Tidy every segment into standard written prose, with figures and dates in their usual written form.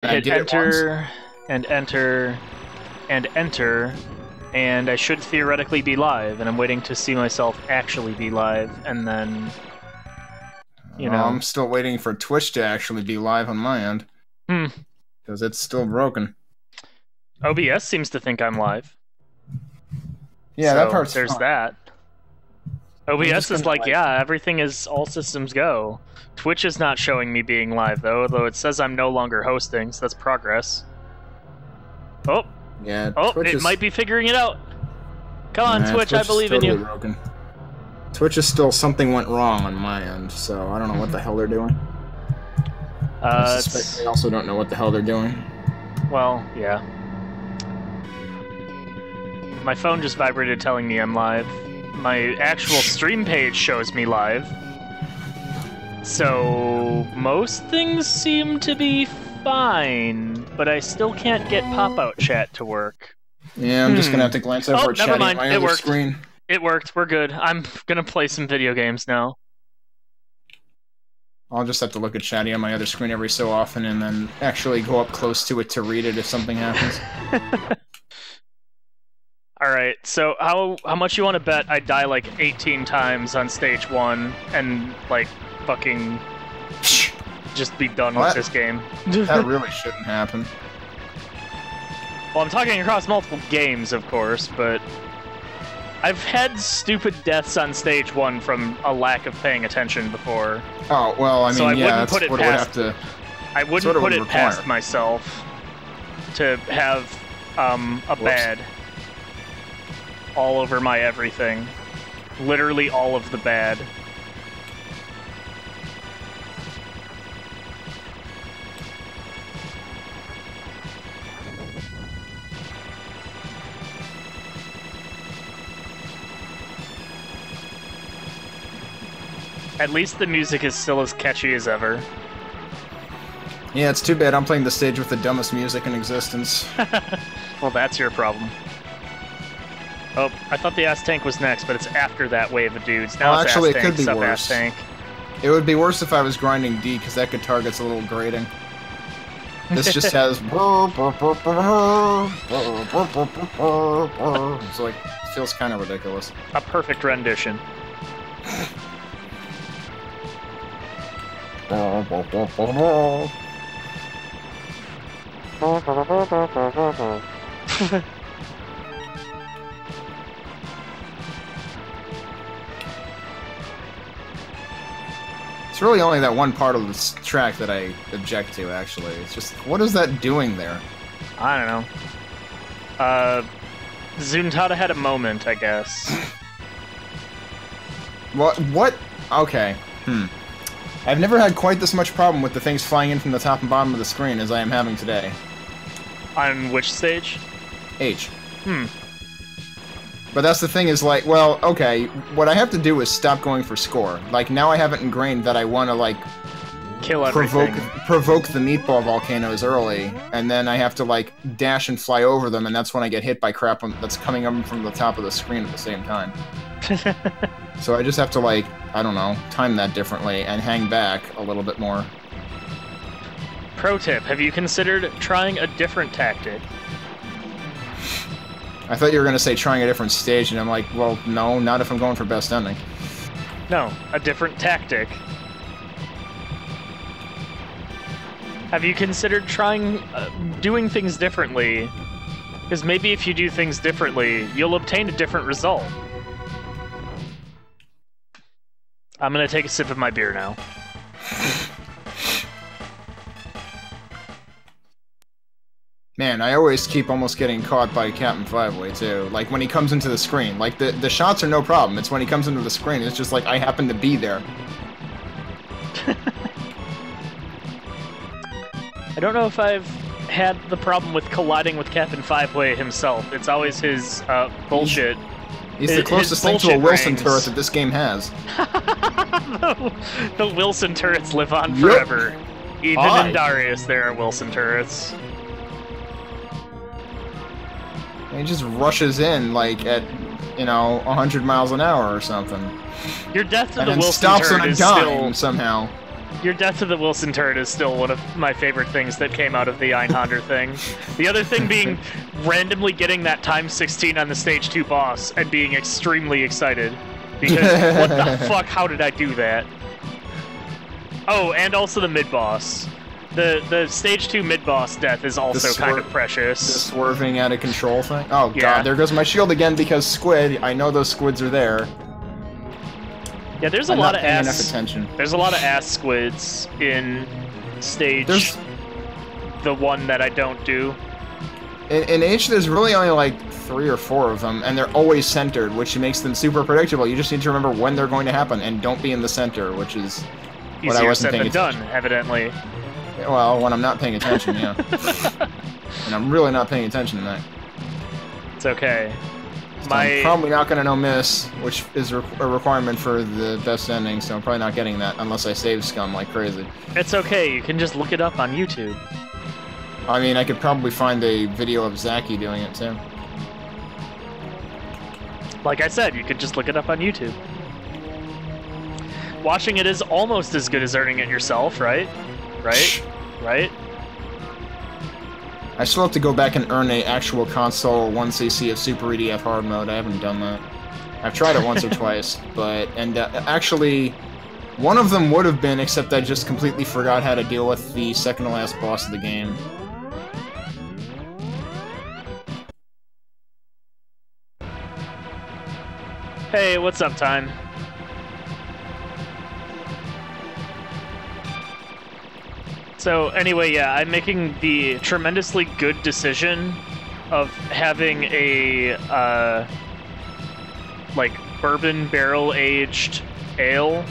I hit did it once. enter, and enter, and enter, and I should theoretically be live, and I'm waiting to see myself actually be live, and then, you know. I'm still waiting for Twitch to actually be live on my end. Because it's still broken. OBS seems to think I'm live. Yeah, so that part's there's fine. that. OBS is like, like, yeah, everything is all systems go. Twitch is not showing me being live, though it says I'm no longer hosting, so that's progress. Oh! Yeah, Oh, Twitch it might be figuring it out! Come on, Twitch, I believe in you! Broken. Twitch is still something went wrong on my end, so I don't know what the hell they're doing. I suspect they also don't know what the hell they're doing. Well, yeah. My phone just vibrated telling me I'm live. My actual stream page shows me live. So, most things seem to be fine, but I still can't get pop-out chat to work. Yeah, I'm just gonna have to glance over at never chat on mind. my It other worked. screen. It worked, we're good. I'm gonna play some video games now. I'll just have to look at chatty on my other screen every so often and then actually go up close to it to read it if something happens. Alright, so how much you want to bet I die like 18 times on stage 1 and like fucking just be done with this game? That really shouldn't happen. Well, I'm talking across multiple games, of course, but I've had stupid deaths on stage 1 from a lack of paying attention before. Oh, well, I mean, so I yeah, wouldn't put it what past, it would have to... I wouldn't put it require. past myself to have a bad all over my everything. Literally all of the bad. At least the music is still as catchy as ever. Yeah, it's too bad I'm playing the stage with the dumbest music in existence. Well, that's your problem. Oh, I thought the ass tank was next, but it's after that wave of dudes. Now Well, it's actually, ass it tank, could be sub worse. ass tank. It would be worse if I was grinding D, because that guitar gets a little grating. This just has... So, like, it feels kind of ridiculous. A perfect rendition. It's really only that one part of this track that I object to, actually. It's just, what is that doing there? I don't know. Zuntata had a moment, I guess. What? Okay. I've never had quite this much problem with the things flying in from the top and bottom of the screen as I am having today. On which stage? H. But that's the thing is, like, well, okay, what I have to do is stop going for score. Like, now I have it ingrained that I want to, like, kill everything. Provoke the meatball volcanoes early, and then I have to, like, dash and fly over them, and that's when I get hit by crap that's coming up from the top of the screen at the same time. So I just have to, like, I don't know, time that differently and hang back a little bit more. Pro tip, have you considered trying a different tactic? I thought you were going to say trying a different stage, and I'm like, well, no, not if I'm going for best ending. No, a different tactic. Have you considered trying doing things differently? Because maybe if you do things differently, you'll obtain a different result. I'm gonna take a sip of my beer now. Man, I always keep almost getting caught by Captain Fiveway, too. Like, when he comes into the screen. Like, the shots are no problem. It's when he comes into the screen, it's just like, I happen to be there. I don't know if I've had the problem with colliding with Captain Fiveway himself. It's always his bullshit. He's the closest thing to a Wilson turret that this game has. The Wilson turrets live on forever. Even in Darius, there are Wilson turrets. He just rushes in, like, at, you know, 100 miles an hour or something. Your death to and the then Wilson stops on turret a is dime still... somehow. Your death to the Wilson turret is still one of my favorite things that came out of the Einhander thing. The other thing being randomly getting that times 16 on the stage 2 boss and being extremely excited. Because what the fuck, how did I do that? Oh, and also the mid-boss. The stage 2 mid-boss death is also kind of precious. The swerving out of control thing? Oh yeah. God, there goes my shield again because squid. I know those squids are there. Yeah, there's a lot of ass. There's a lot of ass squids in stage the one that I don't do. In H, there's really only like 3 or 4 of them, and they're always centered, which makes them super predictable. You just need to remember when they're going to happen, and don't be in the center, which is what I wasn't paying attention. Easier said than done, evidently. Well, when I'm not paying attention, yeah. And I'm really not paying attention tonight. It's okay. So I'm probably not going to know miss, which is a requirement for the best ending, so I'm probably not getting that unless I save scum like crazy. It's okay, you can just look it up on YouTube. I mean, I could probably find a video of Zaki doing it, too. Like I said, you could just look it up on YouTube. Watching it is almost as good as earning it yourself, right? Right? Right? I still have to go back and earn a actual console 1cc of Super EDF hard mode. I haven't done that. I've tried it once or twice, but... And actually, one of them would have been, except I just completely forgot how to deal with the second-to-last boss of the game. Hey, what's up, Time? So anyway, yeah, I'm making the tremendously good decision of having a, like, bourbon barrel-aged ale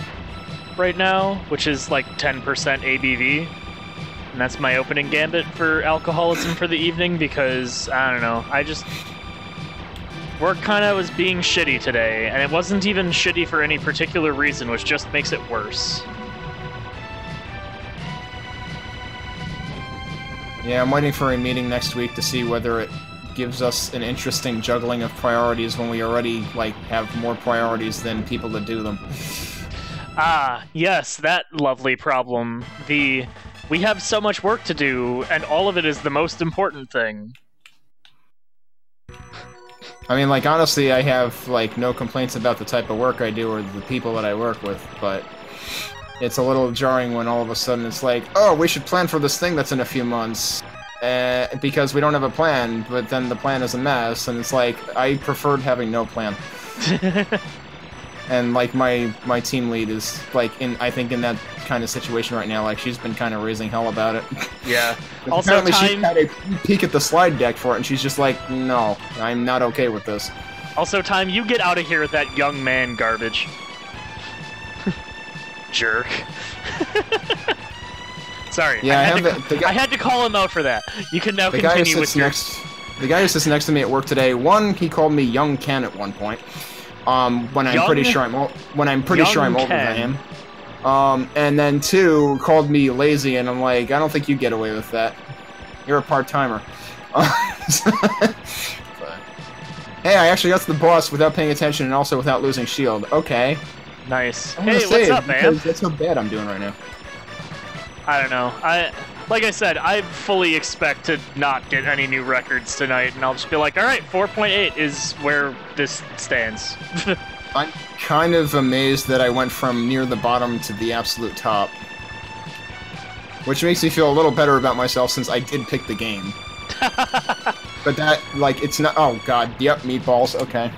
right now, which is like 10% ABV. And that's my opening gambit for alcoholism for the evening because, I don't know, work kinda was being shitty today, and it wasn't even shitty for any particular reason, which just makes it worse. Yeah, I'm waiting for a meeting next week to see whether it gives us an interesting juggling of priorities when we already, like, have more priorities than people that do them. Ah, yes, that lovely problem. We have so much work to do, and all of it is the most important thing. I mean, like, honestly, I have, like, no complaints about the type of work I do or the people that I work with, but it's a little jarring when all of a sudden it's like, oh, we should plan for this thing that's in a few months, because we don't have a plan, but then the plan is a mess, and it's like, I preferred having no plan. And, like, my team lead is, like, I think in that kind of situation right now, like, she's been kind of raising hell about it. Yeah. Also, apparently she had a peek at the slide deck for it, and she's just like, no, I'm not okay with this. Also, Time, you get out of here with that young man garbage. Jerk. Sorry. Yeah, I had to call him out for that. You can now continue with your... The guy who sits next to me at work today, one, he called me Young Ken at one point. When I'm pretty sure I'm older than him. And then 2, called me lazy, and I'm like, I don't think you get away with that. You're a part-timer. Hey, I actually got to the boss without paying attention and also without losing shield. Okay. Nice. Hey, what's up, man? That's how bad I'm doing right now. I don't know. Like I said, I fully expect to not get any new records tonight, and I'll just be like, alright, 4.8 is where this stands. I'm kind of amazed that I went from near the bottom to the absolute top. Which makes me feel a little better about myself since I did pick the game. But that, like, it's not... Oh, God. Yep, meatballs. Okay.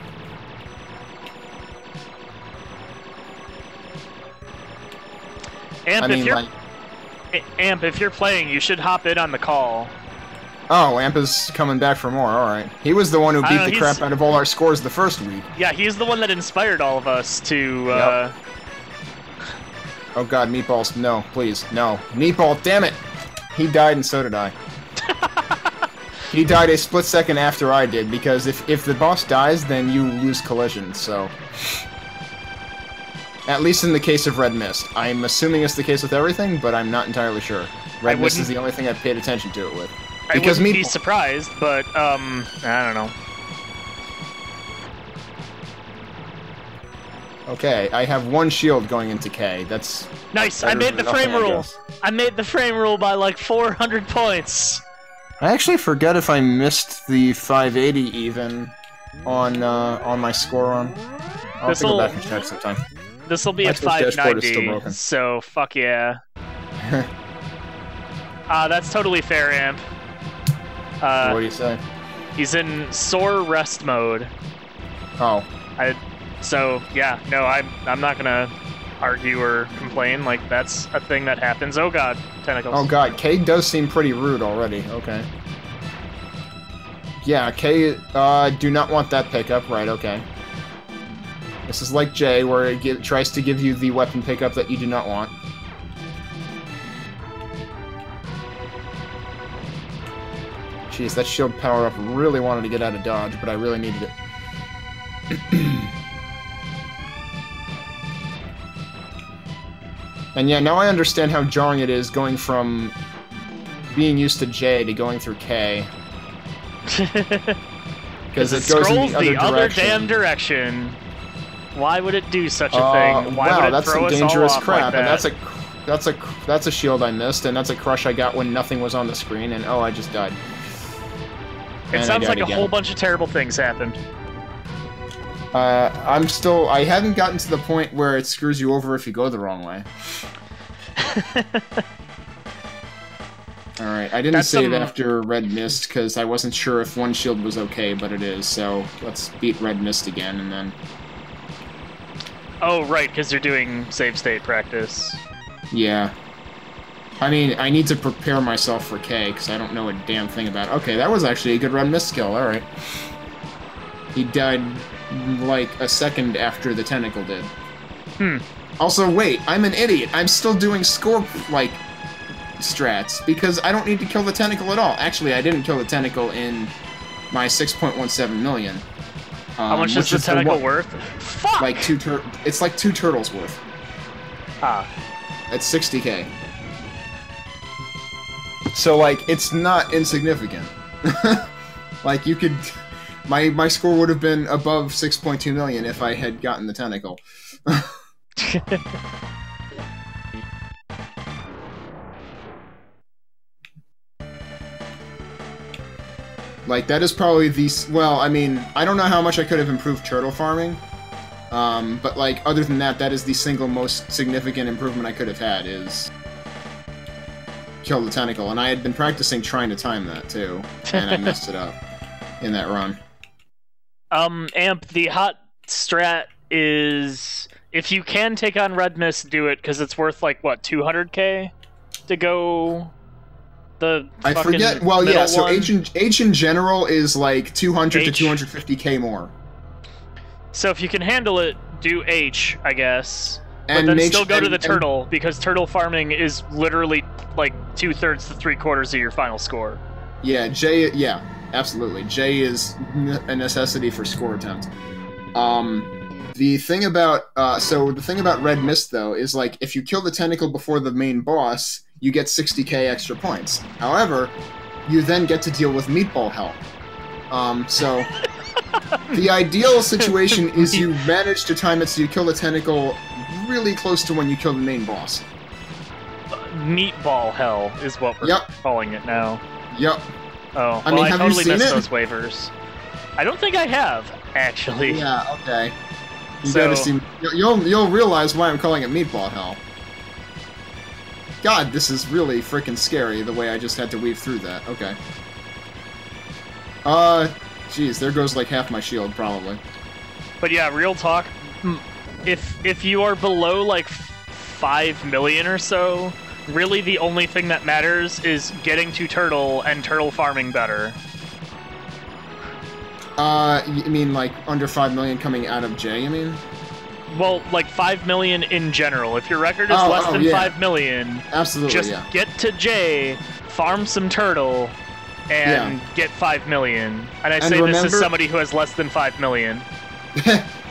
Amp, if you're playing, you should hop in on the call. Oh, Amp is coming back for more, alright. He was the one who beat the crap out of all our scores the first week. Yeah, he's the one that inspired all of us to, Yep. Oh god, Meatballs, no, please, no. Meatball, damn it! He died and so did I. He died a split second after I did, because if the boss dies, then you lose collision, so... At least in the case of Red Mist. I'm assuming it's the case with everything, but I'm not entirely sure. Red Mist is the only thing I've paid attention to it with. Because I wouldn't be surprised, but, I don't know. Okay, I have 1 shield going into K. That's nice. I made the frame rule. I made the frame rule by like 400 points. I actually forget if I missed the 580 even on my score run. I'll have to go back and check sometime. This will be a 590. So fuck yeah. That's totally fair, Amp. What do you say? He's in sore rest mode. Oh. So yeah, no, I'm not gonna argue or complain. Like that's a thing that happens. Oh god, tentacles. Oh god, K does seem pretty rude already. Okay. Yeah, K. Do not want that pickup. Right. Okay. This is like J, where it tries to give you the weapon pickup that you do not want. Jeez, that shield power-up really wanted to get out of dodge, but I really needed it. And yeah, now I understand how jarring it is going from being used to J to going through K. Because it goes in the other damn direction. Why would it do such a thing? Why would it that's throw some dangerous crap, like that? and that's a shield I missed, and that's a crush I got when nothing was on the screen, and oh, I just died. It sounds like a whole bunch of terrible things happened. I haven't gotten to the point where it screws you over if you go the wrong way. Alright, I didn't save after Red Mist, because I wasn't sure if 1 shield was okay, but it is, so let's beat Red Mist again, and then... Oh, right, because you're doing save state practice. Yeah. I mean, I need to prepare myself for K, because I don't know a damn thing about it. Okay, that was actually a good Red Mist skill, alright. He died, like, a second after the tentacle did. Also, wait, I'm an idiot. I'm still doing score, like, strats, because I don't need to kill the tentacle at all. Actually, I didn't kill the tentacle in my 6.17 million. How much is the tentacle worth? Fuck! Like it's like 2 turtles worth. Ah. It's 60k. So, like, it's not insignificant. Like, you could... My score would have been above 6.2 million if I had gotten the tentacle. Like, that is probably the... Well, I mean, I don't know how much I could have improved turtle farming. But, like, other than that, that is the single most significant improvement I could have had, is... kill the tentacle. And I had been practicing trying to time that, too. And I messed it up in that run. Amp, the hot strat is... If you can take on Red Mist, do it, because it's worth, like, what, 200k to go... I forget. Well, yeah. So H in general is like 200 to 250k more. So if you can handle it, do H, I guess. But then still go to the turtle, because turtle farming is literally like 2/3 to 3/4 of your final score. Yeah, J. Yeah, absolutely. J is a necessity for score attempt. The thing about Red Mist though is, like, if you kill the tentacle before the main boss, you get 60k extra points. However, you then get to deal with meatball hell. So the ideal situation is you manage to time it so you kill the tentacle really close to when you kill the main boss. Meatball hell is what we're calling it now. Yep. Oh, well, I totally missed those waivers. I don't think I have, actually. Yeah, okay. You gotta see. You'll realize why I'm calling it meatball hell. God, this is really freaking scary, the way I just had to weave through that. Okay. Jeez, there goes like half my shield, probably. But yeah, real talk, if you are below like 5 million or so, really the only thing that matters is getting to turtle and turtle farming better. You mean like under 5 million coming out of J, you mean? Well, like 5 million in general. If your record is less than 5 million, absolutely, just get to J, farm some turtle, and get 5 million. And I say this as somebody who has less than 5 million.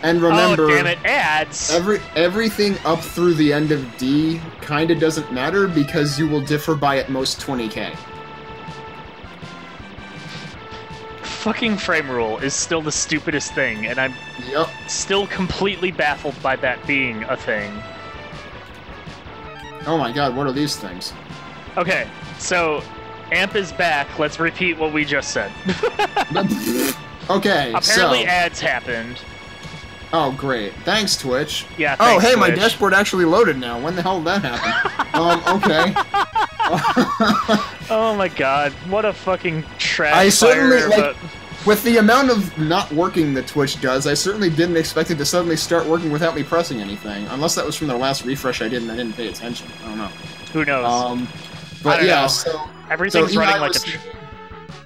And remember, oh, damn it, ads! Everything up through the end of D kinda doesn't matter, because you will differ by at most 20k. fucking frame rule is still the stupidest thing, and I'm still completely baffled by that being a thing. Oh my god, what are these things? Okay, so AMP is back. Let's repeat what we just said. Okay, apparently ads happened. Oh, great. Thanks, Twitch. Yeah, thanks, hey, Twitch. my dashboard actually loaded now. When the hell did that happen? Okay. Oh my god, what a fucking trash I certainly, fire, with the amount of not working that Twitch does, I certainly didn't expect it to suddenly start working without me pressing anything. Unless that was from their last refresh I did and I didn't pay attention. I don't know. Who knows? But yeah, know. so... Everything's running like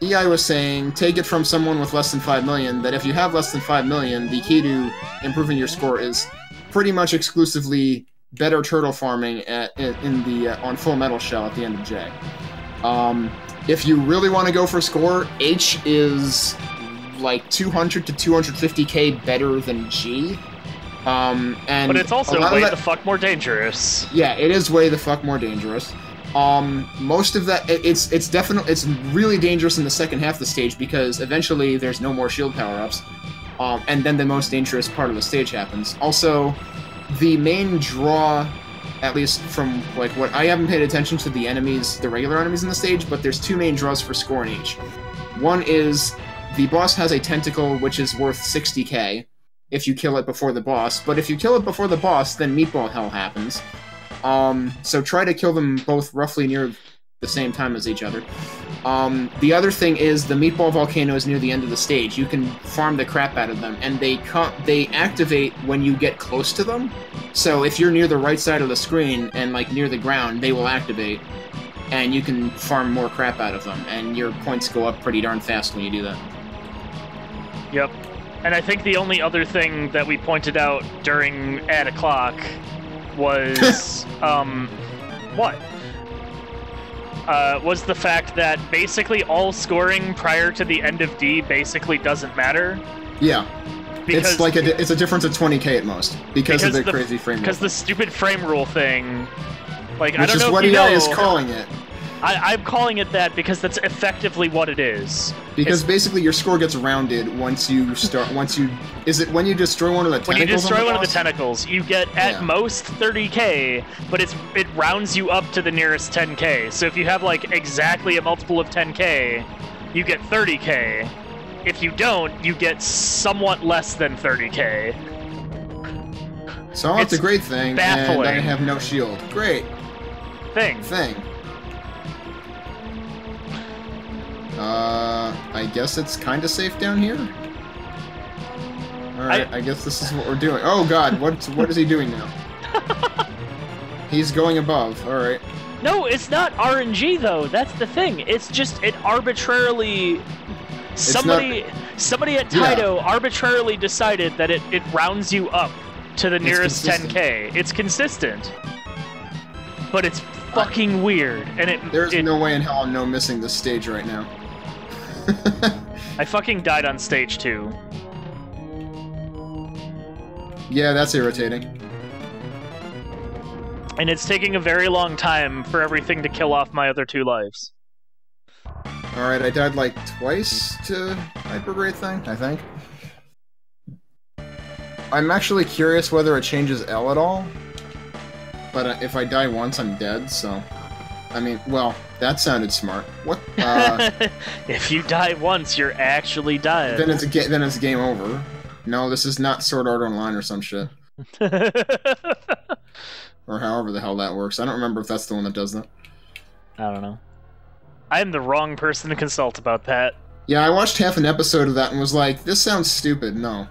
EI was saying, take it from someone with less than 5 million, that if you have less than 5 million, the key to improving your score is pretty much exclusively better turtle farming on Full Metal Shell at the end of J. If you really want to go for score, H is like 200 to 250k better than G. But it's also way the fuck more dangerous. Yeah, it is way the fuck more dangerous. Most of that, it's really dangerous in the second half of the stage because eventually there's no more shield power-ups, and then the most dangerous part of the stage happens. Also, the main draw, at least from like what I haven't paid attention to the enemies, the regular enemies in the stage, but there's two main draws for score in each. One is the boss has a tentacle which is worth 60k if you kill it before the boss, but if you kill it before the boss, then Meatball Hell happens. So try to kill them both roughly near the same time as each other. The other thing is the Meatball Volcanoes near the end of the stage. You can farm the crap out of them, and they activate when you get close to them. So if you're near the right side of the screen and like near the ground, they will activate, and you can farm more crap out of them, and your points go up pretty darn fast when you do that. Yep. And I think the only other thing that we pointed out during Add O'Clock was, what? Was the fact that basically all scoring prior to the end of D basically doesn't matter. Yeah. Because it's like it's a difference of 20k at most because of the crazy frame rule. Because the stupid frame rule thing, like, I don't know if you know. Which is what EI is calling it. I'm calling it that because that's effectively what it is. Because basically your score gets rounded once you is it when you destroy one of the tentacles? When you destroy one of the tentacles, you get at most 30k, but it rounds you up to the nearest 10k. So if you have like exactly a multiple of 10k, you get 30k. If you don't, you get somewhat less than 30k. So it's a great thing, baffling. And I have no shield. Great. Thing. I guess it's kind of safe down here. Alright, I guess this is what we're doing. Oh god, what is he doing now? He's going above, alright. No, it's not RNG though, that's the thing. It's just, it arbitrarily... Somebody at Taito arbitrarily decided that it rounds you up to the nearest 10k. It's consistent. But it's fucking weird, and there's no way in hell I'm missing this stage right now. I fucking died on stage 2. Yeah, that's irritating. And it's taking a very long time for everything to kill off my other 2 lives. Alright, I died like twice to Hypergrade thing, I think. I'm actually curious whether it changes L at all. But if I die once, I'm dead, so... I mean, well, that sounded smart. What? If you die once, you're actually dead. Then it's game over. No, this is not Sword Art Online or some shit. Or however the hell that works. I don't remember if that's the one that does that. I don't know. I'm the wrong person to consult about that. Yeah, I watched half an episode of that and was like, this sounds stupid, no.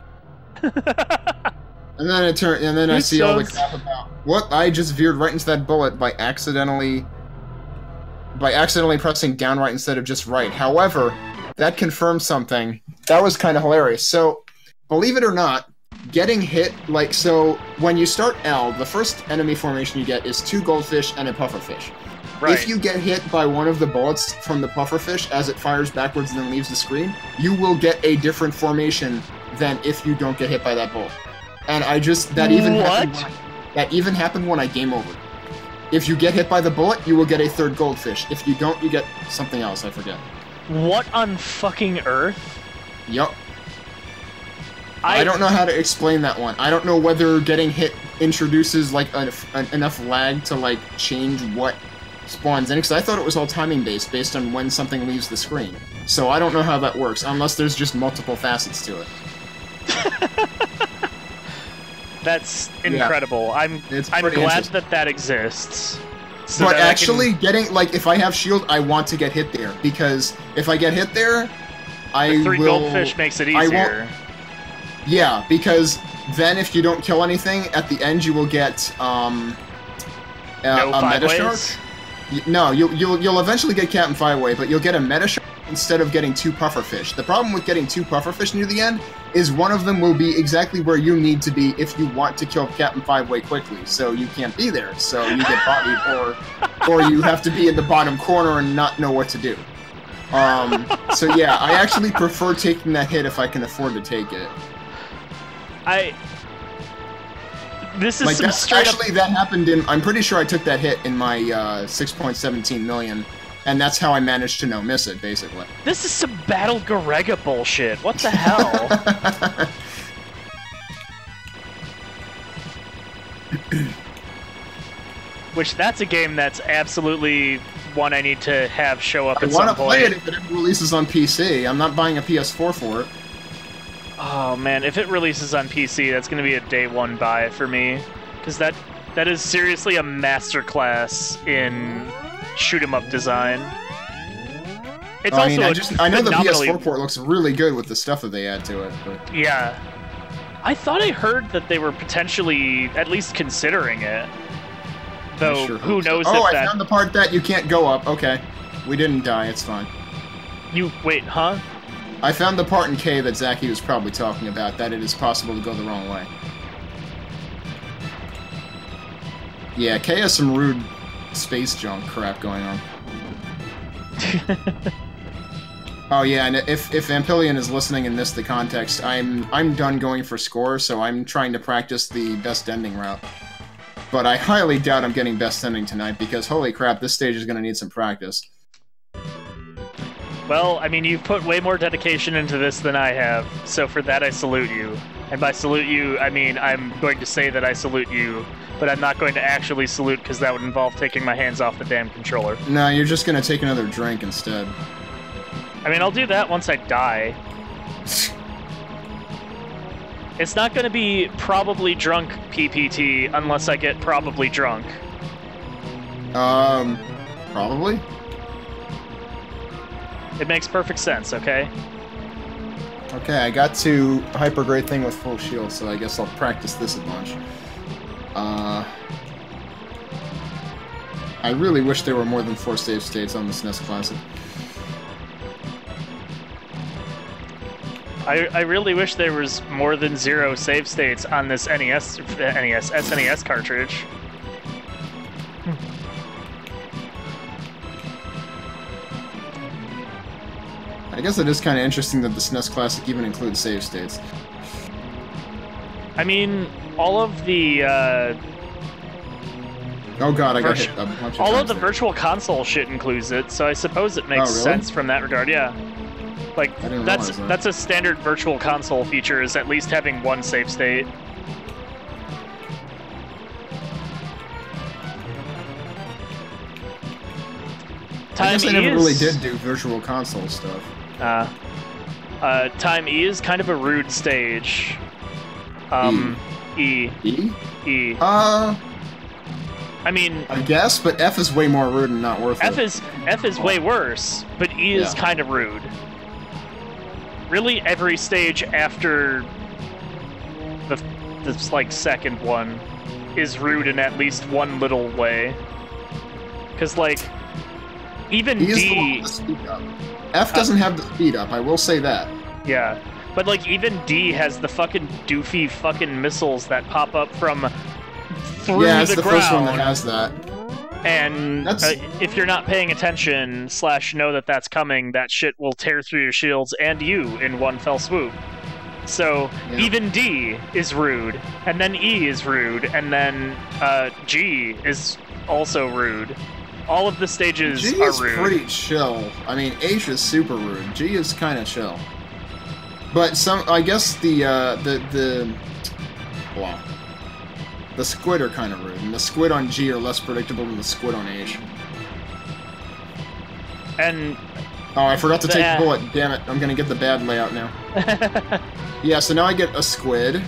And then I see all the crap about what I just veered right into that bullet by accidentally pressing down right instead of just right. However, that confirms something. That was kind of hilarious. So, believe it or not, getting hit, like, so when you start L, the first enemy formation you get is 2 goldfish and a pufferfish. Right. If you get hit by one of the bullets from the pufferfish as it fires backwards and then leaves the screen, you will get a different formation than if you don't get hit by that bullet. And that even happened when I game over. If you get hit by the bullet, you will get a 3rd goldfish. If you don't, you get something else, I forget. What on fucking earth? Yup. I don't know how to explain that one. I don't know whether getting hit introduces like enough lag to like change what spawns in, because I thought it was all timing based on when something leaves the screen. So I don't know how that works, unless there's just multiple facets to it. That's incredible. Yeah. I'm glad that exists. So but actually, getting like if I have shield, I want to get hit there, because if I get hit there, the 3 goldfish makes it easier. Yeah, because then if you don't kill anything, at the end you will get a meta shark. No, you'll eventually get Captain Fireway, but you'll get a meta shark instead of getting 2 pufferfish. The problem with getting 2 pufferfish near the end is one of them will be exactly where you need to be if you want to kill Captain Fireway quickly. So you can't be there, so you get bodied, or you have to be in the bottom corner and not know what to do. So yeah, I actually prefer taking that hit if I can afford to take it. This is like some straight actually that happened in. I'm pretty sure I took that hit in my 6.17 million, and that's how I managed to no miss it, basically. This is some Battle Garega bullshit. What the hell? Which that's a game that's absolutely one I need to have show up at some point. I want to play it if it ever releases on PC. I'm not buying a PS4 for it. Oh man, if it releases on PC, that's going to be a day 1 buy for me, because that is seriously a masterclass in shoot-'em-up design. It's I know the PS4 port looks really good with the stuff that they add to it. But... Yeah, I thought I heard that they were potentially at least considering it. Though who knows? Oh, I found the part that you can't go up. Okay, we didn't die. It's fine. Wait, huh? I found the part in K that Zachy was probably talking about, that it is possible to go the wrong way. Yeah, K has some rude space junk crap going on. Oh yeah, and if Ampillion is listening and missed the context, I'm done going for score, so I'm trying to practice the best ending route. But I highly doubt I'm getting best ending tonight, because holy crap, this stage is going to need some practice. Well, I mean, you've put way more dedication into this than I have, so for that I salute you. And by salute you, I mean I'm going to say that I salute you, but I'm not going to actually salute because that would involve taking my hands off the damn controller. No, you're just going to take another drink instead. I mean, I'll do that once I die. It's not going to be probably drunk PPT unless I get probably drunk. Probably? It makes perfect sense, okay? Okay, I got to hyper great thing with full shield, so I guess I'll practice this a bunch. I really wish there were more than 4 save states on the SNES Classic. I really wish there was more than 0 save states on this SNES cartridge. I guess it is kind of interesting that the SNES Classic even includes save states. I mean, all of the, oh god, I got hit a bunch of times. All of the Virtual Console shit includes it, so I suppose it makes sense from that regard, yeah. Like, that's a standard Virtual Console feature, is at least having 1 save state. I guess I never really did do Virtual Console stuff. Time E is kind of a rude stage. E. I mean, I guess, but F is way more rude and not worth it. F is way worse, but E is kind of rude. Really, every stage after the like second one is rude in at least one little way. Cause like even D. F doesn't have the speed up. I will say that. Yeah, but like even D has the fucking doofy fucking missiles that pop up from through the ground. Yeah, it's the first one that has that. And if you're not paying attention / know that that's coming, that shit will tear through your shields and you in one fell swoop. So even D is rude, and then E is rude, and then G is also rude. All of the stages are rude. G is pretty chill. I mean, H is super rude. G is kind of chill. But I guess the squid are kind of rude, and the squid on G are less predictable than the squid on H. And... Oh, I forgot to take the bullet. Damn it, I'm gonna get the bad layout now. Yeah, so now I get a squid.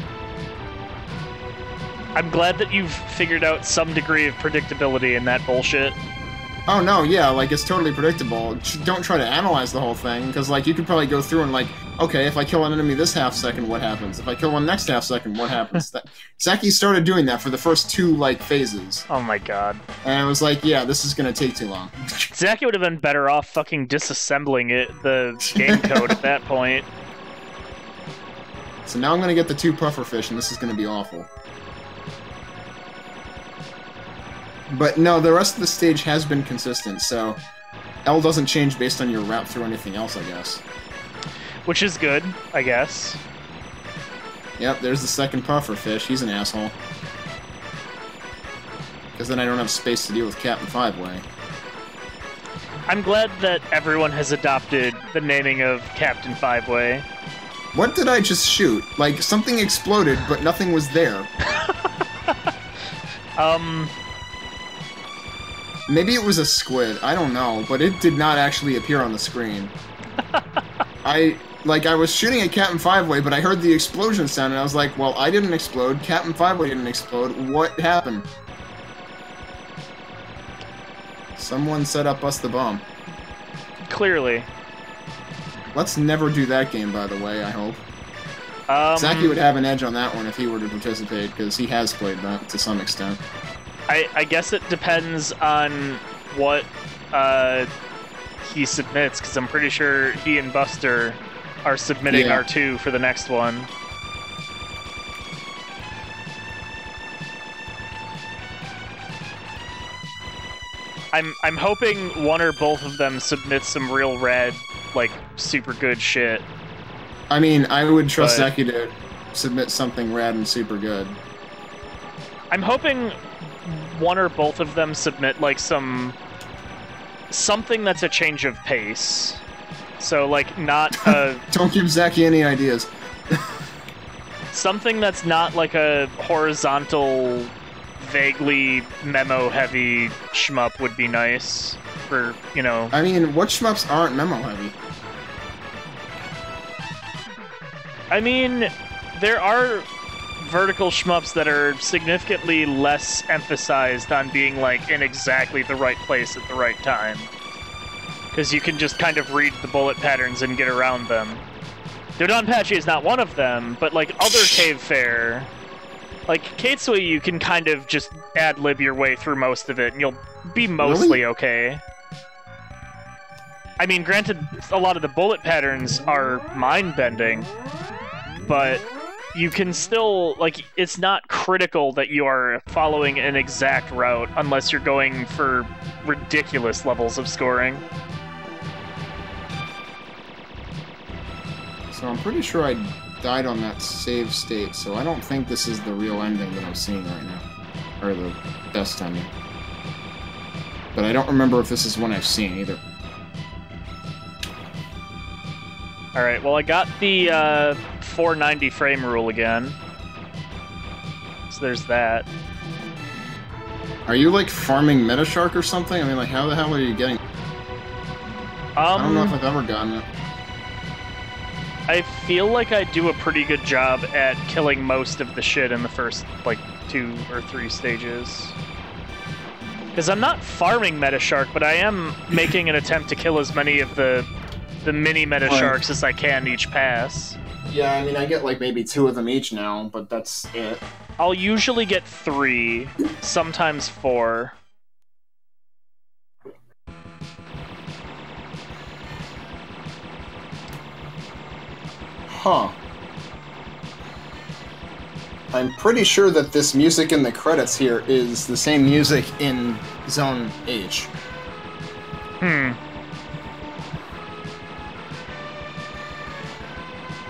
I'm glad that you've figured out some degree of predictability in that bullshit. Oh no, yeah, like, it's totally predictable. Don't try to analyze the whole thing, because, like, you could probably go through and, like, okay, if I kill an enemy this half-second, what happens? If I kill one next half-second, what happens? Zaki started doing that for the first 2, like, phases. Oh my god. And I was like, yeah, this is gonna take too long. Zaki would have been better off fucking disassembling the game code at that point. So now I'm gonna get the 2 pufferfish, and this is gonna be awful. But no, the rest of the stage has been consistent, so L doesn't change based on your route through anything else, I guess. Which is good, I guess. Yep, there's the second pufferfish. He's an asshole. Because then I don't have space to deal with Captain Five-Way. I'm glad that everyone has adopted the naming of Captain Five-Way. What did I just shoot? Like, something exploded, but nothing was there. Maybe it was a squid, I don't know, but it did not actually appear on the screen. I was shooting at Captain Five-Way, but I heard the explosion sound, and I was like, well, I didn't explode, Captain Five-Way didn't explode, what happened? Someone set up us the bomb. Clearly. Let's never do that game, by the way, I hope. Zaki would have an edge on that one if he were to participate, because he has played that to some extent. I guess it depends on what he submits, because I'm pretty sure he and Buster are submitting R2 for the next one. I'm hoping one or both of them submit some real rad, like, super good shit. I mean, I would trust Zaki to submit something rad and super good. I'm hoping one or both of them submit, like, something that's a change of pace. So, like, not a... Don't give Zaki any ideas. Something that's not, like, a horizontal, vaguely memo-heavy shmup would be nice for, you know... I mean, what shmups aren't memo-heavy? I mean, there are vertical shmups that are significantly less emphasized on being, like, in exactly the right place at the right time. Because you can just kind of read the bullet patterns and get around them. Dodonpachi is not one of them, but, like, other cave fare... Like, Katsui, you can kind of just ad-lib your way through most of it, and you'll be mostly okay. I mean, granted, a lot of the bullet patterns are mind-bending, but you can still, like, it's not critical that you are following an exact route unless you're going for ridiculous levels of scoring. So I'm pretty sure I died on that save state, so I don't think this is the real ending that I'm seeing right now. Or the best ending. But I don't remember if this is one I've seen either. Alright, well I got the 490 frame rule again. So there's that. Are you, like, farming Metashark or something? I mean, like, how the hell are you getting... I don't know if I've ever gotten it. I feel like I do a pretty good job at killing most of the shit in the first, like, 2 or 3 stages. Because I'm not farming Metashark, but I am making an attempt to kill as many of the mini Metasharks as I can each pass. Yeah, I mean, I get, like, maybe 2 of them each now, but that's it. I'll usually get 3, sometimes 4. Huh. I'm pretty sure that this music in the credits here is the same music in Zone H.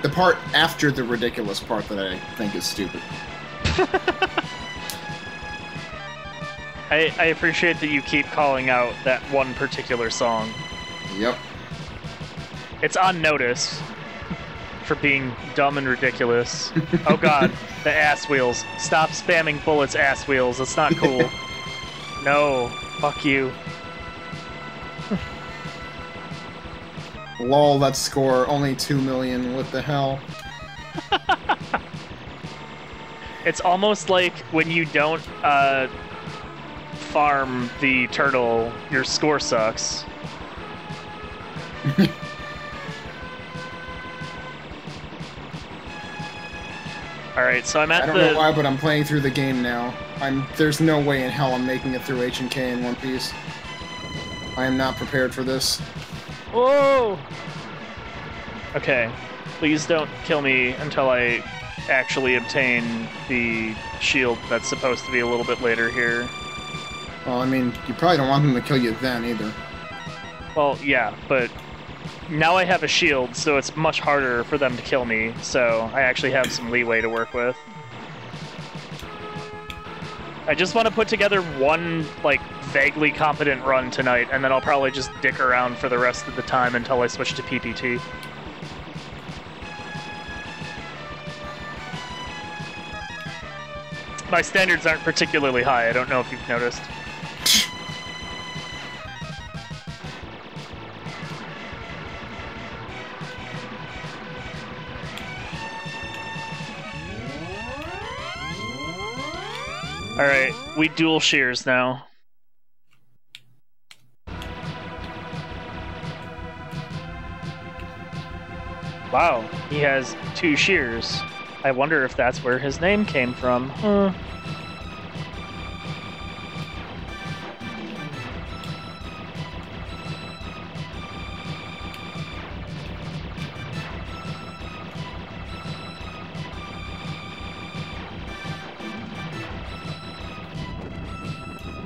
The part after the ridiculous part that I think is stupid. I appreciate that you keep calling out that one particular song. Yep. It's on notice. for being dumb and ridiculous. Oh god, the ass wheels. Stop spamming bullets, ass wheels. That's not cool. No, fuck you. Lol, that score, only 2 million, what the hell? It's almost like when you don't, farm the turtle, your score sucks. Alright, so I'm at I don't know why, but I'm playing through the game now. There's no way in hell I'm making it through H and K in one piece. I am not prepared for this. Whoa! Okay, please don't kill me until I actually obtain the shield that's supposed to be a little bit later here. Well, I mean, you probably don't want them to kill you then, either. Well, yeah, but now I have a shield, so it's much harder for them to kill me, so I actually have some leeway to work with. I just want to put together one, like, vaguely competent run tonight, and then I'll probably just dick around for the rest of the time until I switch to PPT. My standards aren't particularly high, I don't know if you've noticed. Alright, we dual shears now. Wow, he has 2 shears. I wonder if that's where his name came from. Huh.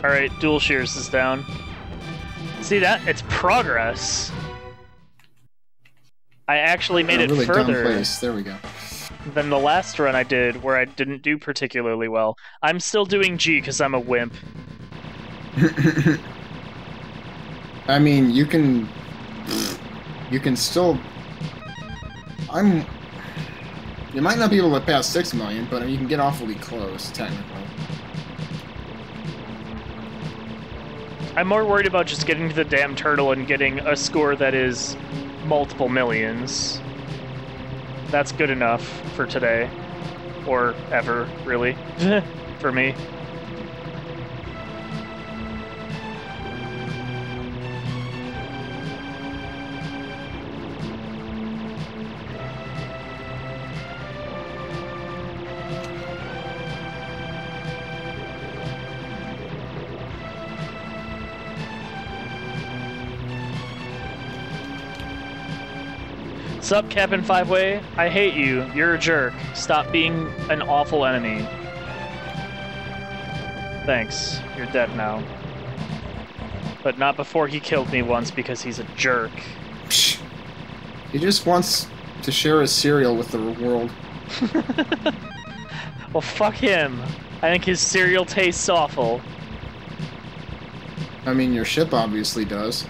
Alright, dual shears is down. See that? It's progress. I actually made it really further dumb place. There we go. Than the last run I did, where I didn't do particularly well. I'm still doing G because I'm a wimp. I mean, you can still... You might not be able to pass 6 million, but you can get awfully close, technically. I'm more worried about just getting to the damn turtle and getting a score that is multiple millions. That's good enough for today. Or ever, really. For me. Sup, Captain Five-Way? I hate you. You're a jerk. Stop being an awful enemy. Thanks. You're dead now. But not before he killed me once because he's a jerk. Psh. He just wants to share his cereal with the world. Well, fuck him. I think his cereal tastes awful. I mean, your ship obviously does.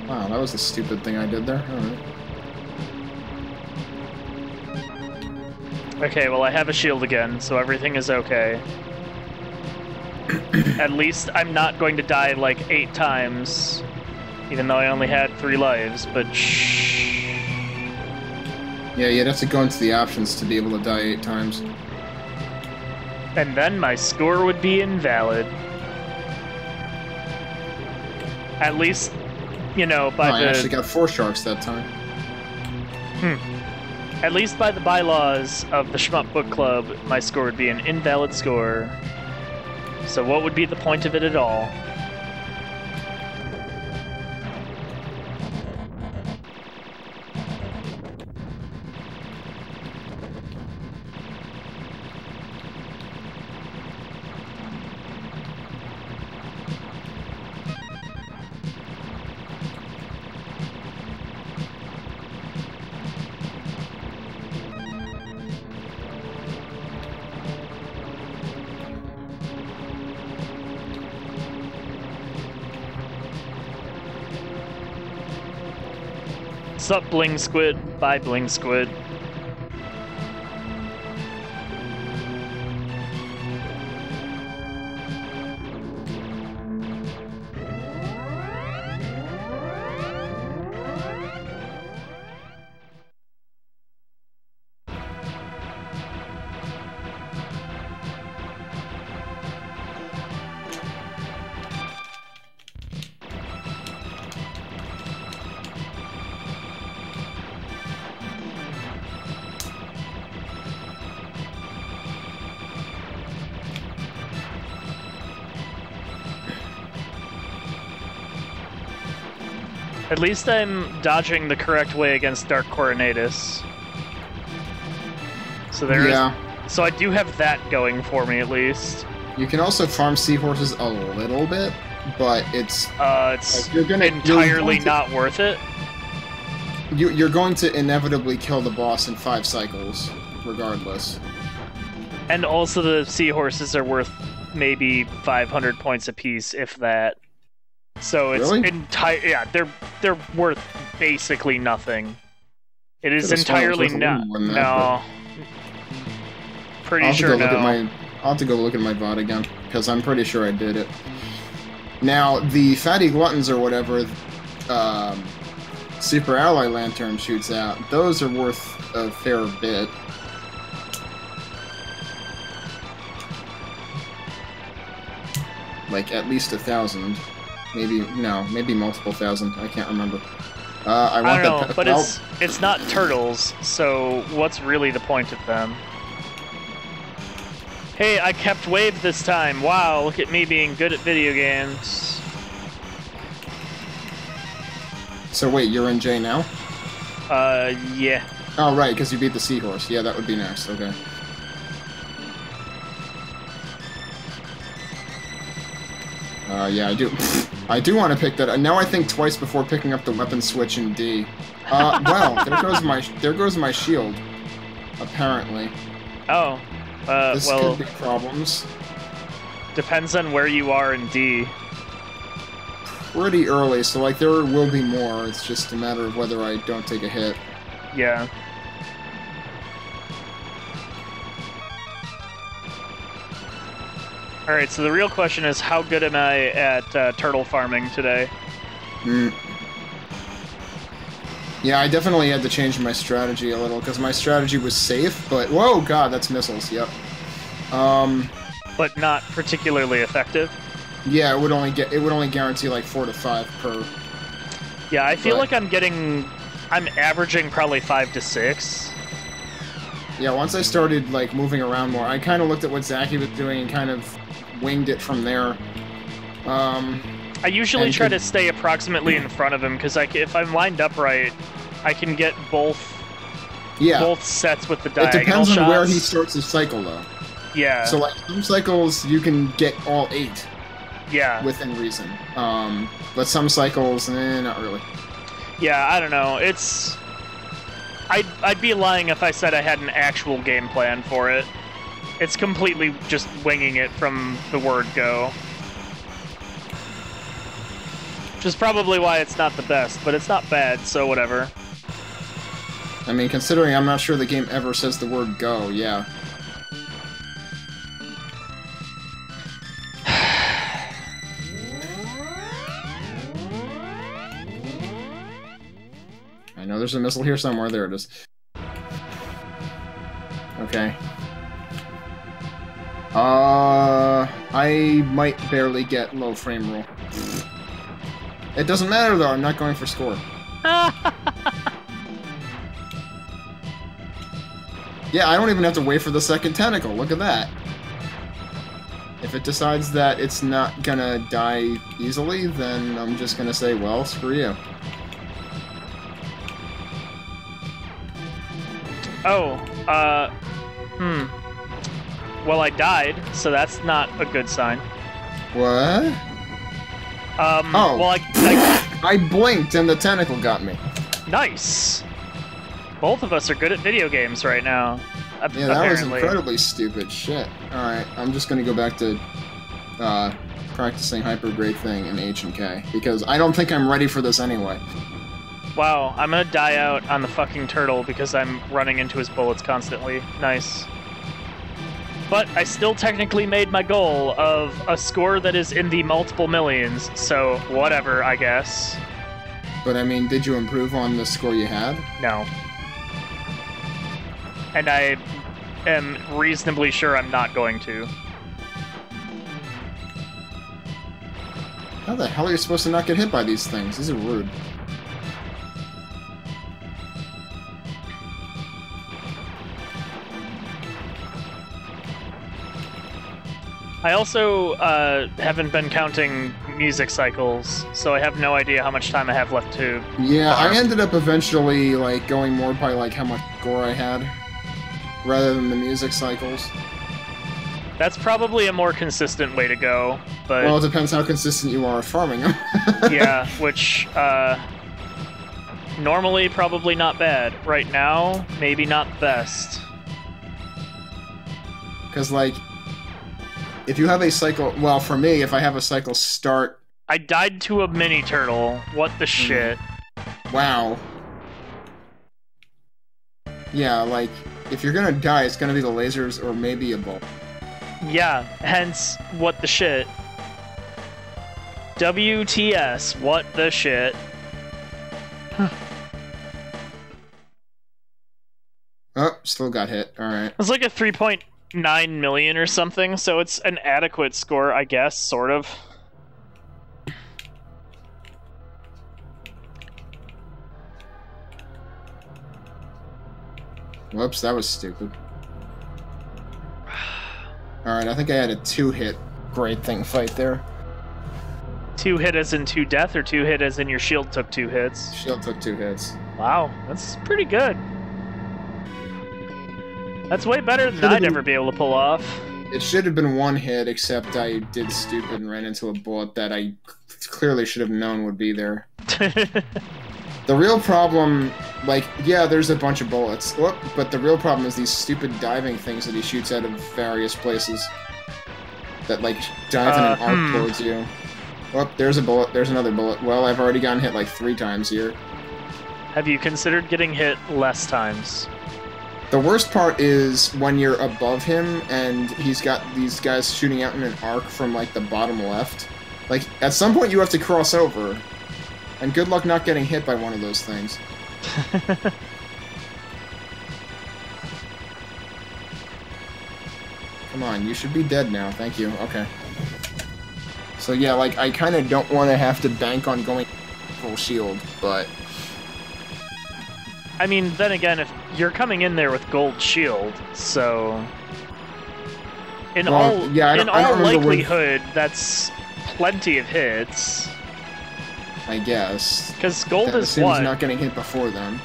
Wow, that was a stupid thing I did there. Alright. Okay, well I have a shield again, so everything is okay. At least I'm not going to die like 8 times, even though I only had 3 lives, but shh. Yeah, you'd have to go into the options to be able to die 8 times. And then my score would be invalid. At least, you know, by I actually got 4 sharks that time. At least by the bylaws of the Shmup Book Club, my score would be an invalid score. So what would be the point of it at all? Sup, Bling Squid? Bye, Bling Squid. At least I'm dodging the correct way against Dark Coronatus. So there is. So I do have that going for me at least. You can also farm seahorses a little bit, but it's like entirely not worth it. You're going to inevitably kill the boss in 5 cycles, regardless. And also the seahorses are worth maybe 500 points apiece, if that. So it's yeah, they're worth basically nothing. It is entirely no. Pretty sure no. I'll have to go look at my VOD again, because I'm pretty sure I did it. Now, the Fatty Gluttons or whatever Super Ally Lantern shoots out, those are worth a fair bit. Like, at least 1,000. Maybe multiple thousand. I can't remember. I don't know, but it's not turtles, so what's really the point of them? Hey, I kept wave this time. Wow, look at me being good at video games. So wait, you're in J now? Yeah. Oh, right, because you beat the seahorse. Yeah, that would be nice. Okay. Yeah, I do. I do want to pick that. Now I think twice before picking up the weapon switch in D. Well, there goes my shield. Apparently. Oh. This could be problems. Depends on where you are in D. Pretty early, so like there will be more. It's just a matter of whether I don't take a hit. Yeah. Alright, so the real question is, how good am I at turtle farming today? Yeah, I definitely had to change my strategy a little, because my strategy was safe, but... Whoa, god, that's missiles, yep. But not particularly effective? Yeah, it would only guarantee like 4 to 5 per... Yeah, I feel like I'm averaging probably 5 to 6. Yeah, once I started, like, moving around more, I kind of looked at what Zachy was doing and kind of winged it from there. I usually try to stay approximately in front of him, because if I'm lined up right, I can get both sets with the diagonal shots. It depends on where he starts his cycle, though. Yeah. So, like, some cycles, you can get all 8. Yeah. Within reason. But some cycles, not really. Yeah, I don't know. I'd be lying if I said I had an actual game plan for it. It's completely just winging it from the word go. Which is probably why it's not the best, but it's not bad, so whatever. I mean, considering I'm not sure the game ever says the word go, yeah. I know there's a missile here somewhere. There it is. Okay. I might barely get low frame roll. It doesn't matter though, I'm not going for score. Yeah, I don't even have to wait for the second tentacle, look at that. If it decides that it's not gonna die easily, then I'm just gonna say, well, screw you. Oh, well, I died, so that's not a good sign. What? Well, I blinked and the tentacle got me. Nice! Both of us are good at video games right now. Yeah, that was incredibly stupid shit. Alright, I'm just gonna go back to, practicing Hypergrade thing in H and K, because I don't think I'm ready for this anyway. Wow, I'm gonna die out on the fucking turtle because I'm running into his bullets constantly. Nice. But I still technically made my goal of a score that is in the multiple millions, so whatever, I guess. But I mean, did you improve on the score you had? No. And I am reasonably sure I'm not going to. How the hell are you supposed to not get hit by these things? These are rude. I also haven't been counting music cycles, so I have no idea how much time I have left to Yeah, farm. I ended up eventually, like, going more by, like, how much score I had, rather than the music cycles. That's probably a more consistent way to go, but... Well, it depends how consistent you are at farming them. Yeah, which, normally probably not bad. Right now, maybe not best. Because, like, if you have a cycle... Well, for me, if I have a cycle start... I died to a mini turtle. What the shit? Wow. Yeah, like, if you're gonna die, it's gonna be the lasers or maybe a bolt. Yeah, hence, what the shit. WTS, what the shit. Oh, still got hit. Alright. It's like a 3.9 million or something, so it's an adequate score, I guess, sort of. Whoops, that was stupid. Alright, I think I had a 2-hit great thing fight there. 2 hit as in 2 death, or 2 hit as in your shield took 2 hits? Shield took 2 hits. Wow, that's pretty good. That's way better than I'd ever be able to pull off. It should have been 1 hit, except I did stupid and ran into a bullet that I clearly should have known would be there. The real problem, like, yeah, there's a bunch of bullets, but the real problem is these stupid diving things that he shoots out of various places. That, like, dive in an arc towards you. Oh, there's a bullet, there's another bullet. Well, I've already gotten hit like 3 times here. Have you considered getting hit less times? The worst part is when you're above him and he's got these guys shooting out in an arc from, like, the bottom left. Like, at some point you have to cross over. And good luck not getting hit by one of those things. Come on, you should be dead now. Thank you. Okay. So yeah, like, I kind of don't want to have to bank on going full shield, but... I mean, then again, if you're coming in there with gold shield, so... In all likelihood, that's plenty of hits. I guess. Because gold that is what? Not getting hit before then.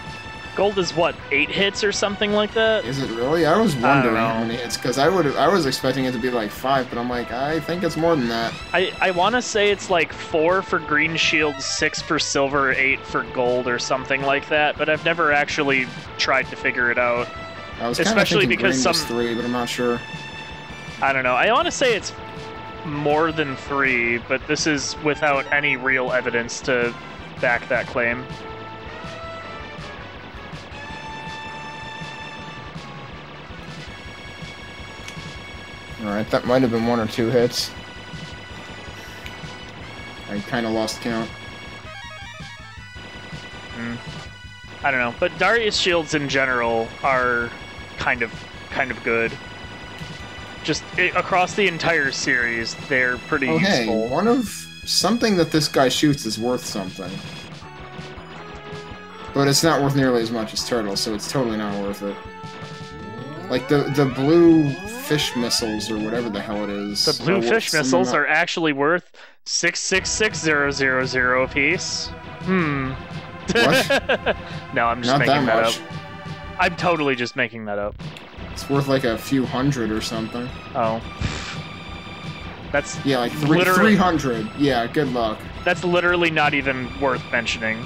Gold is what, 8 hits or something like that? Is it really? I was wondering how many hits, because I was expecting it to be like 5, but I'm like, I think it's more than that. I want to say it's like 4 for green shield, 6 for silver, 8 for gold, or something like that, but I've never actually tried to figure it out. I was especially because green was 3, but I'm not sure. I don't know. I want to say it's more than 3, but this is without any real evidence to back that claim. Alright, that might have been 1 or 2 hits. I kind of lost count. I don't know, but Darius shields in general are kind of good. Just across the entire series, they're pretty useful. Hey, something that this guy shoots is worth something. But it's not worth nearly as much as Turtle, so it's totally not worth it. Like, the blue fish missiles, or whatever the hell it is. The blue fish missiles are actually worth 666,000 apiece. What? No, I'm just making that up. I'm totally just making that up. It's worth like a few hundred or something. Oh. That's... Yeah, like 300. Yeah, good luck. That's literally not even worth mentioning.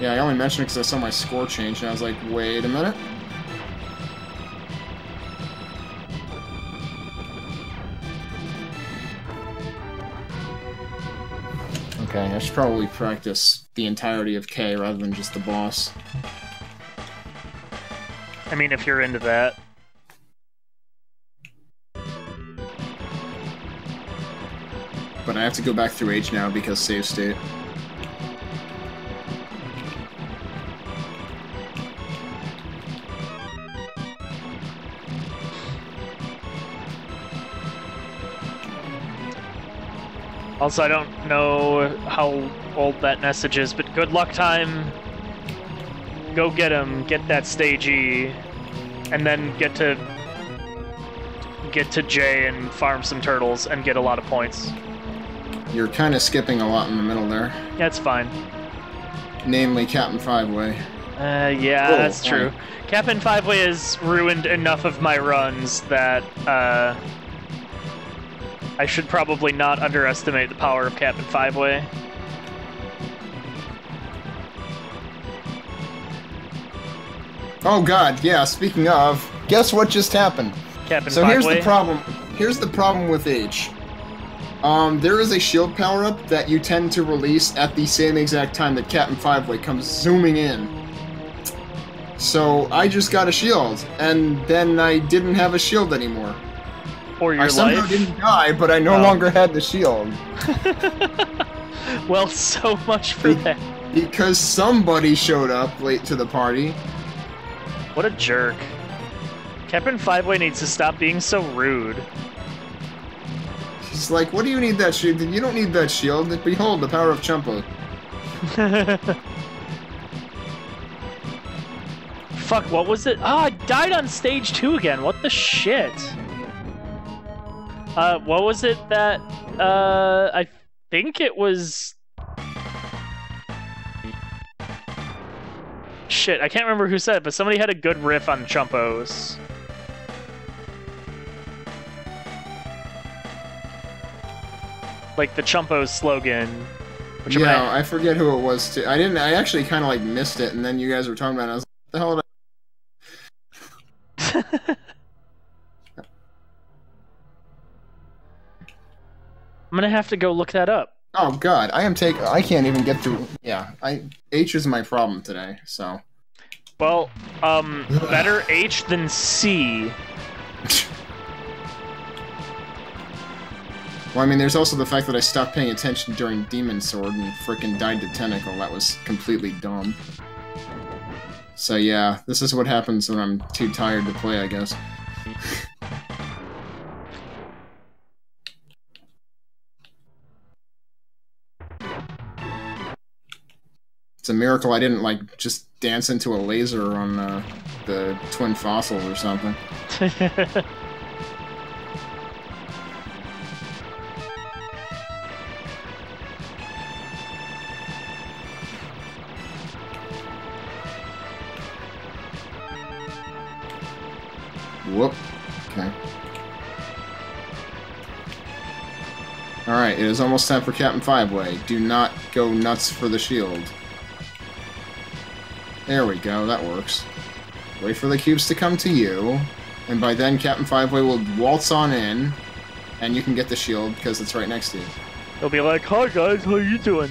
Yeah, I only mentioned it because I saw my score change, and I was like, wait a minute. Okay, Okay, I should probably practice the entirety of K rather than just the boss. I mean, if you're into that. But I have to go back through H now because save state. Also, I don't know how old that message is, but good luck time. Go get him, get that stage E, and then get to J and farm some turtles and get a lot of points. You're kind of skipping a lot in the middle there. That's fine. Namely, Captain Five-Way. Yeah, that's true. Captain Five-Way has ruined enough of my runs that, I should probably not underestimate the power of Captain Five-Way. Oh god, yeah, speaking of, guess what just happened? Captain So Five-Way. here's the problem with H. There is a shield power-up that you tend to release at the same exact time that Captain Five-Way comes zooming in. So I just got a shield, and then I didn't have a shield anymore. Or your I somehow life. didn't die, but I no longer had the shield. Well, so much for that. Because somebody showed up late to the party. What a jerk. Captain Five-Way needs to stop being so rude. He's like, what do you need that shield? You don't need that shield. Behold, the power of Chumpo. Fuck, what was it? Oh, I died on stage 2 again. What the shit? What was it that, I think it was... Shit, I can't remember who said it, but somebody had a good riff on Chumpos. Like the Chumpos slogan. Which Yeah, I forget who it was too. I actually kind of like missed it, and then you guys were talking about it, and I was like, what the hell did I'm gonna have to go look that up. Oh god, I can't even get through. Yeah, H is my problem today, so. Well, better H than C. Well, I mean, there's also the fact that I stopped paying attention during Demon Sword and frickin' died to Tentacle. That was completely dumb. So yeah, this is what happens when I'm too tired to play, I guess. It's a miracle I didn't, like, just dance into a laser on the Twin Fossil or something. Whoop. Okay. Alright, it is almost time for Captain Five-Way. Do not go nuts for the shield. There we go, that works. Wait for the cubes to come to you, and by then Captain Five-Way will waltz on in, and you can get the shield because it's right next to you. They'll be like, "Hi guys, how you doing?"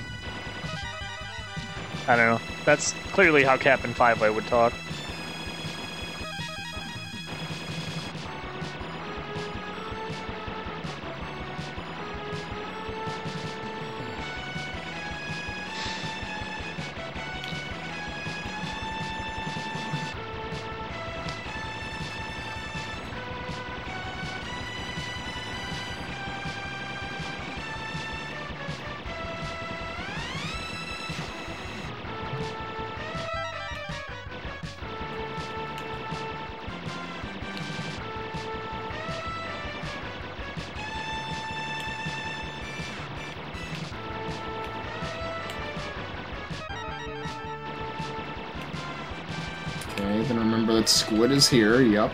I don't know. That's clearly how Captain Five-Way would talk. Okay, then remember that Squid is here, yup.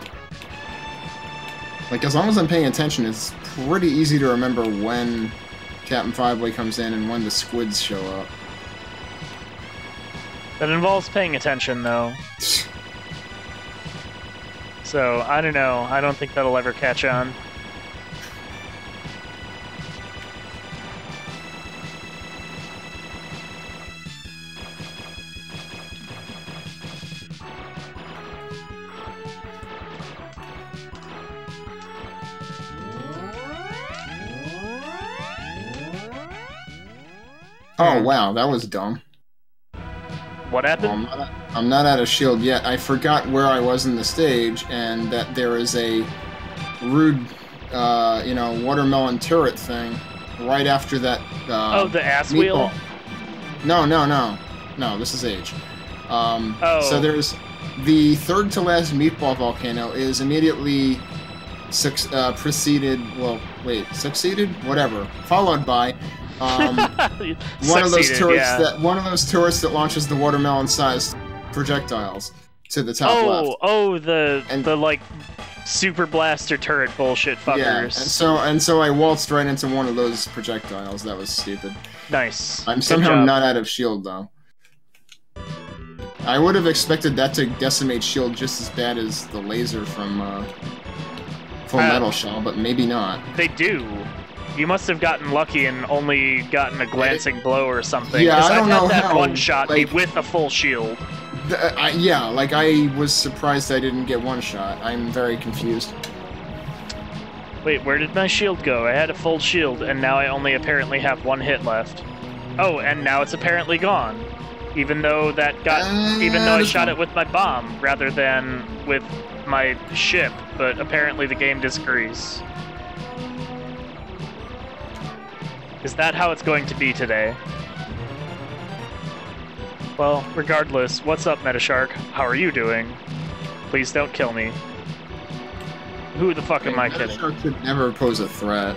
Like, as long as I'm paying attention, it's pretty easy to remember when Captain Five-Way comes in and when the Squids show up. That involves paying attention, though. So, I don't know. I don't think that'll ever catch on. Oh, wow, that was dumb. What happened? I'm not out of shield yet. I forgot where I was in the stage, and that there is a rude, you know, watermelon turret thing right after that. Oh, the ass meatball. wheel? No, this is Age. Oh. So there's the third to last meatball volcano is immediately preceded. Well, wait, succeeded? Whatever. Followed by one of those turrets that launches the watermelon-sized projectiles to the top left. Oh, the like super blaster turret bullshit fuckers. Yeah, and so I waltzed right into one of those projectiles. That was stupid. Nice. I'm somehow not out of shield though. I would have expected that to decimate shield just as bad as the laser from Full Metal Shell, but maybe not. They do. You must have gotten lucky and only gotten a glancing blow or something. Yeah, I don't know I've had that how, one shot me with a full shield. Yeah, like I was surprised I didn't get one shot. I'm very confused. Wait, where did my shield go? I had a full shield, and now I only apparently have one hit left. Oh, and now it's apparently gone. Even though I shot it with my bomb rather than with my ship, but apparently the game disagrees. Is that how it's going to be today? Well, regardless, what's up, Metashark? How are you doing? Please don't kill me. Who the fuck am I kidding? Metashark could never pose a threat.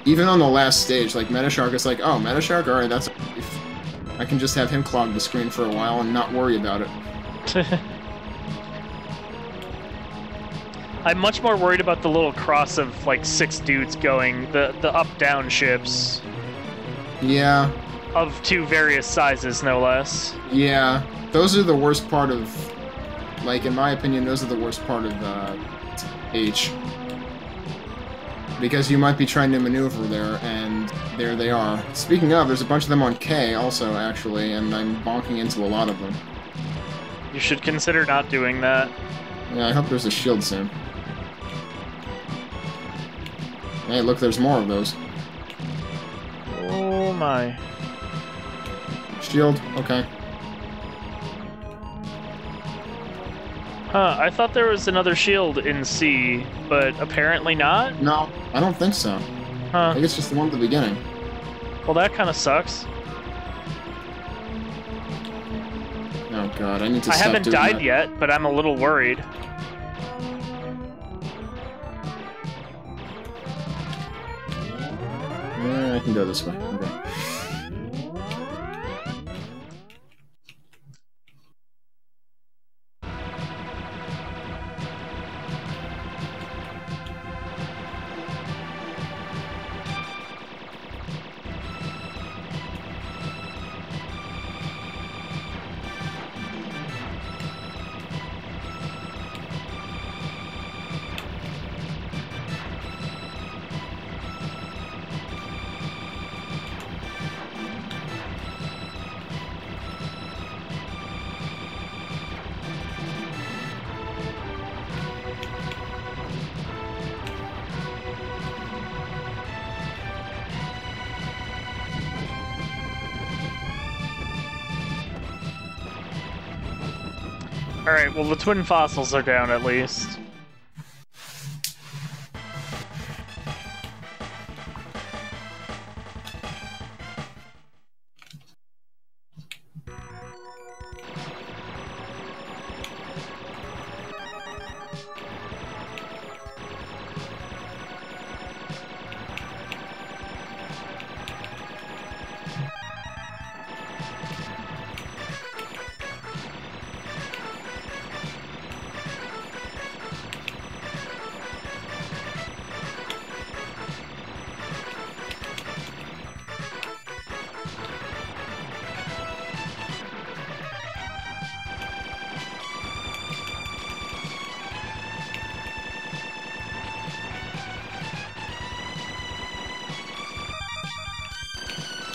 Even on the last stage, like, Metashark is like, oh, Metashark? Alright, that's... I can just have him clog the screen for a while and not worry about it. I'm much more worried about the little cross of, like, 6 dudes going, the up-down ships. Yeah. Of 2 various sizes, no less. Yeah. Those are the worst part of... Like, in my opinion, those are the worst part of, H. Because you might be trying to maneuver there, and there they are. Speaking of, there's a bunch of them on K, also, actually, and I'm bonking into a lot of them. You should consider not doing that. Yeah, I hope there's a shield soon. Hey, look, there's more of those. Oh my. Shield, okay. Huh, I thought there was another shield in C, but apparently not? No, I don't think so. Huh. I think it's just the one at the beginning. Well, that kind of sucks. Oh god, I need to I stop haven't doing died that. yet, but I'm a little worried. Yeah, I can go this way. Okay. Alright, well the twin fossils are down at least.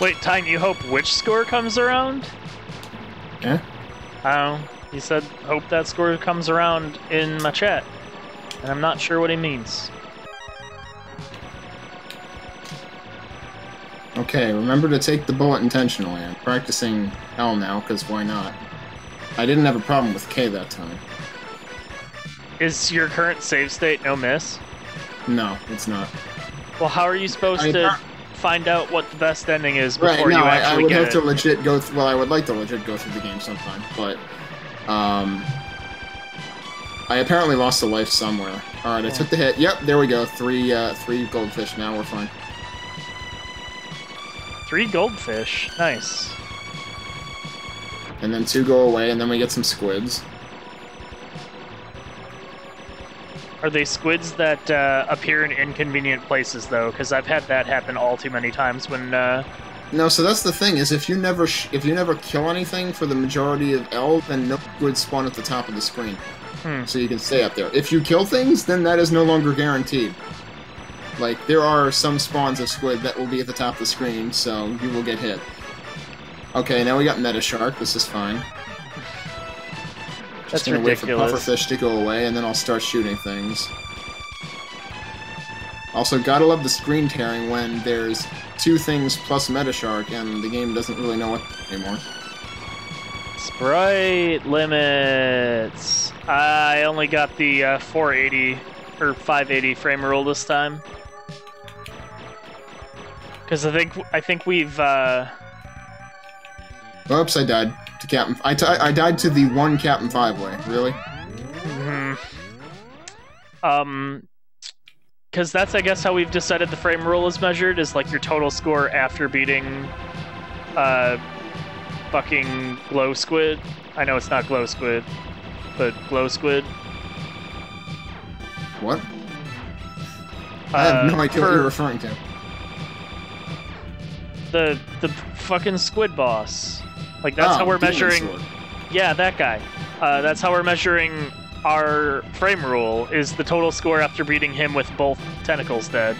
Wait, Time, you hope which score comes around? Yeah? Oh, he said hope that score comes around in my chat. And I'm not sure what he means. Okay, remember to take the bullet intentionally. I'm practicing L now, because why not? I didn't have a problem with K that time. Is your current save state no miss? No, it's not. Well, how are you supposed to find out what the best ending is before right, no, you actually I would get have it? to legit go. Well, I would like to legit go through the game sometime, but I apparently lost a life somewhere. All right, I took the hit. Yep, there we go. Three goldfish. Now we're fine. 3 goldfish. Nice. And then 2 go away, and then we get some squids. Are they squids that appear in inconvenient places, though? Because I've had that happen all too many times when... No, so that's the thing, is if you never kill anything for the majority of L, then no squids spawn at the top of the screen. So you can stay up there. If you kill things, then that is no longer guaranteed. Like, there are some spawns of squid that will be at the top of the screen, so you will get hit. Okay, now we got Meta Shark. This is fine. That's Just gonna ridiculous. wait for Pufferfish to go away, and then I'll start shooting things. Also, gotta love the screen tearing when there's 2 things plus Meta Shark, and the game doesn't really know what anymore. Sprite limits. I only got the 480 or 580 frame rule this time. Because I think we've. Oops, I died to Captain. I died to the 1 Captain 5 way. Really? Because that's, I guess, how we've decided the frame rule is measured, is like your total score after beating fucking Glow Squid. I know it's not Glow Squid, but Glow Squid. What? I have no idea what you're referring to. The fucking squid boss. Like, that's how we're measuring... Sword. Yeah, that guy. That's how we're measuring our frame rule, is the total score after beating him with both tentacles dead.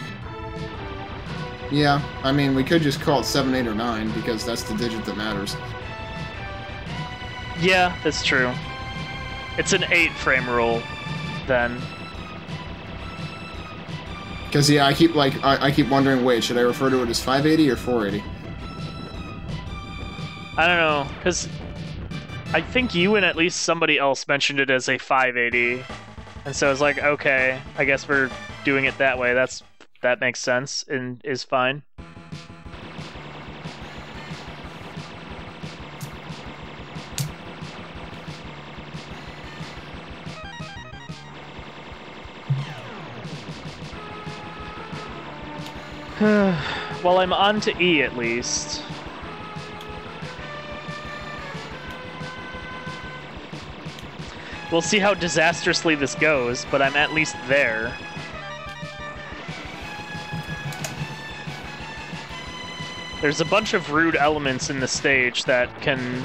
Yeah, I mean, we could just call it 7, 8, or 9, because that's the digit that matters. Yeah, that's true. It's an 8 frame rule, then. Because, yeah, I keep wondering, wait, should I refer to it as 580 or 480? I don't know, because I think you and at least somebody else mentioned it as a 580, and so I was like, okay, I guess we're doing it that way. That makes sense and is fine. Well, I'm on to E at least. We'll see how disastrously this goes, but I'm at least there. There's a bunch of rude elements in the stage that can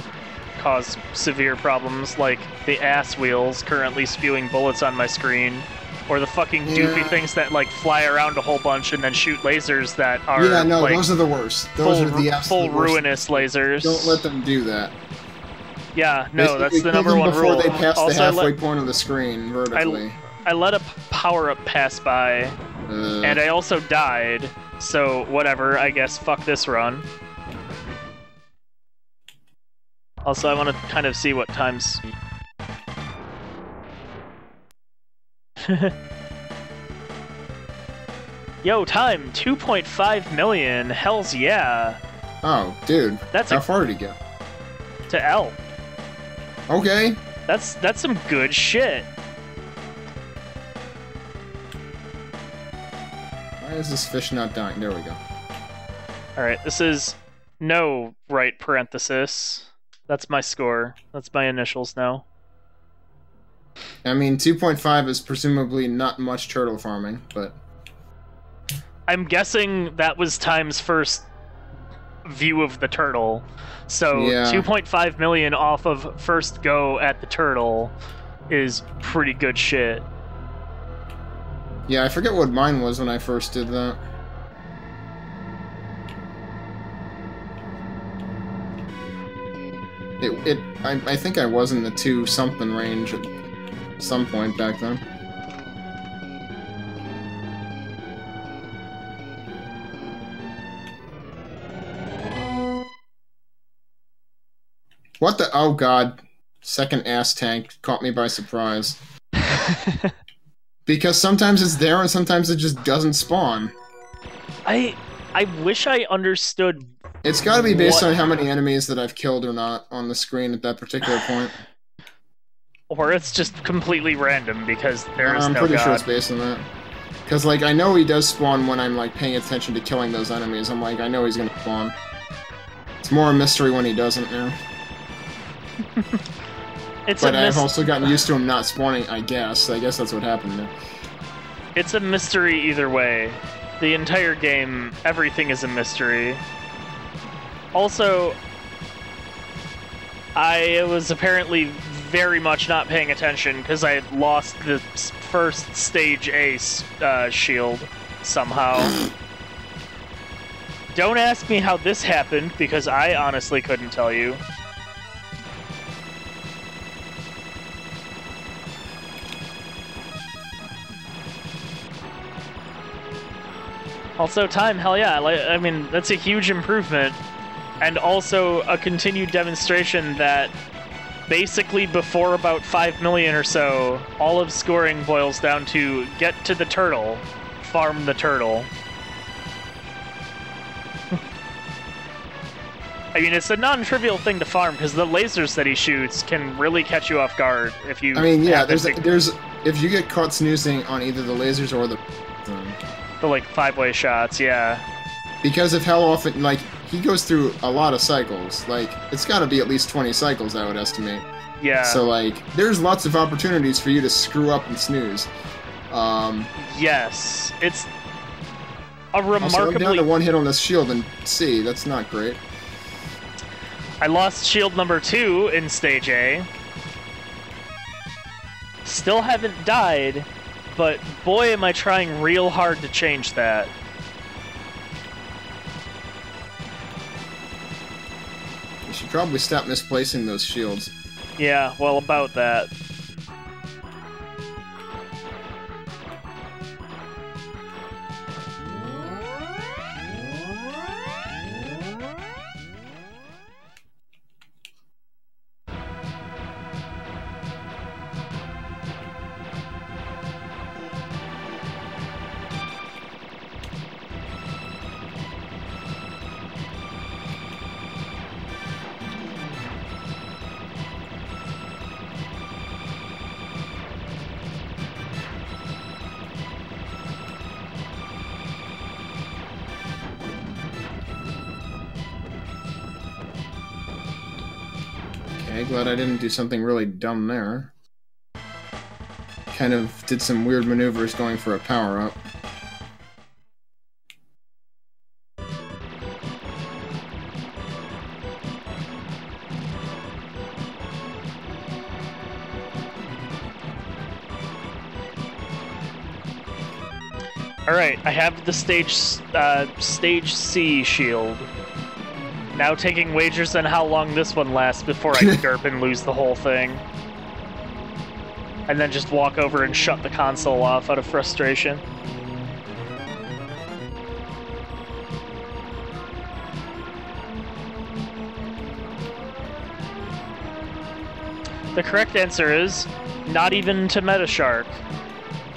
cause severe problems, like the ass wheels currently spewing bullets on my screen, or the fucking doofy things that like fly around a whole bunch and then shoot lasers that are like, those are the worst. Those are the absolute worst. ruinous lasers. Don't let them do that. Yeah, no, that's the Kill them #1 rule. before they pass Also, the halfway point of the screen vertically. I let a power-up pass by, and I also died, so whatever, I guess fuck this run. Also, I want to kind of see what times... Yo, time! 2.5 million! Hells yeah! Oh, dude. That's how far did he go? To L. Okay. That's some good shit. Why is this fish not dying? There we go. Alright, this is no right parenthesis. That's my score. That's my initials now. I mean, 2.5 is presumably not much turtle farming, but... I'm guessing that was Time's first view of the turtle. So yeah. 2.5 million off of first go at the turtle is pretty good shit. Yeah, I forget what mine was when I first did that. I think I was in the 2-something range at some point back then. What the? Oh god. Second ass tank caught me by surprise. Because sometimes it's there and sometimes it just doesn't spawn. I wish I understood. It's got to be based on how many enemies that I've killed or not on the screen at that particular point. Or it's just completely random because there is no God. I'm pretty sure it's based on that. Because, like, I know he does spawn when I'm, like, paying attention to killing those enemies. I'm like, I know he's gonna spawn. It's more a mystery when he doesn't now. But I've also gotten used to him not spawning, I guess. I guess that's what happened now. It's a mystery either way. The entire game, everything is a mystery. Also, I was apparently very much not paying attention because I had lost the first stage A shield somehow. Don't ask me how this happened because I honestly couldn't tell you. Also, time, hell yeah. I mean, that's a huge improvement. And also a continued demonstration that basically before about 5 million or so, all of scoring boils down to get to the turtle, farm the turtle. I mean, it's a non-trivial thing to farm because the lasers that he shoots can really catch you off guard if you. I mean, yeah, there's if you get caught snoozing on either the lasers or the like 5-way shots, yeah. Because of how often, like, he goes through a lot of cycles. Like, it's got to be at least 20 cycles, I would estimate. Yeah. So, like, there's lots of opportunities for you to screw up and snooze. Yes, it's a remarkably. Also, I'm down to one hit on this shield and C. That's not great. I lost shield number 2 in stage A. Still haven't died, but boy am I trying real hard to change that. You should probably stop misplacing those shields. Yeah, well, about that. Okay, glad I didn't do something really dumb there. Kind of did some weird maneuvers going for a power-up. Alright, I have the stage C shield. Now taking wagers on how long this one lasts before I derp and lose the whole thing. And then just walk over and shut the console off out of frustration. The correct answer is not even to Metashark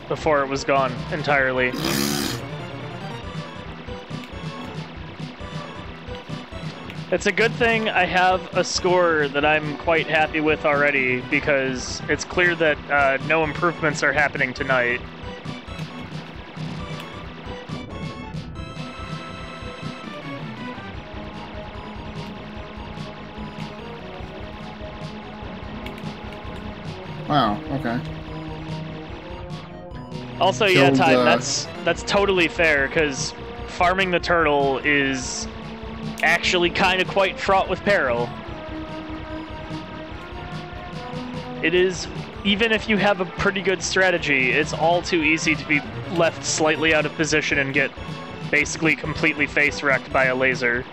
before it was gone entirely. It's a good thing I have a score that I'm quite happy with already, because it's clear that no improvements are happening tonight. Wow, okay. Also, yeah, Time, that's totally fair, because farming the turtle is actually kind of quite fraught with peril. It is, even if you have a pretty good strategy, it's all too easy to be left slightly out of position and get basically completely face wrecked by a laser.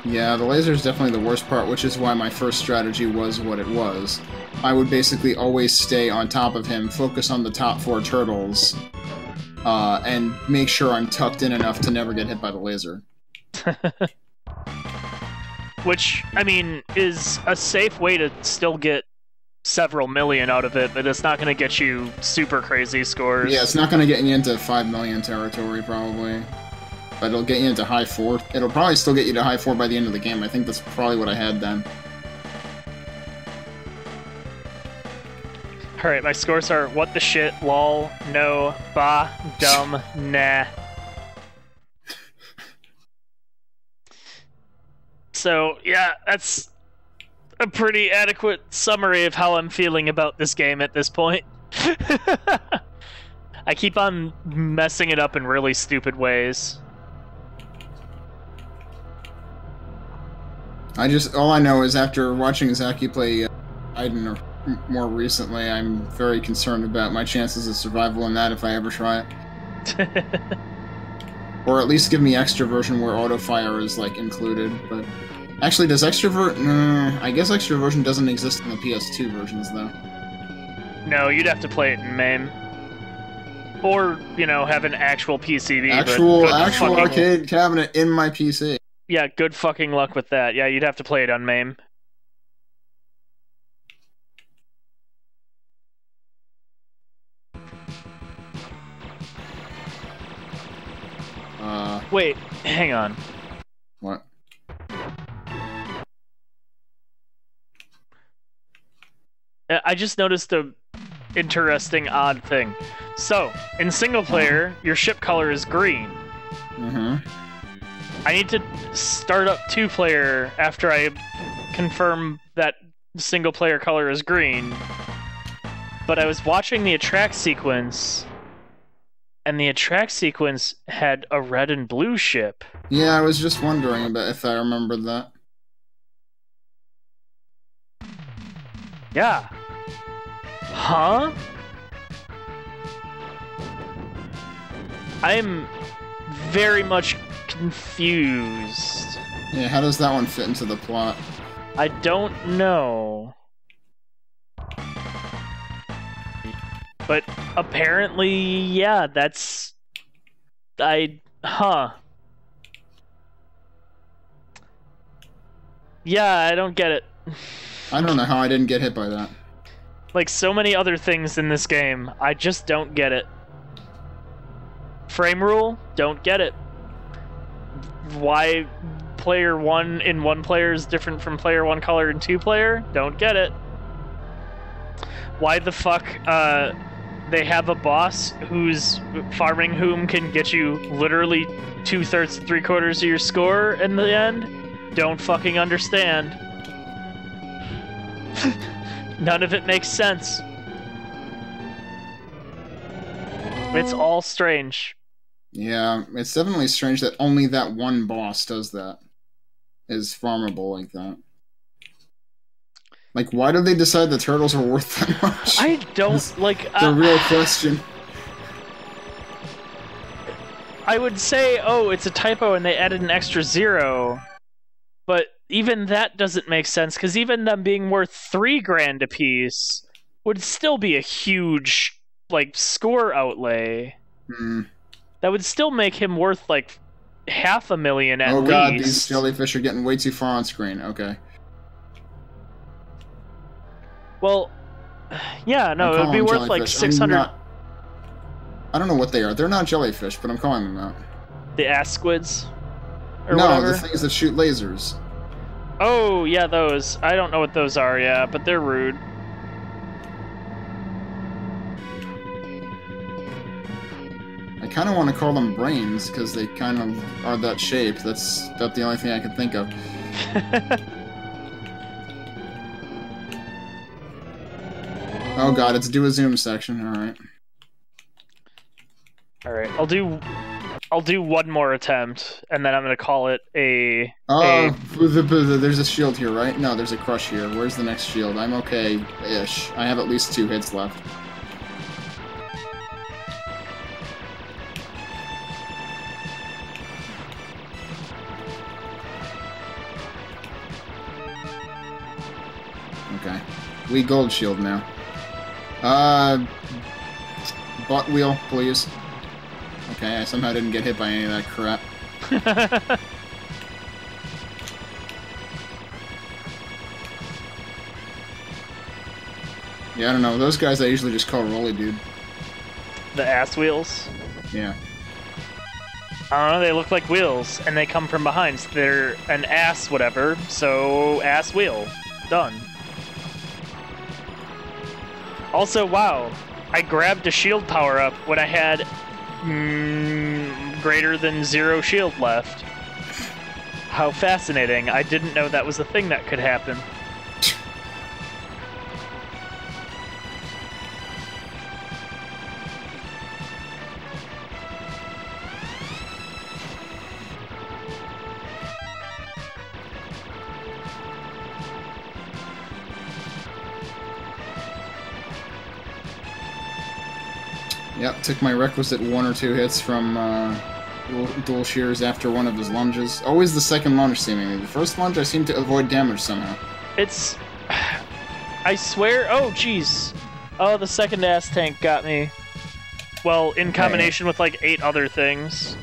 Yeah, the laser is definitely the worst part, which is why my first strategy was what it was. I would basically always stay on top of him, focus on the top 4 turtles, and make sure I'm tucked in enough to never get hit by the laser. Which, I mean, is a safe way to still get several million out of it, but it's not going to get you super crazy scores. Yeah, it's not going to get you into 5 million territory, probably. But it'll get you into high 4. It'll probably still get you to high 4 by the end of the game. I think that's probably what I had then. Alright, my scores are what the shit, lol, no, bah, dumb, nah. So, yeah, that's a pretty adequate summary of how I'm feeling about this game at this point. I keep on messing it up in really stupid ways. All I know is after watching Zaki play Aiden more recently, I'm very concerned about my chances of survival in that if I ever try it. Or at least give me extroversion where auto-fire is, like, included, but... Actually, does I guess extroversion doesn't exist in the PS2 versions, though. No, you'd have to play it in MAME. Or, you know, have an actual PCB, Actual arcade cabinet in my PC. Yeah, good fucking luck with that. Yeah, you'd have to play it on MAME. Wait, hang on. What? I just noticed a interesting, odd thing. So, in single player, your ship color is green. Mm-hmm. I need to start up 2-player after I confirm that single player color is green. But I was watching the attract sequence, and the attract sequence had a red and blue ship. Yeah, I was just wondering about if I remembered that. Yeah. Huh? I'm very much confused. Yeah, how does that one fit into the plot? I don't know. But apparently, yeah, that's... Huh. Yeah, I don't get it. I don't know how I didn't get hit by that. Like so many other things in this game, I just don't get it. Frame rule? Don't get it. Why player 1 in 1 player is different from player 1 color in 2 player? Don't get it. Why the fuck, they have a boss whose farming whom can get you literally 2/3 to 3/4 of your score in the end? Don't fucking understand. None of it makes sense. It's all strange. Yeah, it's definitely strange that only that one boss does that. Is farmable like that. Like, why did they decide the turtles are worth that much? I don't, like... The real question. I would say, oh, it's a typo and they added an extra 0. But even that doesn't make sense, because even them being worth $3 grand a piece would still be a huge, like, score outlay. Hmm. That would still make him worth, like, $500,000 at least. Oh god, these jellyfish are getting way too far on screen. Okay. Well, yeah, no, it would be worth, like, 600... I don't know what they are. They're not jellyfish, but I'm calling them that. The ass squids? Or no, whatever? the things that shoot lasers. Oh, yeah, those. I don't know what those are, yeah, but they're rude. I kind of want to call them brains, because they kind of are that shape. That's the only thing I can think of. Oh god, it's do a zoom section, alright. Alright, I'll do one more attempt, and then I'm gonna call it a... There's a shield here, right? No, there's a crush here. Where's the next shield? I'm okay-ish. I have at least 2 hits left. Okay. We gold shield now. Butt wheel, please. Okay, I somehow didn't get hit by any of that crap. Yeah, I don't know. Those guys I usually just call Rolly Dude. The ass wheels? Yeah. I don't know, they look like wheels, and they come from behind, so they're an ass whatever, so ass wheel. Done. Also, wow, I grabbed a shield power-up when I had greater than 0 shield left. How fascinating. I didn't know that was a thing that could happen. Yep, took my requisite 1 or 2 hits from dual shears after one of his lunges. Always the second lunge, seemingly. The first lunge, I seem to avoid damage somehow. It's... I swear... Oh, jeez. Oh, the second ass tank got me. Well, in combination with, like, 8 other things.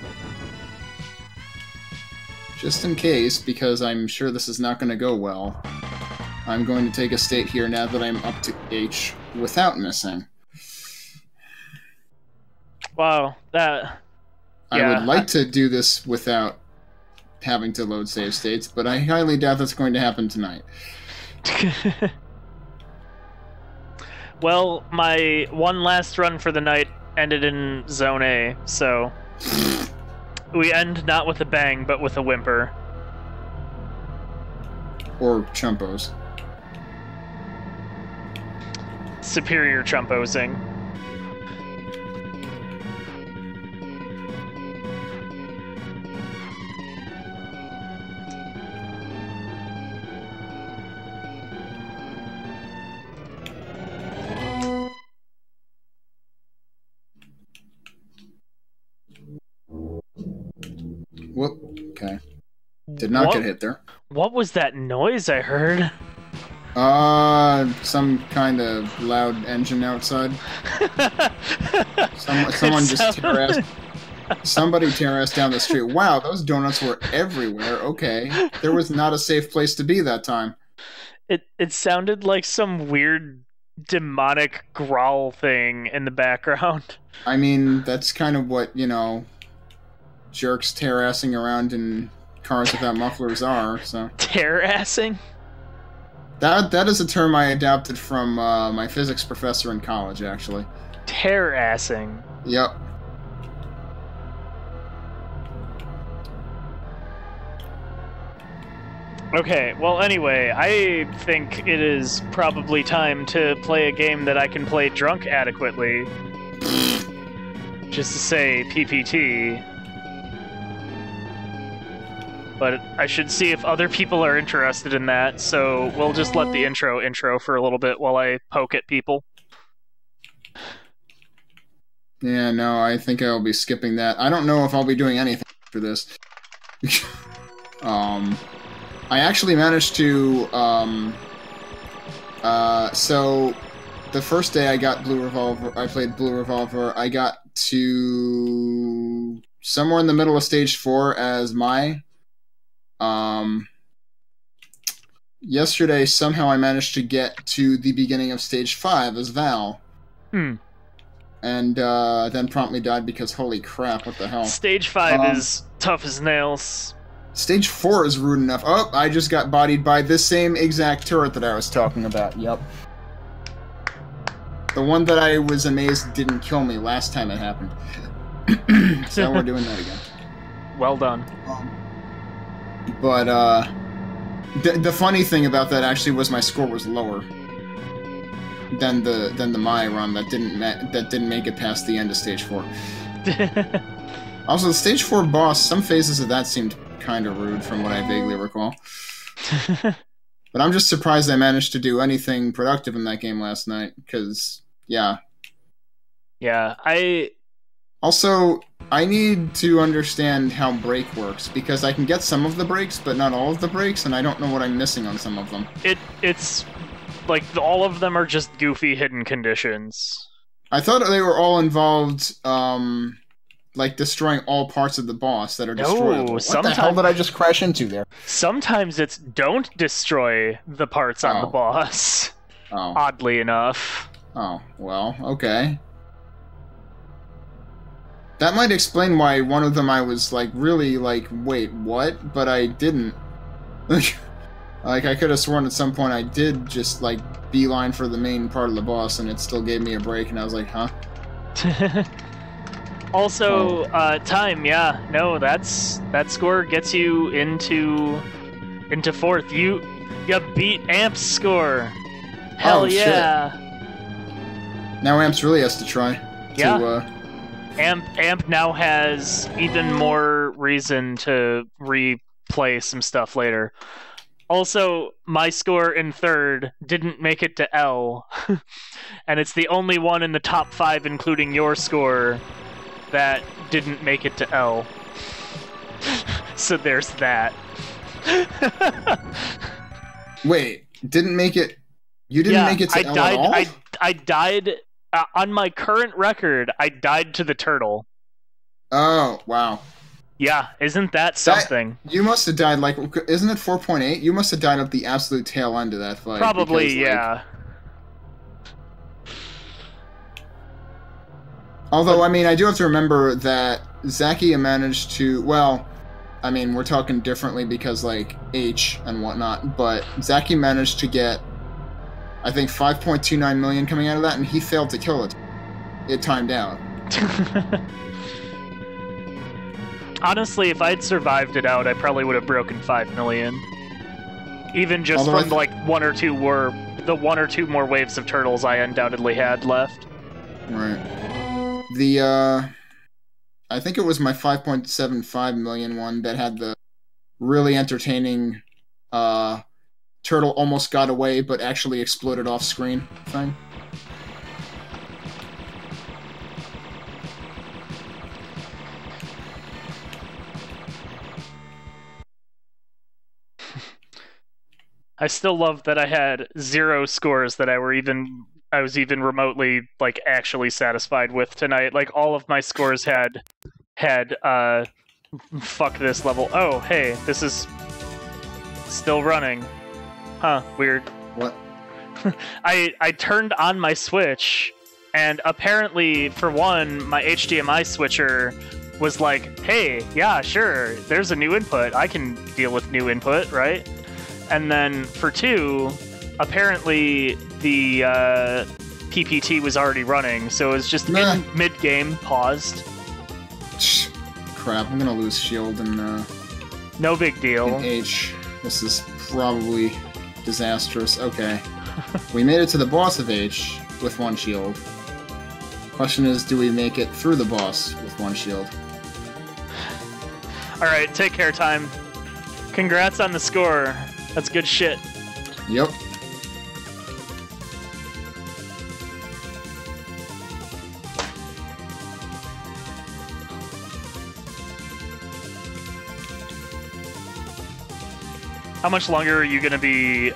Just in case, because I'm sure this is not going to go well, I'm going to take a state here now that I'm up to H without missing. Wow, that... I would like to do this without having to load save states, but I highly doubt that's going to happen tonight. Well, my one last run for the night ended in Zone A, so... we end not with a bang, but with a whimper. Or chumpos. Superior chumposing. Whoop. Okay. Did not get hit there. What was that noise I heard? Some kind of loud engine outside. Someone just somebody terraced down the street. Wow, those donuts were everywhere. Okay. There was not a safe place to be that time. It sounded like some weird demonic growl thing in the background. I mean, that's kind of what, you know, jerks terrassing around in cars without mufflers are, so... Terrassing? That is a term I adopted from my physics professor in college, actually. Terrassing? Yep. Okay, well anyway, I think it is probably time to play a game that I can play drunk adequately. Just to say PPT. But I should see if other people are interested in that, so we'll just let the intro for a little bit while I poke at people. Yeah, no, I think I'll be skipping that. I don't know if I'll be doing anything for this. I actually managed to, so the first day I got Blue Revolver, I played Blue Revolver, I got to somewhere in the middle of Stage 4 as Mai. Yesterday, somehow I managed to get to the beginning of Stage 5 as Val. And, then promptly died because, holy crap, what the hell. Stage 5 is tough as nails. Stage 4 is rude enough. Oh, I just got bodied by this same exact turret that I was talking about, yep. The one that I was amazed didn't kill me last time it happened. So we're doing that again. Well done. But, the funny thing about that actually was my score was lower than the Mai run that didn't make it past the end of Stage 4. Also, the Stage 4 boss, some phases of that seemed kind of rude from what I vaguely recall. But I'm just surprised I managed to do anything productive in that game last night, because, yeah. Yeah, Also, I need to understand how break works, because I can get some of the breaks, but not all of the breaks, and I don't know what I'm missing on some of them. It's like, all of them are just goofy hidden conditions. I thought they were all involved, like destroying all parts of the boss that are destroyable. What the hell did I just crash into there? Sometimes it's don't destroy the parts on the boss. Oh. Oddly enough. Oh, well, okay. That might explain why one of them I was, like, really, like, wait, what? But I didn't. Like, I could have sworn at some point I did just, like, beeline for the main part of the boss, and it still gave me a break, and I was like, huh? Also, time, yeah. No, that score gets you into fourth. You beat Amp's score. Hell yeah. Shit. Now Amps really has to try. Yeah. Amp now has even more reason to replay some stuff later. Also, my score in third didn't make it to L, and it's the only one in the top 5, including your score, that didn't make it to L. So there's that. Wait, didn't make it? You didn't make it to L at all? I died, on my current record, I died to the turtle. Oh, wow. Yeah, isn't that something? You must have died, like, isn't it 4.8? You must have died at the absolute tail end of that fight. Probably, because, yeah. Although, I mean, I do have to remember that Zakia managed to, well, I mean, we're talking differently because, like, H and whatnot, but Zakia managed to get, I think, 5.29 million coming out of that, and he failed to kill it. It timed out. Honestly, if I'd survived it out, I probably would have broken 5 million. Even just from, like, one or two more waves of turtles I undoubtedly had left. Right. I think it was my 5.75 million one that had the really entertaining, turtle almost got away but actually exploded off screen thing. I still love that I had 0 scores that I was even remotely, like, actually satisfied with tonight. Like, all of my scores had fuck this level. Oh, hey, this is still running. Huh, weird. What? I turned on my Switch, and apparently, for one, my HDMI switcher was like, hey, yeah, sure, there's a new input. I can deal with new input, right? And then for 2, apparently the PPT was already running, so it was just mid-game, paused. Crap, I'm gonna lose shield and no big deal. in H. This is probably disastrous. Okay. We made it to the boss of H with 1 shield. Question is, do we make it through the boss with 1 shield? Alright, take care, time. Congrats on the score. That's good shit. Yep. How much longer are you gonna be,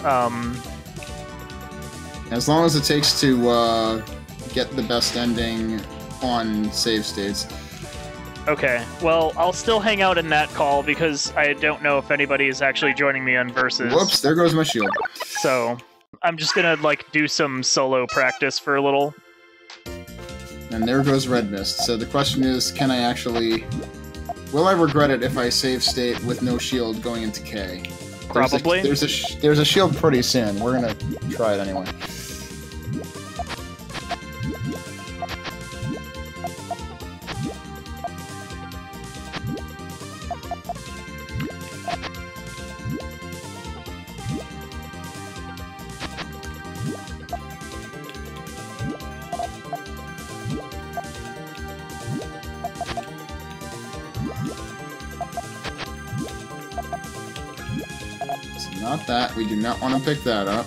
As long as it takes to, get the best ending on save states. Okay, well, I'll still hang out in that call because I don't know if anybody is actually joining me on Versus. Whoops, there goes my shield. So, I'm just gonna, like, do some solo practice for a little. And there goes Red Mist. So the question is, can I actually... Will I regret it if I save state with no shield going into K? Probably. There's a shield pretty soon. We're gonna try it anyway. Not that. We do not want to pick that up.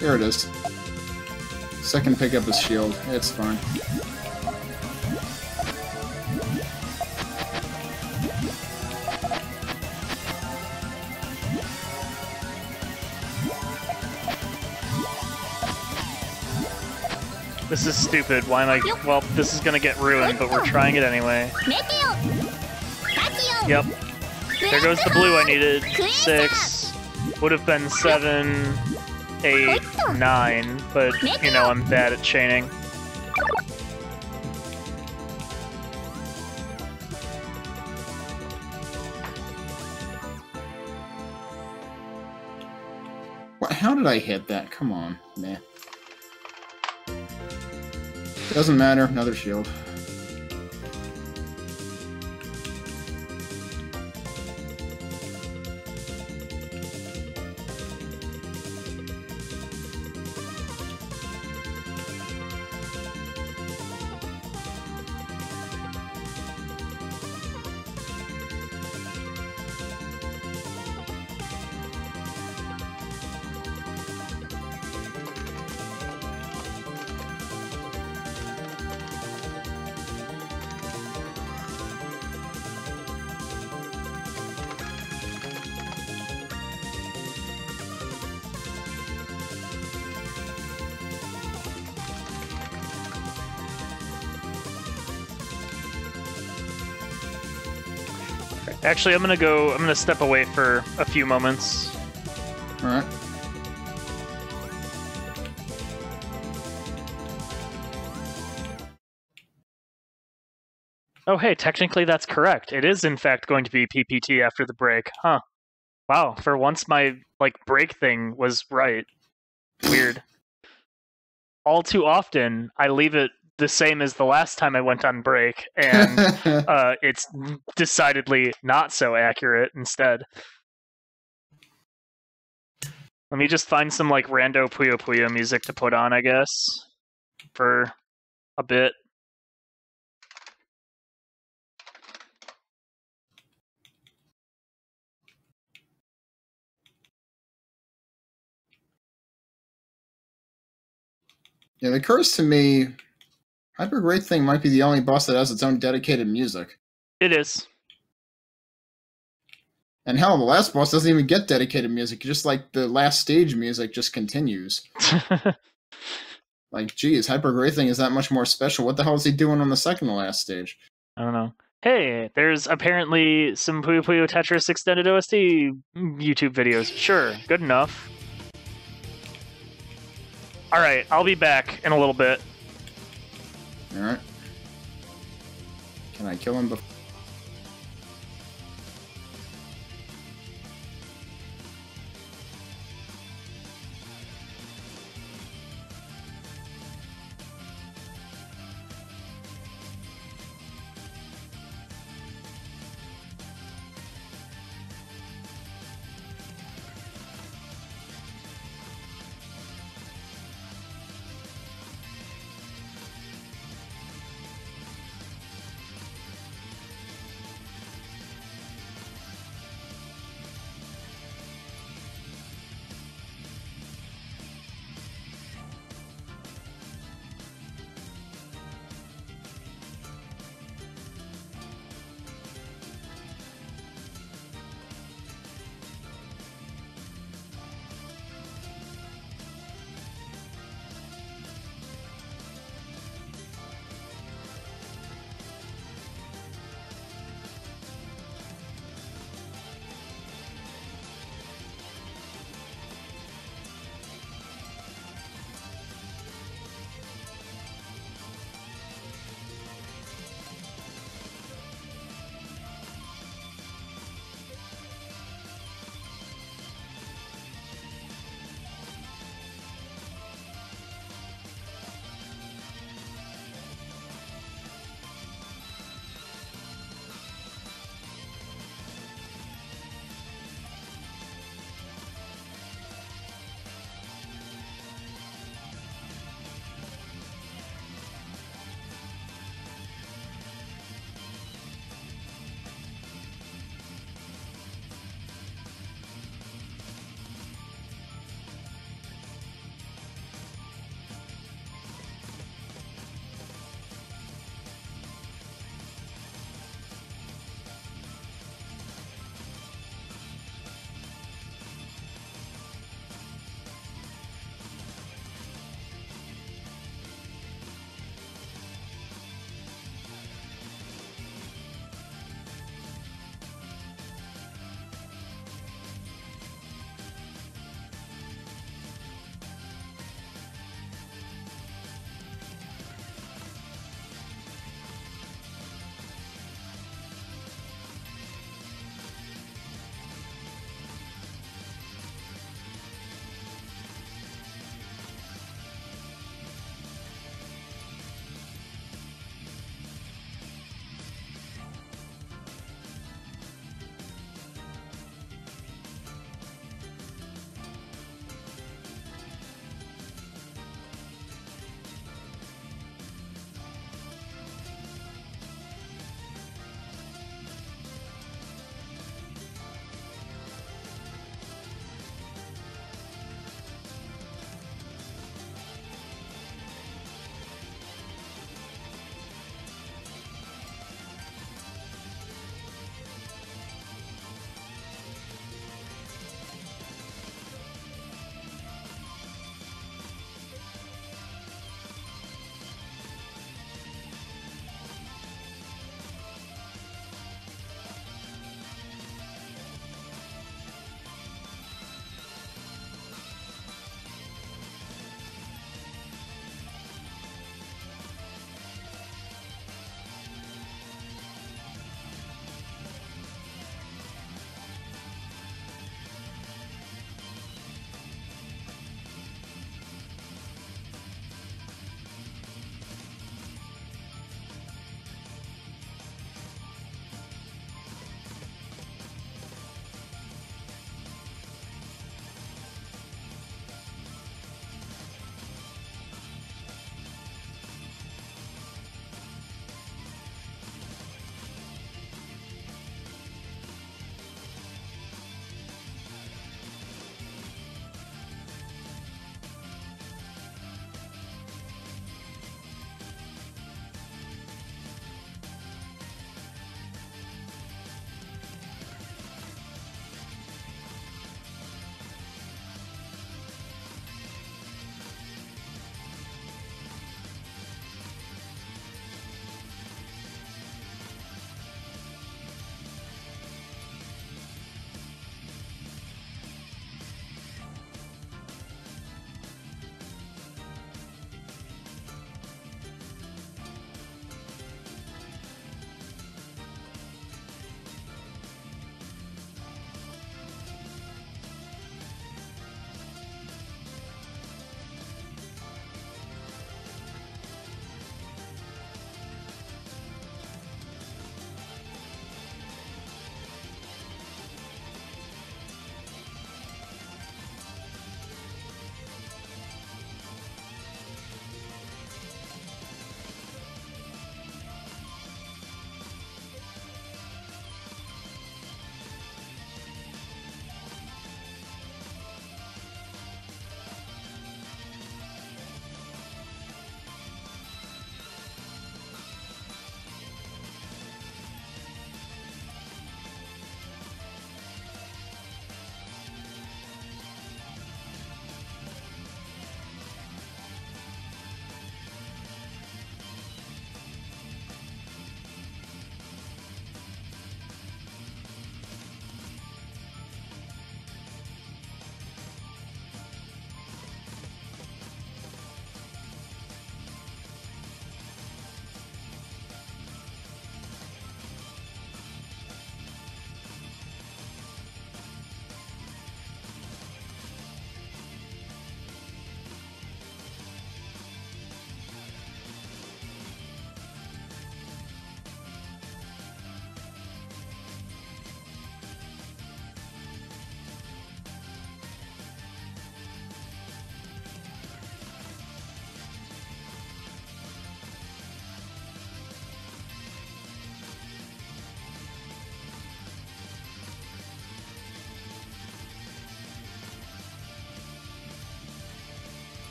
There it is. Second pickup is shield. It's fine. This is stupid. Why am I... Well, this is gonna get ruined, but we're trying it anyway. Yep. There goes the blue I needed. 6. Would have been 7, 8, 9, but, you know, I'm bad at chaining. How did I hit that? Come on. Nah. Doesn't matter. Another shield. Actually, I'm gonna step away for a few moments. Alright. Oh hey, technically that's correct. It is in fact going to be PPT after the break. Huh. Wow, for once my, like, break thing was right. Weird. All too often, I leave it the same as the last time I went on break, and it's decidedly not so accurate instead. Let me just find some, like, rando Puyo Puyo music to put on, I guess, for a bit. Yeah, it occurs to me, Hyper Great Thing might be the only boss that has its own dedicated music. It is. And hell, the last boss doesn't even get dedicated music. Just like the last stage music just continues. Like, geez, Hyper Great Thing is that much more special. What the hell is he doing on the second to last stage? I don't know. Hey, there's apparently some Puyo Puyo Tetris extended OST YouTube videos. Sure, good enough. Alright, I'll be back in a little bit. Alright. Can I kill him before?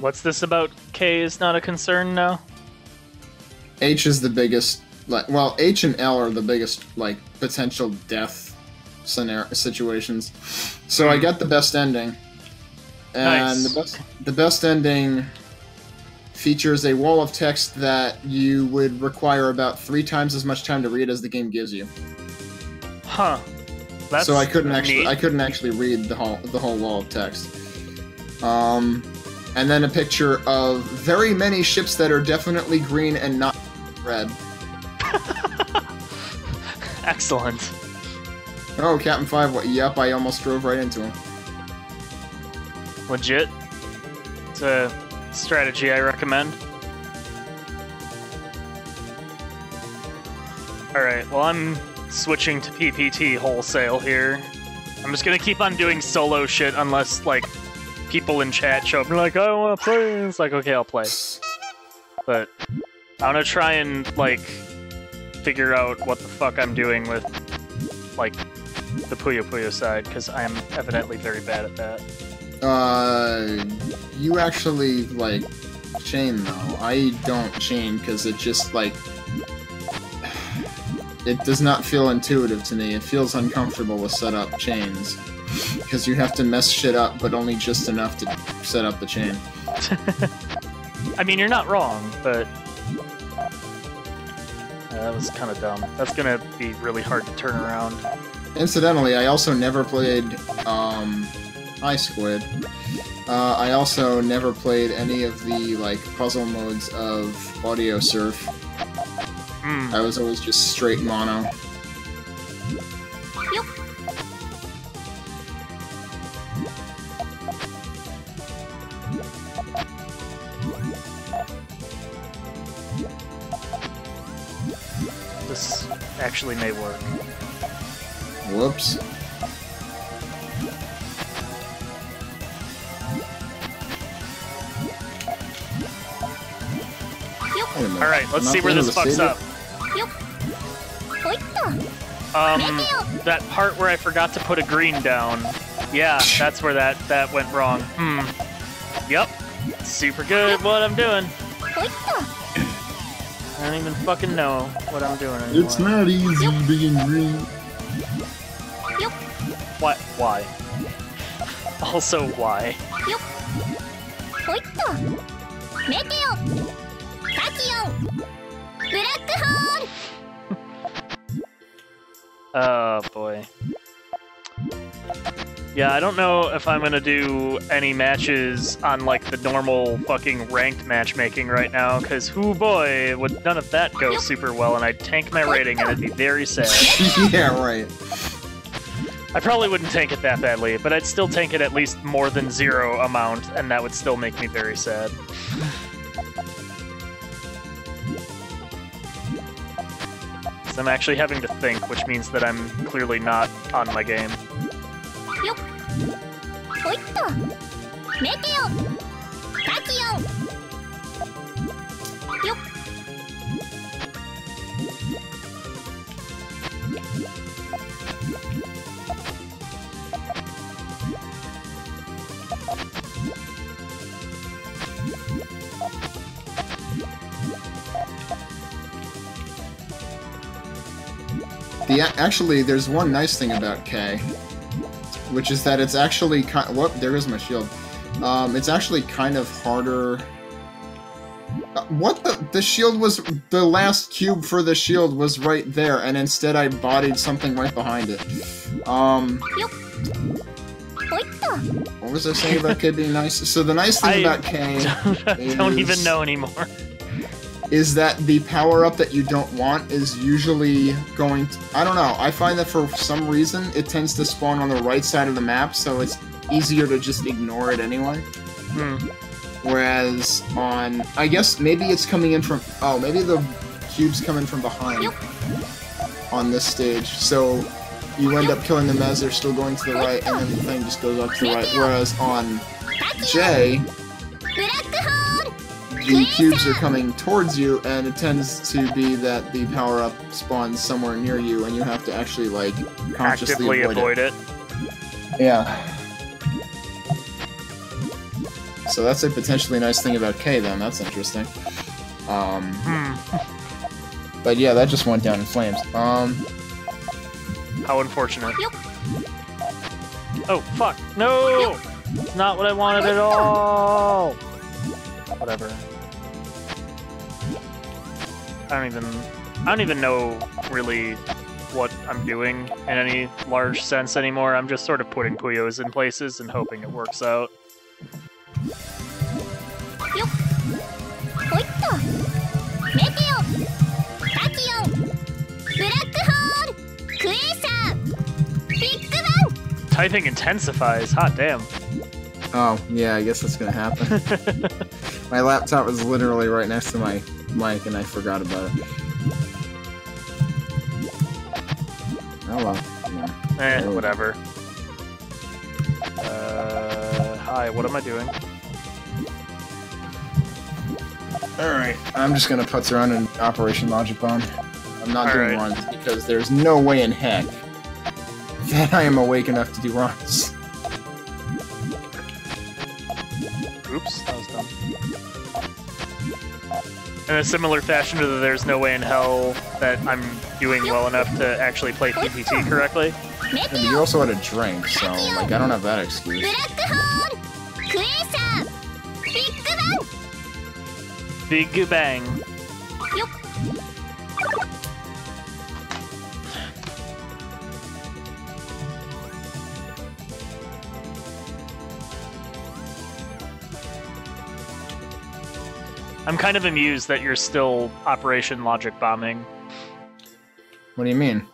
What's this about K is not a concern now? H is the biggest, like, well, H and L are the biggest, like, potential death situations. So I got the best ending. And Nice. the best ending features a wall of text that you would require about 3 times as much time to read as the game gives you. Huh. That's so I couldn't neat. actually read the whole wall of text. And then a picture of very many ships that are definitely green and not red. Excellent. Oh, Captain 5, yep, I almost drove right into him. Legit. It's a strategy I recommend. Alright, well I'm switching to PPT wholesale here. I'm just gonna keep on doing solo shit unless, like, people in chat show up and like, I wanna play. It's like, okay, I'll play. But I wanna try and, like, figure out what the fuck I'm doing with, like, the Puyo Puyo side, because I am evidently very bad at that. You actually, like, chain, though. I don't chain, because it just, like... It does not feel intuitive to me. It feels uncomfortable with setup chains. Because you have to mess shit up, but only just enough to set up the chain. I mean, you're not wrong, but... that was kind of dumb. That's gonna be really hard to turn around. Incidentally, I also never played, Hi Squid. I also never played any of the, like, puzzle modes of Audio Surf. I was always just straight mono. Yep. This actually may work. Whoops. Alright, let's see where this fucks up. That part where I forgot to put a green down. Yeah, that's where that went wrong. Yep. Super good what I'm doing. I don't even fucking know what I'm doing anymore. It's not easy being green. What? Why? Also, why? Oh boy. Yeah, I don't know if I'm gonna do any matches on, like, the normal fucking ranked matchmaking right now, because, hoo boy, would none of that go super well, and I'd tank my rating, and it'd be very sad. Yeah, right. I probably wouldn't tank it that badly, but I'd still tank it at least more than 0 amount, and that would still make me very sad. I'm actually having to think, which means that I'm clearly not on my game. Actually, there's one nice thing about K, which is that it's actually whoop, there is my shield. It's actually kind of harder. What the shield was, the last cube for the shield was right there, and instead I bodied something right behind it. What was I saying about K being nice? So the nice thing about K I don't even know anymore. Is that the power-up that you don't want is usually going to... I don't know, I find that for some reason it tends to spawn on the right side of the map, so it's easier to just ignore it anyway. Whereas on... I guess maybe it's coming in from... Oh, maybe the cube's coming from behind on this stage, so you end up killing them as they're still going to the right, and then the thing just goes up to the right. Whereas on J... the cubes are coming towards you, and it tends to be that the power-up spawns somewhere near you, and you have to actually, like, consciously avoid it. Yeah. So that's a potentially nice thing about K, then. That's interesting. But yeah, that just went down in flames. How unfortunate. Oh, fuck. No! It's not what I wanted at all! Whatever. I don't even know, really, what I'm doing in any large sense anymore. I'm just sort of putting Puyos in places and hoping it works out. Typing intensifies, hot damn. Oh, yeah, I guess that's gonna happen. My laptop was literally right next to my mic and I forgot about it. Oh well. Yeah. Whatever. Hi, what am I doing? Alright, I'm just gonna putz around in Operation Logic Bomb. I'm not doing runs because there's no way in heck that I am awake enough to do runs. Oops, that was dumb. In a similar fashion to the There's No Way in Hell that I'm doing well enough to actually play PPT correctly. Yeah, but you also had a drink, so, like, I don't have that excuse. Big Bang. I'm kind of amused that you're still Operation Logic Bombing. What do you mean?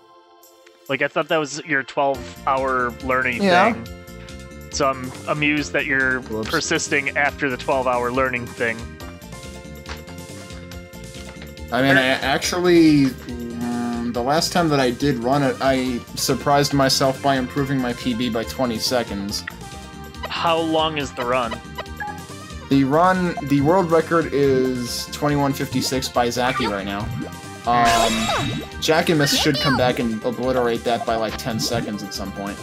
Like, I thought that was your 12-hour learning thing. So I'm amused that you're persisting after the 12-hour learning thing. I mean, I actually... the last time that I did run it, I surprised myself by improving my PB by 20 seconds. How long is the run? The world record is 21:56 by Zaki right now. Jackamus should come back and obliterate that by like 10 seconds at some point.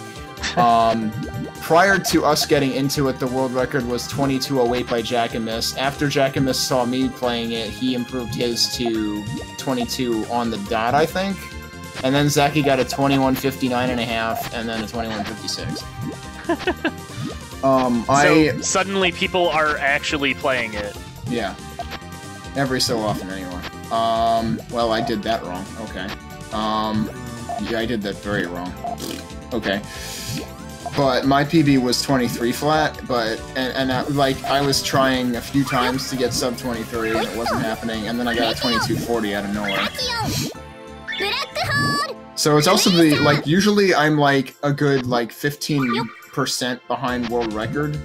Prior to us getting into it, the world record was 22:08 by Jackamus. After Jackamus saw me playing it, he improved his to 22 on the dot, I think. And then Zaki got a 21:59.5, and then a 21:56. So suddenly people are actually playing it. Yeah. Every so often, anyway. Well, I did that wrong. Okay. Yeah, I did that very wrong. Okay. But my PB was 23 flat, but, and I was trying a few times to get sub 23, and it wasn't happening, and then I got a 22:40 out of nowhere. So it's also the, like, usually I'm, like, a good, like, 15% behind world record.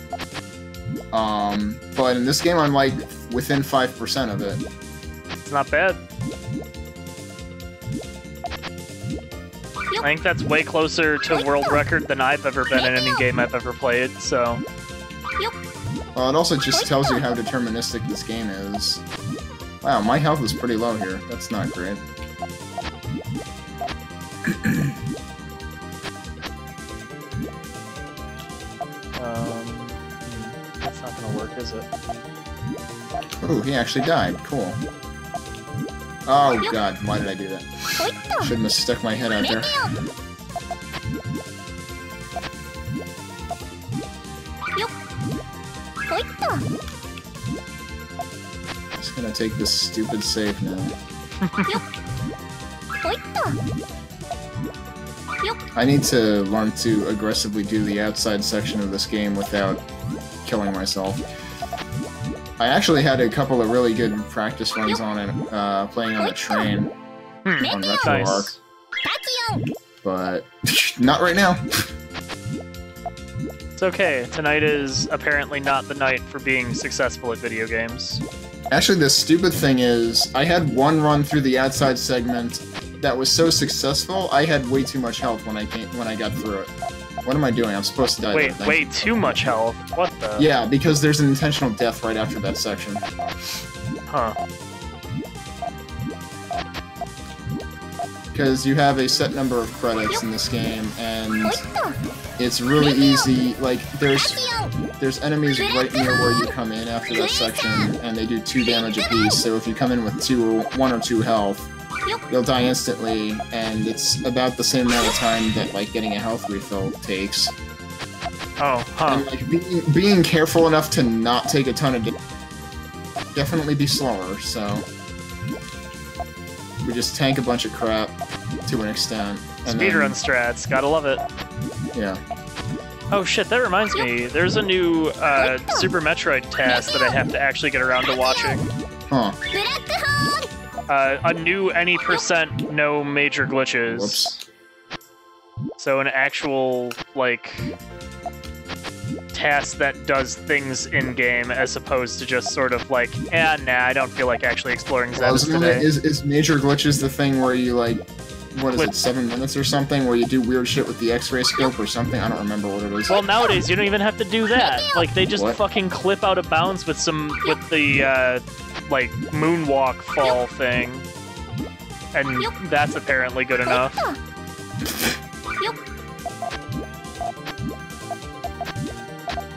But in this game I'm, like, within 5% of it. It's not bad. I think that's way closer to world record than I've ever been in any game I've ever played, so... Well, it also just tells you how deterministic this game is. Wow, my health is pretty low here. That's not great. That's not gonna work, is it? Ooh, he actually died. Cool. Oh god, why did I do that? Shouldn't have stuck my head out there. Just gonna take this stupid save now. I need to learn to aggressively do the outside section of this game without killing myself. I actually had a couple of really good practice runs on it, playing on the train on RetroArch. But not right now. It's okay. Tonight is apparently not the night for being successful at video games. Actually, the stupid thing is, I had one run through the outside segment that was so successful, I had way too much health when I got through it. What am I doing? I'm supposed to die. Wait, way too much health? What the? Yeah, because there's an intentional death right after that section. Huh. Because you have a set number of credits in this game, and it's really easy, like, there's there's enemies right near where you come in after this section, and they do 2 damage apiece, so if you come in with 1 or 2 health, you'll die instantly, and it's about the same amount of time that, like, getting a health refill takes. Oh, huh. And, like, being careful enough to not take a ton of damage, definitely be slower, so... We just tank a bunch of crap to an extent. Speedrun strats, gotta love it. Yeah. Oh shit, that reminds me, there's a new Super Metroid task that I have to actually get around to watching. Huh. A new any percent no major glitches. Whoops. So an actual, like, task that does things in-game as opposed to just sort of like, nah, I don't feel like actually exploring Zetas today. Is major glitches the thing where you, like, what is it, 7 minutes or something, where you do weird shit with the X-ray scope or something? I don't remember what it is. Well, nowadays you don't even have to do that. Like, they just What? fucking clip out of bounds with the, like, moonwalk fall thing. And that's apparently good enough.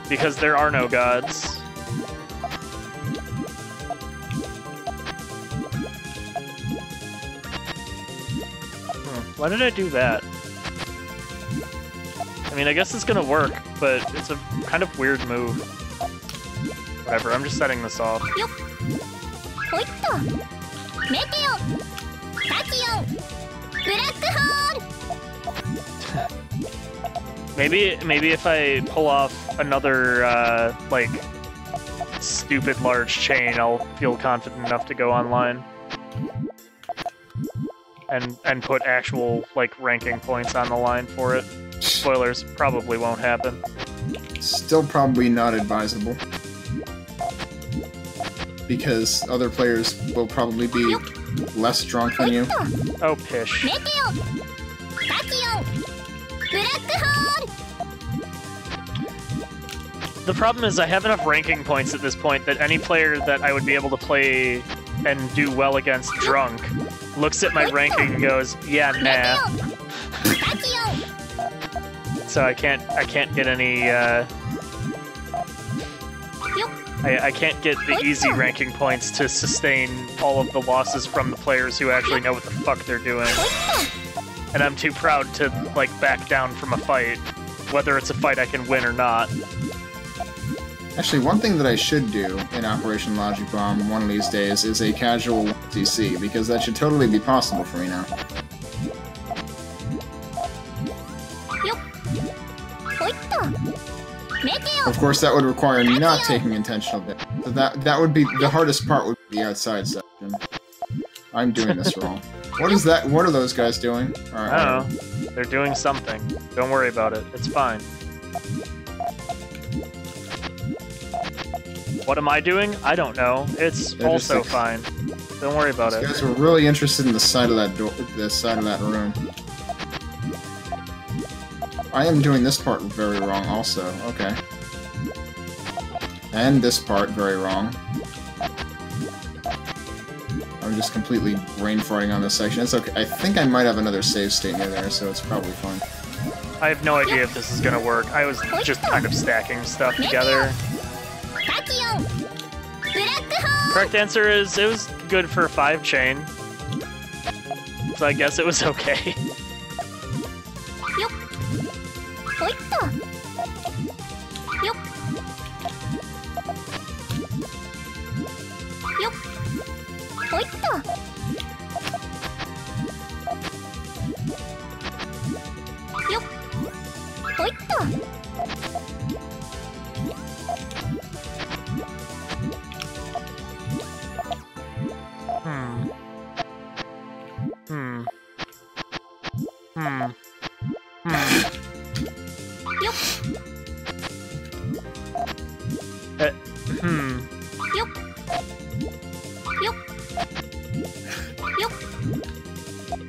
Because there are no gods. Why did I do that? I mean, I guess it's gonna work, but it's a kind of weird move. Whatever, I'm just setting this off. Maybe if I pull off another, like, stupid large chain, I'll feel confident enough to go online. And put actual, like, ranking points on the line for it. Spoilers, probably won't happen. Still probably not advisable. Because other players will probably be less drunk than you. Oh, pish. The problem is I have enough ranking points at this point that any player that I would be able to play and do well against drunk looks at my ranking and goes, yeah, nah. So I can't get any, I can't get the easy ranking points to sustain all of the losses from the players who actually know what the fuck they're doing. And I'm too proud to, like, back down from a fight, whether it's a fight I can win or not. Actually, one thing that I should do in Operation Logic Bomb one of these days is a casual TC, because that should totally be possible for me now. Of course, that would require not taking intentional damage. So that would be the hardest part. Would be the outside section. I'm doing this wrong. What is that? What are those guys doing? All right, I don't know. They're doing something. Don't worry about it. It's fine. What am I doing? I don't know. It's also fine. Don't worry about it. These guys were really interested in the side of that door, the side of that room. I am doing this part very wrong also. Okay. And this part very wrong. I'm just completely brain farting on this section. It's okay. I think I might have another save state near there, so it's probably fine. I have no idea if this is gonna work. I was just kind of stacking stuff together. Correct answer is, it was good for 5 chain. So I guess it was okay.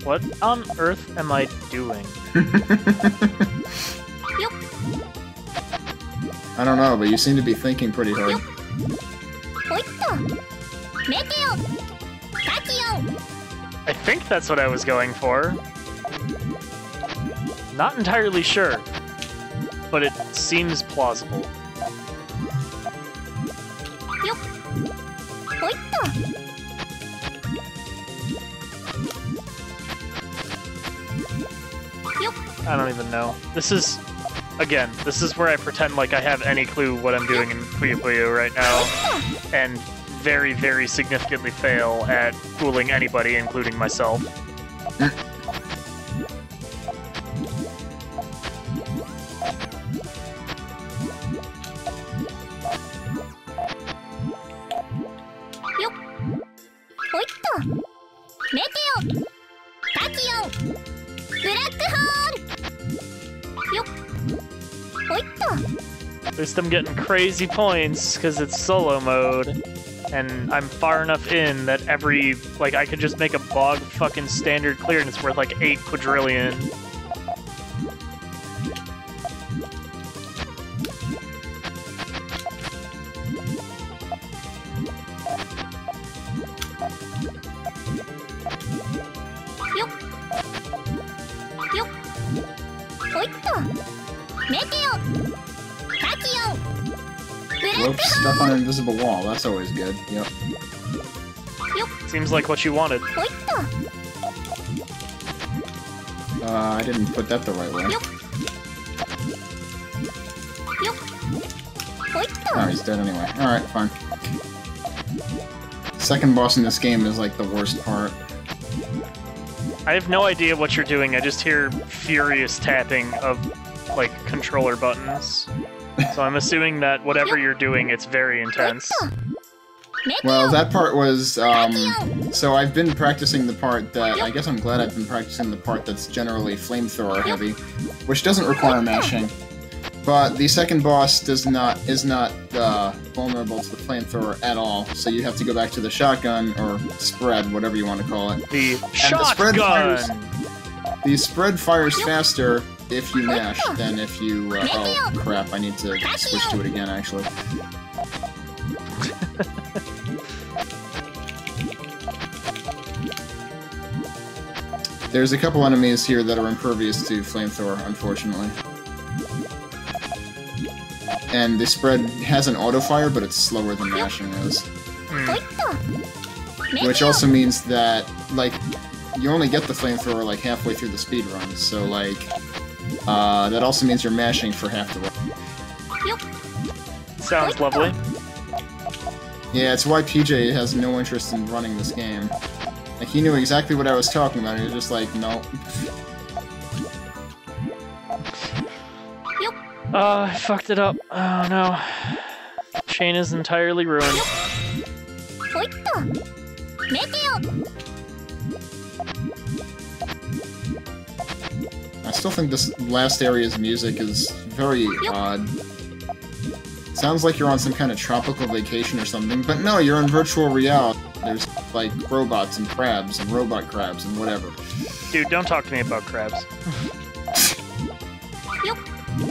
What on earth am I doing? I don't know, but you seem to be thinking pretty hard. I think that's what I was going for. Not entirely sure, but it seems plausible. I don't even know. This is... Again, this is where I pretend like I have any clue what I'm doing in Puyo Puyo right now, and very, very significantly fail at fooling anybody, including myself. At least I'm getting crazy points because it's solo mode, and I'm far enough in that every, like, I could just make a bog fucking standard clear and it's worth like 8 quadrillion. Rope stuck on an invisible wall, that's always good, yep. Seems like what you wanted. I didn't put that the right way. Oh, he's dead anyway. Alright, fine. Second boss in this game is like the worst part. I have no idea what you're doing, I just hear furious tapping of, like, controller buttons. So I'm assuming that whatever you're doing, it's very intense. Well, that part was, so I've been practicing the part that, I guess I'm glad I've been practicing the part that's generally flamethrower heavy, which doesn't require mashing. But the second boss is not vulnerable to the flamethrower at all, so you have to go back to the shotgun, or spread, whatever you want to call it. The shotgun! The spread fires faster if you mash than if you, oh crap, I need to switch to it again, actually. There's a couple enemies here that are impervious to flamethrower, unfortunately. And the spread has an auto-fire, but it's slower than mashing is. Which also means that, like, you only get the flamethrower, like, halfway through the speed run, so, like, that also means you're mashing for half the run. Sounds lovely. Yeah, it's why PJ has no interest in running this game. Like, he knew exactly what I was talking about, and he was just like, no. Oh, I fucked it up. Oh no. Chain is entirely ruined. I still think this last area's music is very odd. Sounds like you're on some kind of tropical vacation or something, but no, you're in virtual reality. There's, like, robots and crabs and robot crabs and whatever. Dude, don't talk to me about crabs.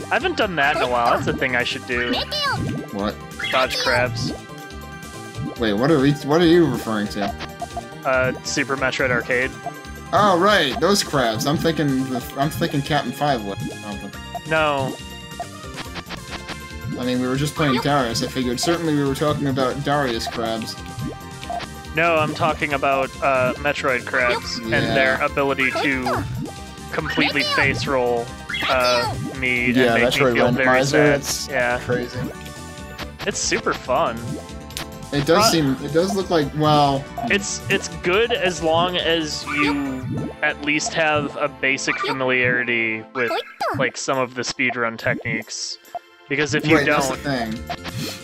I haven't done that in a while, that's a thing I should do. What? Dodge crabs. Wait, what are you referring to? Super Metroid Arcade. Oh, right, those crabs. I'm thinking Captain 5 would. No. I mean, we were just playing Darius. I figured certainly we were talking about Darius crabs. No, I'm talking about Metroid crabs and their ability to completely face roll me and make me feel very sad. It's yeah, crazy. It's super fun. It does look like, well... It's good as long as you at least have a basic familiarity with, like, some of the speedrun techniques. Because if you don't...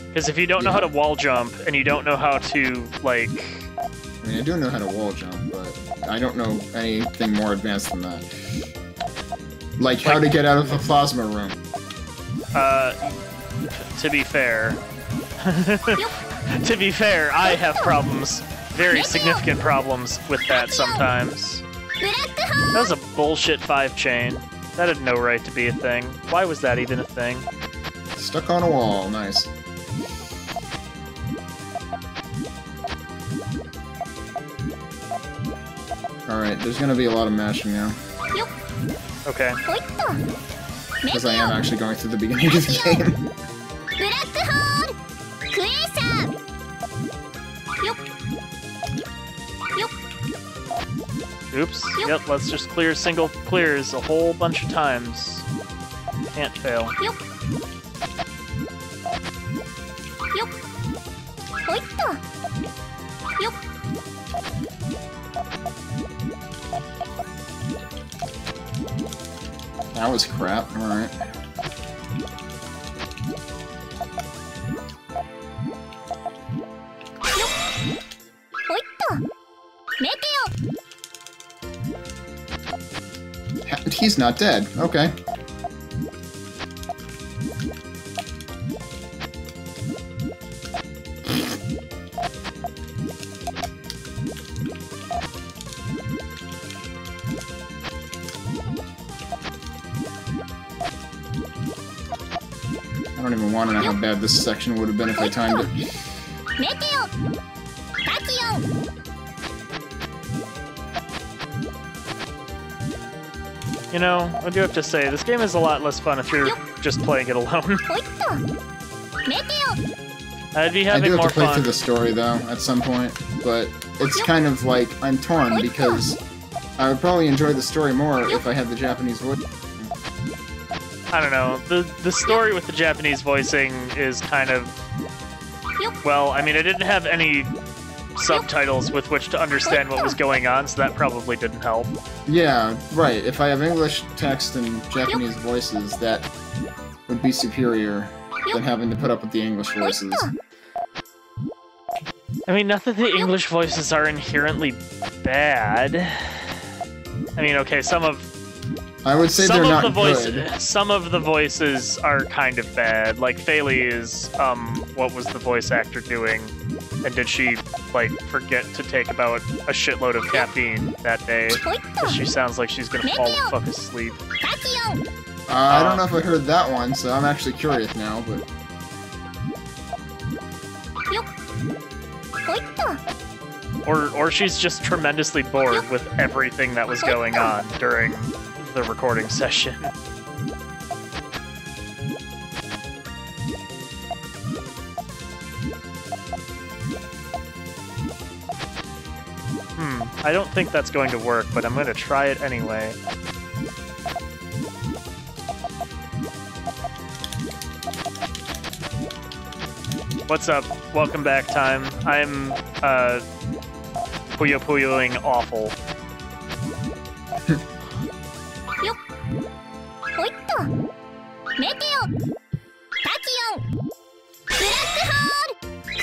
Because if you don't know how to wall jump, and you don't know how to, like... I mean, I do know how to wall jump, but I don't know anything more advanced than that. Like how to get out of the plasma room. To be fair... To be fair, I have problems. Very significant problems with that sometimes. That was a bullshit 5-chain. That had no right to be a thing. Why was that even a thing? Stuck on a wall, nice. Alright, there's gonna be a lot of mashing now. Okay. Because I am actually going through the beginning of the game. Oops. Yep, let's just clear single clears a whole bunch of times. Can't fail. That was crap, alright. He's not dead. Okay. I don't even want to know how bad this section would have been if I timed it. You know, I do have to say, this game is a lot less fun if you're just playing it alone. I'd be having more fun. I do have to play through the story, though, at some point, but it's kind of like, I'm torn, because I would probably enjoy the story more if I had the Japanese voice. I don't know, the story with the Japanese voicing is kind of... Well, I mean, I didn't have any subtitles with which to understand what was going on, so that probably didn't help. Yeah, right. If I have English text and Japanese voices, that would be superior than having to put up with the English voices. I mean, not that the English voices are inherently bad. I mean, okay, I would say they're not good. Some of the voices are kind of bad. Like, Faylee is, what was the voice actor doing? And did she, like, forget to take about a shitload of caffeine that day? Because she sounds like she's gonna fall the fuck asleep. I don't know if I heard that one, so I'm actually curious now, but... Or she's just tremendously bored with everything that was going on during the recording session. I don't think that's going to work, but I'm going to try it anyway. What's up? Welcome back, Time. I'm, Puyo Puyoing awful.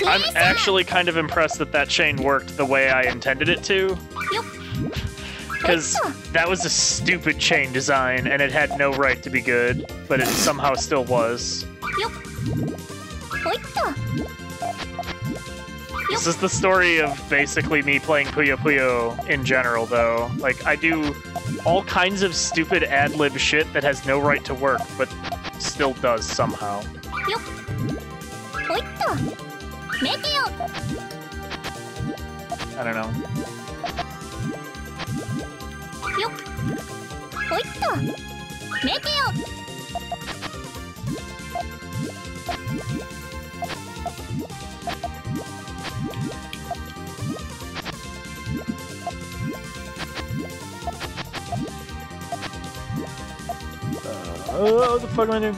I'm actually kind of impressed that that chain worked the way I intended it to. Because that was a stupid chain design, and it had no right to be good, but it somehow still was. This is the story of basically me playing Puyo Puyo in general, though. Like, I do all kinds of stupid ad-lib shit that has no right to work, but still does somehow. I don't know. What the fuck am I doing?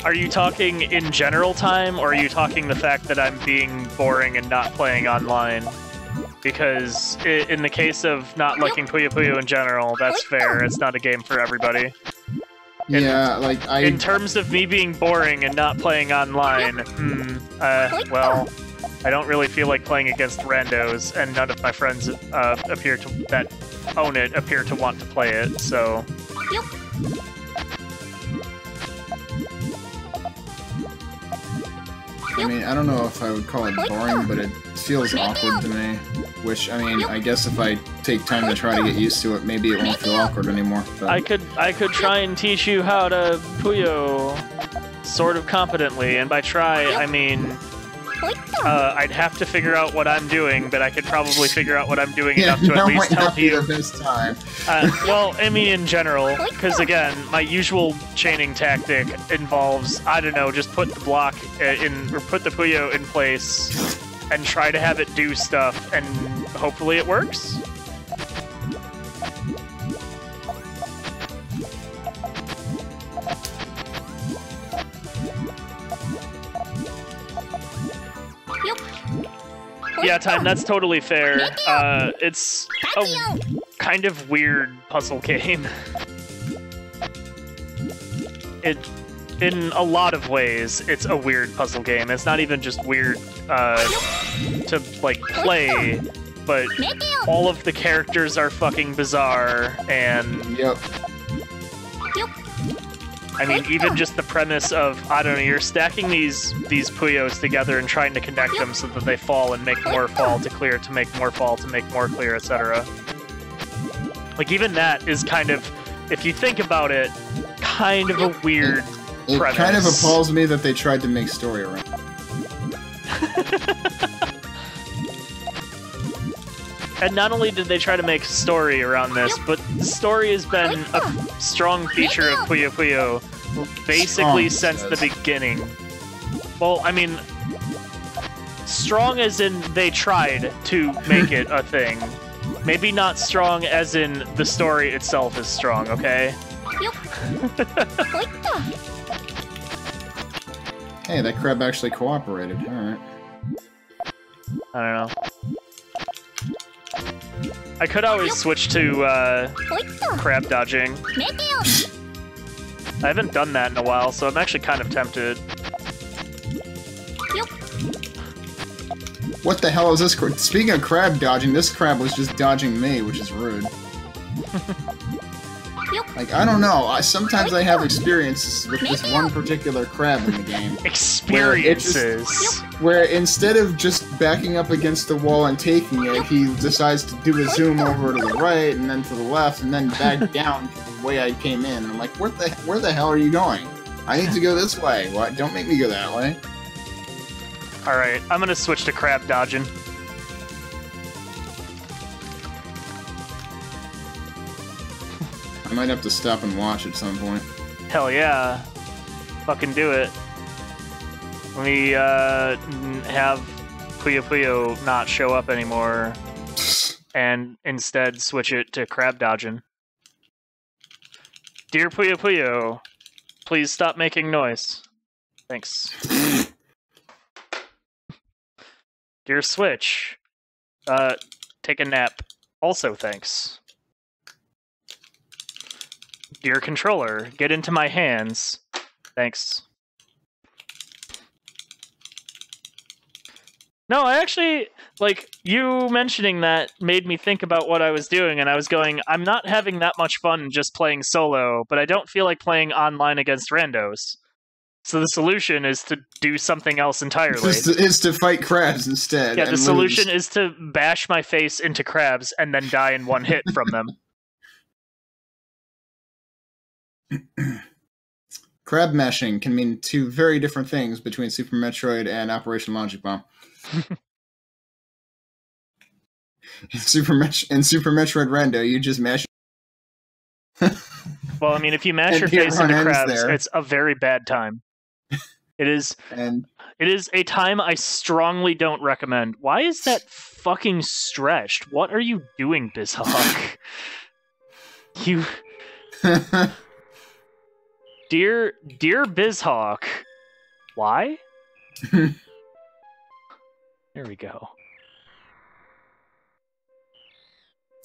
Are you talking in general time, or are you talking the fact that I'm being boring and not playing online? Because in the case of not liking Puyo Puyo in general, that's fair. It's not a game for everybody. In terms of me being boring and not playing online, well, I don't really feel like playing against randos, and none of my friends that own it appear to want to play it, so... I mean, I don't know if I would call it boring, but it feels awkward to me. Which, I mean, I guess if I take time to try to get used to it, maybe it won't feel awkward anymore. But... I could try and teach you how to Puyo sort of competently, and by try, I mean I'd have to figure out what I'm doing, but I could probably figure out what I'm doing enough to at least help you. This time. Well, I mean in general, because again, my usual chaining tactic involves, I don't know, just put the block in, or put the Puyo in place, and try to have it do stuff, and hopefully it works. Yeah, Time, that's totally fair. It's a kind of weird puzzle game. In a lot of ways, it's a weird puzzle game. It's not even just weird to, like, play, but all of the characters are fucking bizarre, and... Yep. I mean, even just the premise of, I don't know, you're stacking these Puyos together and trying to connect them so that they fall and make more fall to clear, to make more fall to make more clear, etc. Like, even that is kind of, if you think about it, kind of a weird premise. It kind of appalls me that they tried to make story around it. And not only did they try to make story around this, but the story has been a strong feature of Puyo Puyo basically since the beginning. Well, I mean, strong as in they tried to make it a thing. Maybe not strong as in the story itself is strong, okay? Hey, that crab actually cooperated. Alright. I don't know. I could always switch to crab dodging. I haven't done that in a while, so I'm actually kind of tempted. What the hell is this? Speaking of crab dodging, this crab was just dodging me, which is rude. Like, I don't know. Sometimes I have experiences with this one particular crab in the game. Experiences? Where instead of just backing up against the wall and taking it, he decides to do a zoom over to the right, and then to the left, and then back down the way I came in. I'm like, where the hell are you going? I need to go this way. What? Don't make me go that way. Alright, I'm gonna switch to crab dodging. I might have to stop and watch at some point. Hell yeah. Fucking do it. Let me have Puyo Puyo not show up anymore and instead switch it to crab dodging. Dear Puyo Puyo, please stop making noise. Thanks. Dear Switch, take a nap. Also thanks. Dear controller, get into my hands. Thanks. No, I actually, like, you mentioning that made me think about what I was doing, and I was going, I'm not having that much fun just playing solo, but I don't feel like playing online against randos. So the solution is to do something else entirely. Is to fight crabs instead. Yeah, the solution is to bash my face into crabs and then die in one hit from them. Crab meshing can mean two very different things between Super Metroid and Operation Logic Bomb. in Super Metroid Rando, you just mash. Well, I mean, if you mash your face into crabs, it's a very bad time. It is. It is a time I strongly don't recommend. Why is that fucking stretched? What are you doing, Bizhawk? You. Dear Bizhawk, why? There we go.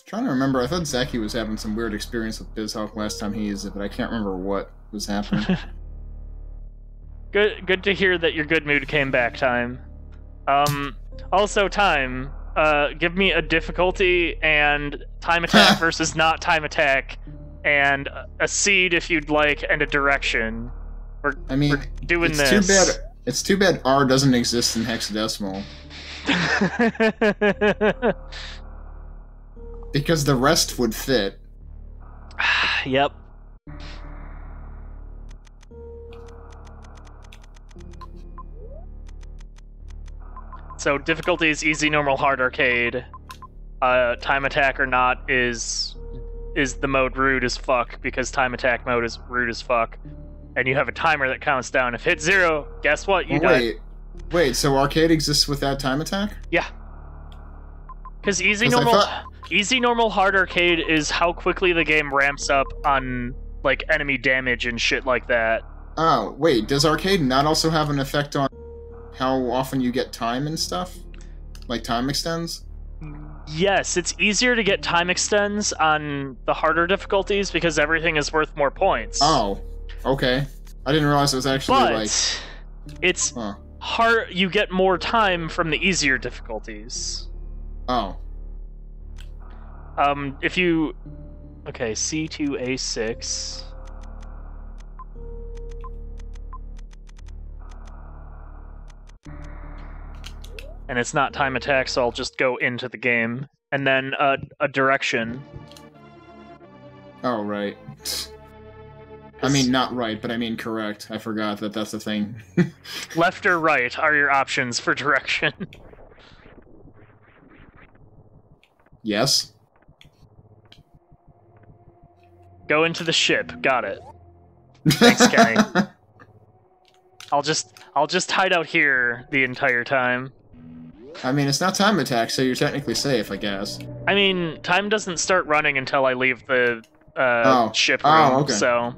Trying to remember, I thought Zaki was having some weird experience with Bizhawk last time he used it, but I can't remember what was happening. Good to hear that your good mood came back, Time. Also, Time, give me a difficulty and time attack versus not time attack. And a seed if you'd like, and a direction. We're doing this. It's too bad R doesn't exist in hexadecimal. Because the rest would fit. Yep. So difficulty is easy, normal, hard, arcade. Time attack or not is the mode rude as fuck, because time attack mode is rude as fuck. And you have a timer that counts down. If hit 0, guess what? You die. Wait, so arcade exists without time attack? Yeah. Because easy, normal, hard, arcade is how quickly the game ramps up on, like, enemy damage and shit like that. Oh, wait, does arcade not also have an effect on how often you get time and stuff? Like time extends? Yes, it's easier to get time extends on the harder difficulties because everything is worth more points. Oh, okay. I didn't realize it was actually it's hard. You get more time from the easier difficulties. Oh. If you... Okay, C2A6... And it's not time attack, so I'll just go into the game. And then a direction. Oh, right. I mean, not right, but I mean correct. I forgot that that's a thing. Left or right are your options for direction. Yes. Go into the ship. Got it. Thanks, Kenny. I'll just hide out here the entire time. I mean, it's not time attack, so you're technically safe, I guess. I mean, time doesn't start running until I leave the ship room, okay. So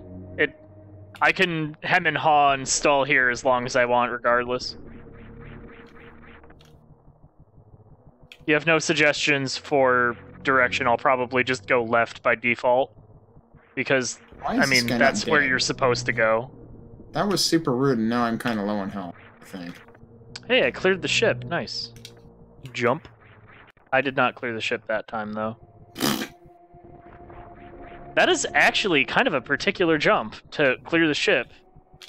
I can hem and haw and stall here as long as I want, regardless. You have no suggestions for direction. I'll probably just go left by default. Because, I mean, that's where you're supposed to go. That was super rude, and now I'm kind of low on health, I think. Hey, I cleared the ship. Nice. Jump. I did not clear the ship that time, though. That is actually kind of a particular jump, to clear the ship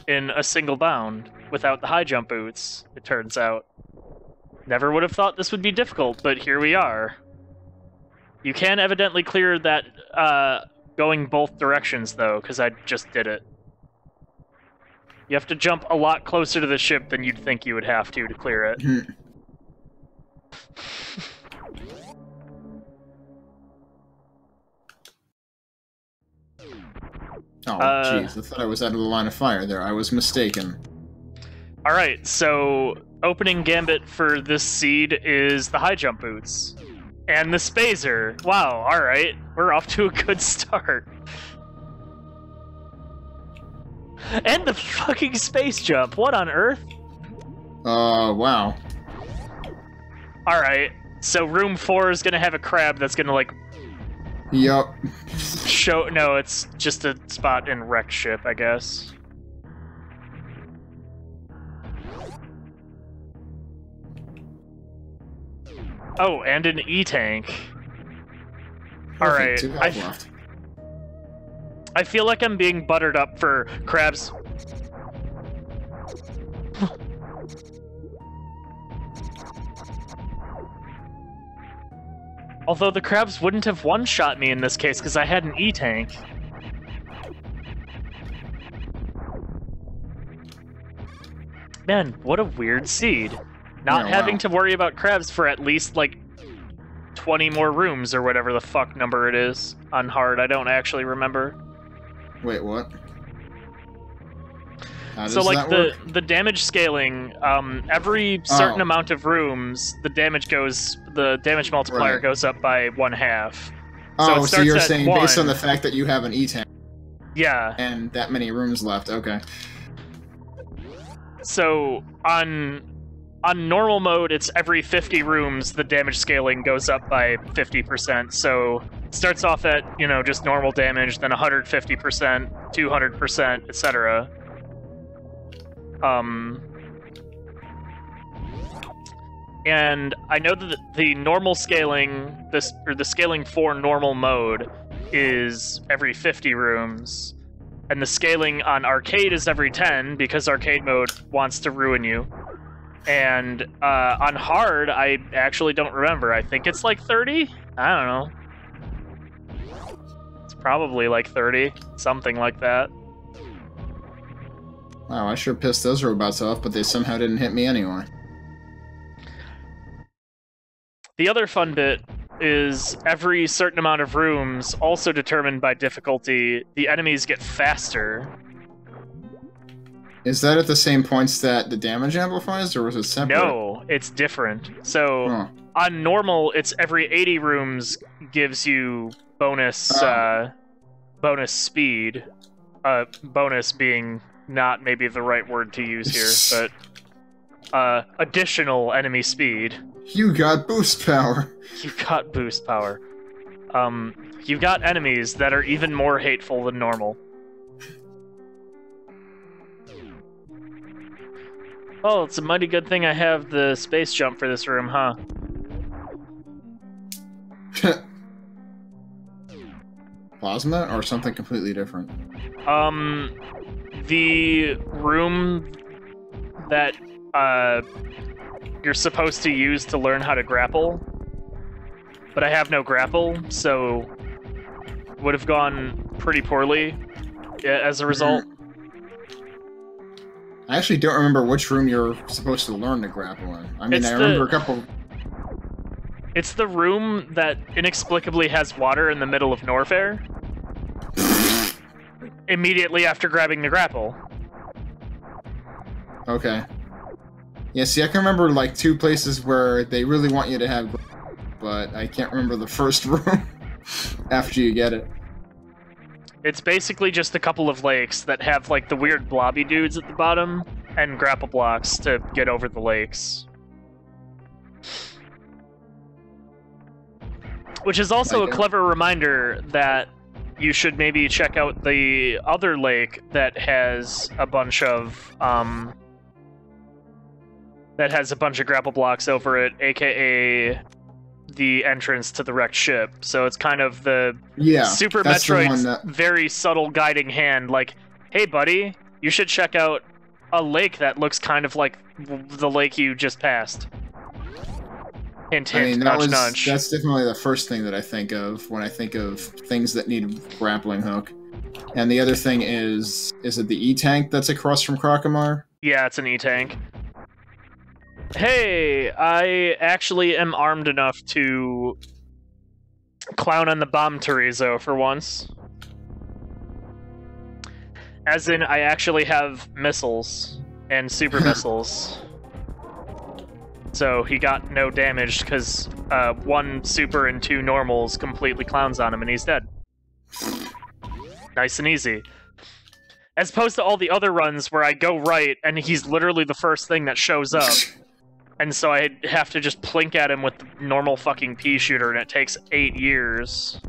in a single bound, without the high jump boots, it turns out. Never would have thought this would be difficult, but here we are. You can evidently clear that, going both directions, though, because I just did it. You have to jump a lot closer to the ship than you'd think you would have to clear it. Oh, jeez, I thought I was out of the line of fire there. I was mistaken. Alright, so opening gambit for this seed is the high jump boots. And the Spazer. Wow, alright. We're off to a good start. And the fucking space jump. What on earth? Wow. Alright, so room 4 is gonna have a crab that's gonna, like... Yup. No, it's just a spot in wrecked ship, I guess. Oh, and an E-tank. Alright, I feel like I'm being buttered up for crabs. Although the crabs wouldn't have one-shot me in this case because I had an E-tank. Man, what a weird seed. Not having to worry about crabs for at least, like, 20 more rooms or whatever the fuck number it is on hard. I don't actually remember. Wait, what? So, like, the damage scaling, every certain amount of rooms, the damage multiplier goes up by 1/2. Oh, so you're saying based on the fact that you have an E-tank. Yeah. And that many rooms left, okay. So, on normal mode, it's every 50 rooms, the damage scaling goes up by 50%. So, it starts off at, you know, just normal damage, then 150%, 200%, etc. And I know that the normal scaling, the scaling for normal mode is every 50 rooms, and the scaling on arcade is every 10 because arcade mode wants to ruin you. And on hard, I actually don't remember. I think it's like 30? I don't know. It's probably like 30, something like that. Wow, I sure pissed those robots off, but they somehow didn't hit me anyway. The other fun bit is every certain amount of rooms, also determined by difficulty, the enemies get faster. Is that at the same points that the damage amplifies, or was it separate? No, it's different. So, on normal, it's every 80 rooms gives you bonus bonus speed. Bonus being not maybe the right word to use here, but additional enemy speed. You got boost power. You got boost power. You've got enemies that are even more hateful than normal. Oh, it's a mighty good thing I have the space jump for this room, huh? Plasma or something completely different? The room that you're supposed to use to learn how to grapple, but I have no grapple, so would have gone pretty poorly as a result. I actually don't remember which room you're supposed to learn to grapple in. I mean, I remember a couple... It's the room that inexplicably has water in the middle of Norfair. Immediately after grabbing the grapple. Okay. Yeah, see, I can remember, like, 2 places where they really want you to have... But I can't remember the first room after you get it. It's basically just a couple of lakes that have, like, the weird blobby dudes at the bottom, and grapple blocks to get over the lakes. Which is also a clever reminder that you should maybe check out the other lake that has a bunch of, grapple blocks over it, aka the entrance to the wrecked ship. So it's kind of the Super Metroid's very subtle guiding hand, like, hey buddy, you should check out a lake that looks kind of like the lake you just passed. Hint, hint, I mean, nudge, nudge. That's definitely the first thing that I think of when I think of things that need a grappling hook. And the other thing is it the E-Tank that's across from Crocomar? Yeah, it's an E-Tank. Hey, I actually am armed enough to clown on the bomb Terizo for once. As in, I actually have missiles and super missiles. So he got no damage because 1 super and 2 normals completely clowns on him and he's dead. Nice and easy. As opposed to all the other runs where I go right and he's literally the first thing that shows up. And so I have to just plink at him with the normal fucking pea shooter, and it takes 8 years.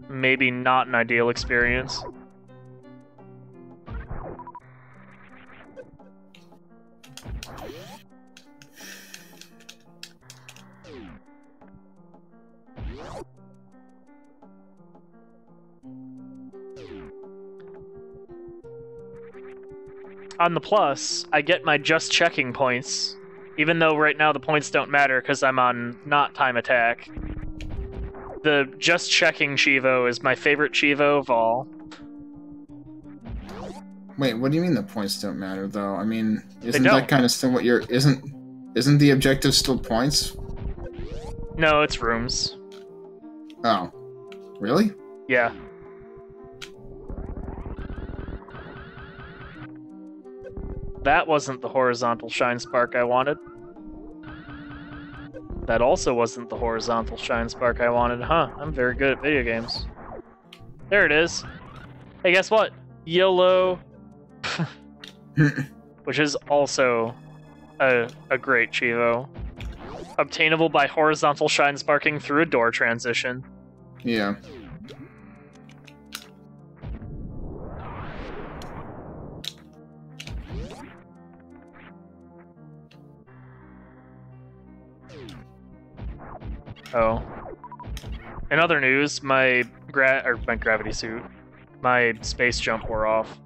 Maybe not an ideal experience. On the plus, I get my just checking points, even though right now the points don't matter because I'm on not time attack. The just checking Chivo is my favorite Chivo of all. Wait, what do you mean the points don't matter, though? I mean, isn't that kind of still what you're... Isn't the objective still points? No, it's rooms. Oh. Really? Yeah. That wasn't the horizontal shine spark I wanted. That also wasn't the horizontal shine spark I wanted. Huh, I'm very good at video games. There it is. Hey, guess what? YOLO. Which is also a great Chivo. Obtainable by horizontal shine sparking through a door transition. Yeah. Oh. In other news, my gravity suit, my space jump wore off.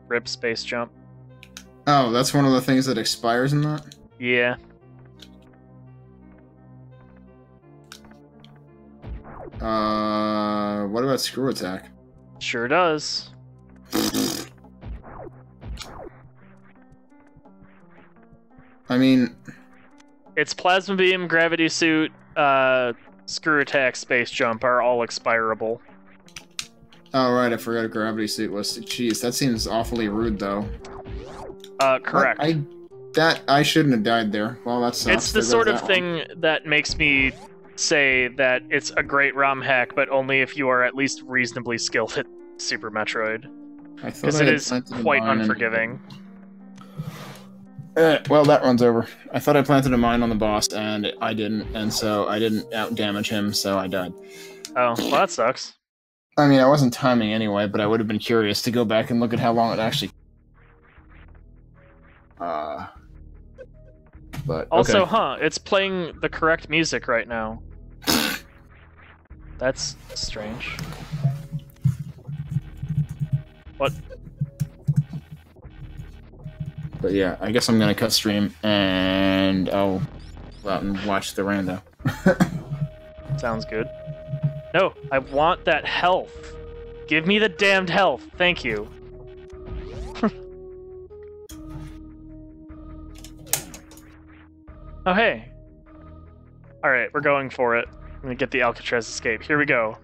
Rip space jump. Oh, that's one of the things that expires in that? Yeah. What about screw attack? Sure does. mean... It's Plasma Beam, Gravity Suit, Screw Attack, Space Jump are all expirable. Oh, right, I forgot a Gravity Suit was... Jeez, that seems awfully rude, though. Correct. I shouldn't have died there. Well, that sucks. It's the sort of thing that makes me say that it's a great ROM hack, but only if you are at least reasonably skilled at Super Metroid. Because it is quite unforgiving. Well, that runs over. I thought I planted a mine on the boss, and I didn't, and so I didn't out-damage him, so I died. Oh, well, that sucks. I mean, I wasn't timing anyway, but I would have been curious to go back and look at how long it actually... But, also, okay. It's playing the correct music right now. That's strange. What? But yeah, I guess I'm gonna cut stream, and I'll go out and watch the rando. Sounds good. No, I want that health. Give me the damned health. Thank you. Oh, hey. Alright, we're going for it. I'm gonna get the Alcatraz escape. Here we go.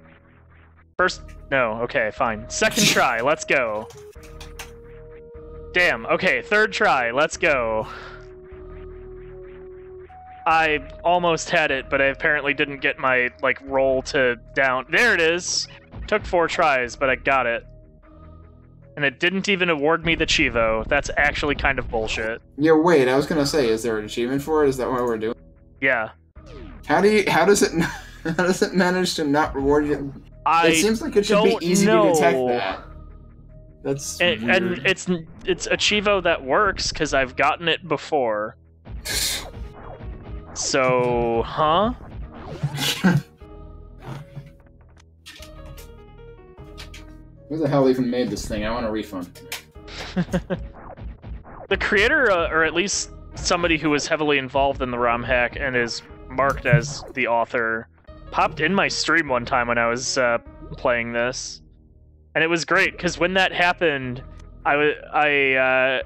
First... No, okay, fine. Second try, let's go. Damn, okay, third try, let's go. I almost had it, but I apparently didn't get my, like, roll to down. There it is! Took 4 tries, but I got it. And it didn't even award me the Chivo. That's actually kind of bullshit. Yeah, wait, I was gonna say, is there an achievement for it? Is that what we're doing? Yeah. How does it manage to not reward you? It seems like it should be easy to detect that. That's weird. And it's a Chivo that works, because I've gotten it before. So, huh? Who the hell even made this thing? I want a refund. The creator, or at least somebody who was heavily involved in the ROM hack and is marked as the author, popped in my stream one time when I was playing this. And it was great, because when that happened, I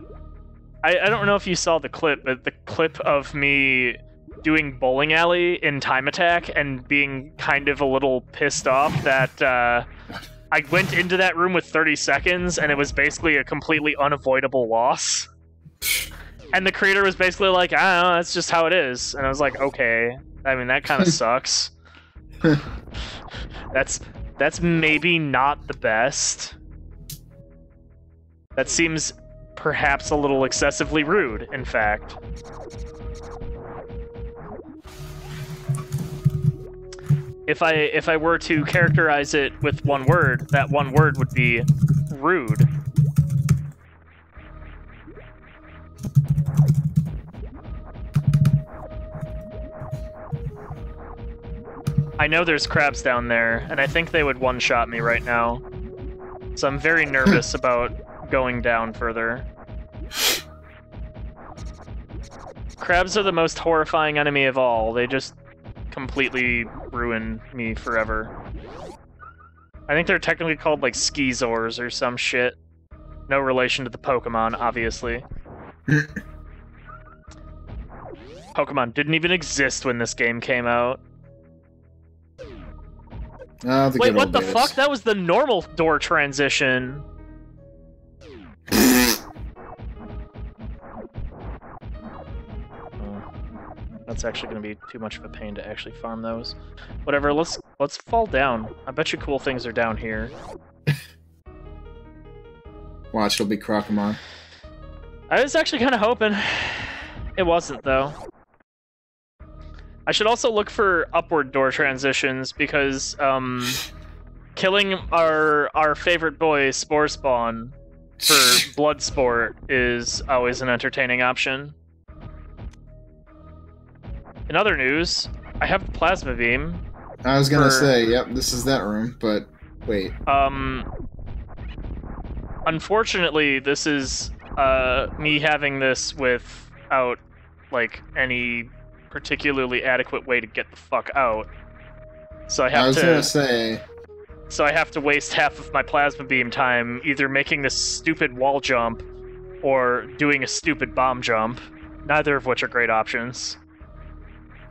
don't know if you saw the clip, but the clip of me doing bowling alley in Time Attack and being kind of a little pissed off that I went into that room with 30 seconds and it was basically a completely unavoidable loss. And the creator was basically like, I don't know, that's just how it is. And I was like, okay. I mean, that kind of sucks. That's maybe not the best. That seems perhaps a little excessively rude, in fact. If I were to characterize it with one word, that one word would be rude. I know there's crabs down there, and I think they would one-shot me right now. So I'm very nervous about going down further. Crabs are the most horrifying enemy of all. They just completely ruin me forever. I think they're technically called, like, Skizors or some shit. No relation to the Pokemon, obviously. Pokemon didn't even exist when this game came out. Wait, what the fuck? That was the normal door transition. That's actually going to be too much of a pain to actually farm those. Whatever, let's fall down. I bet you cool things are down here. Watch, it'll be Crocomon. I was actually kind of hoping. It wasn't, though. I should also look for upward door transitions, because killing our favorite boy, Spore Spawn, for blood sport is always an entertaining option. In other news, I have the Plasma Beam. I was gonna say, yep, this is that room, but wait. Unfortunately, this is me having this without, like, any particularly adequate way to get the fuck out. So I have So I have to waste half of my Plasma Beam time either making this stupid wall jump or doing a stupid bomb jump. neither of which are great options.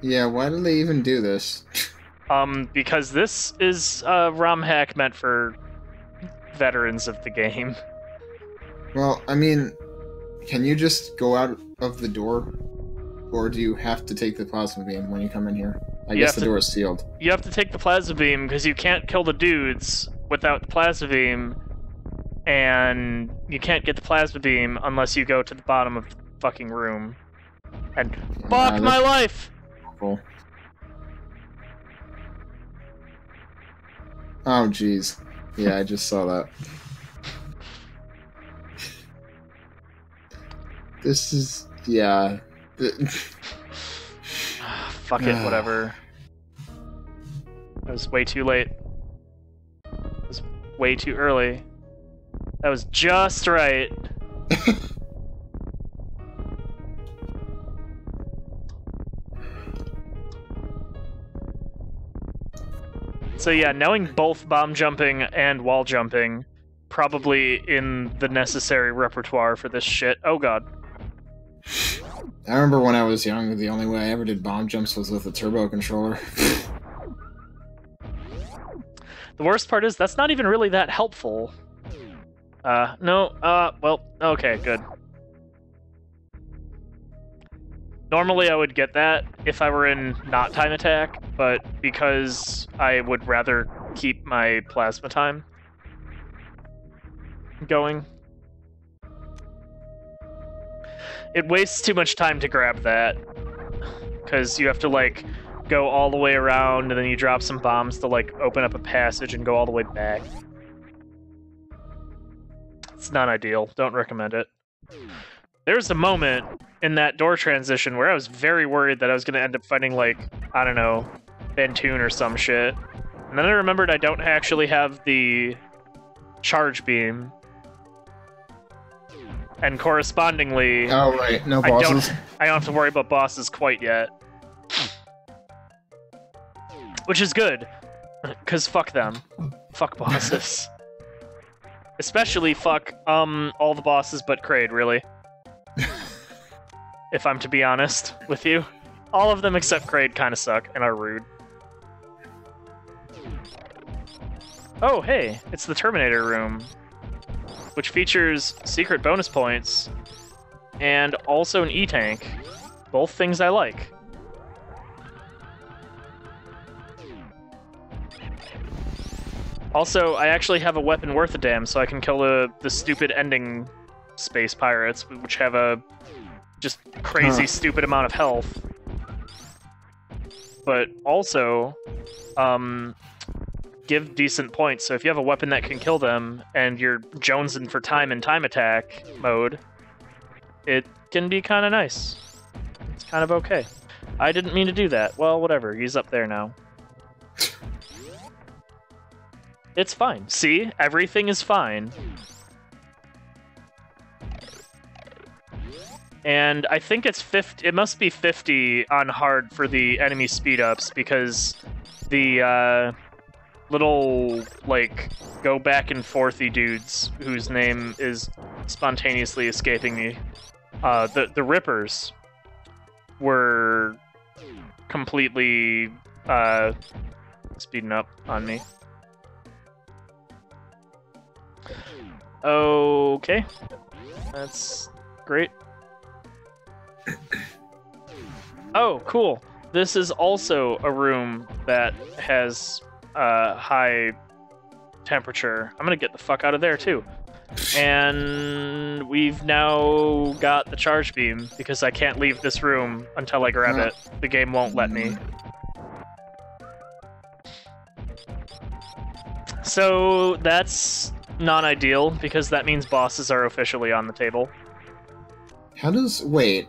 Yeah, why did they even do this? Because this is a ROM hack meant for veterans of the game. Well, I mean, can you just go out of the door? Or do you have to take the plasma beam when you come in here? I guess the door is sealed. You have to take the plasma beam because you can't kill the dudes without the plasma beam, and you can't get the plasma beam unless you go to the bottom of the fucking room. And fuck my life! Cool. Oh, jeez. Yeah, I just saw that. This is... yeah... Fuck it, whatever. That was way too late. It was way too early. That was just right. So yeah, knowing both bomb jumping and wall jumping, probably in the necessary repertoire for this shit. Oh god. I remember when I was young, the only way I ever did bomb jumps was with a turbo controller. The worst part is, that's not even really that helpful. Well, okay, good. Normally I would get that if I were in not time attack, but because I would rather keep my plasma time going, it wastes too much time to grab that, because you have to, like, go all the way around, and then you drop some bombs to, like, open up a passage and go all the way back. It's not ideal. Don't recommend it. There's a moment in that door transition where I was very worried that I was going to end up fighting, like, I don't know, Bantoon or some shit. And then I remembered I don't actually have the charge beam. And correspondingly... oh, right. No bosses. I don't have to worry about bosses quite yet. Which is good. Because fuck them. Fuck bosses. Especially fuck, all the bosses but Kraid, really. If I'm to be honest with you. All of them except Kraid kind of suck and are rude. Oh, hey, it's the Terminator room, which features secret bonus points and also an E-Tank. Both things I like. Also, I actually have a weapon worth a damn, so I can kill the stupid ending space pirates, which have a just crazy stupid amount of health. But also, give decent points. So if you have a weapon that can kill them, and you're jonesing for time in time attack mode, it can be kind of nice. It's kind of okay. I didn't mean to do that. Well, whatever. He's up there now. It's fine. See? Everything is fine. And I think it's 50. It must be 50 on hard for the enemy speed-ups, because the little, like, go back and forthy dudes, whose name is spontaneously escaping me, the Rippers, were completely speeding up on me. Okay, that's great. Oh, cool. This is also a room that has high temperature. I'm gonna get the fuck out of there, too. And we've now got the charge beam, because I can't leave this room until I grab it. The game won't let me. So that's not ideal, because that means bosses are officially on the table. How does... wait.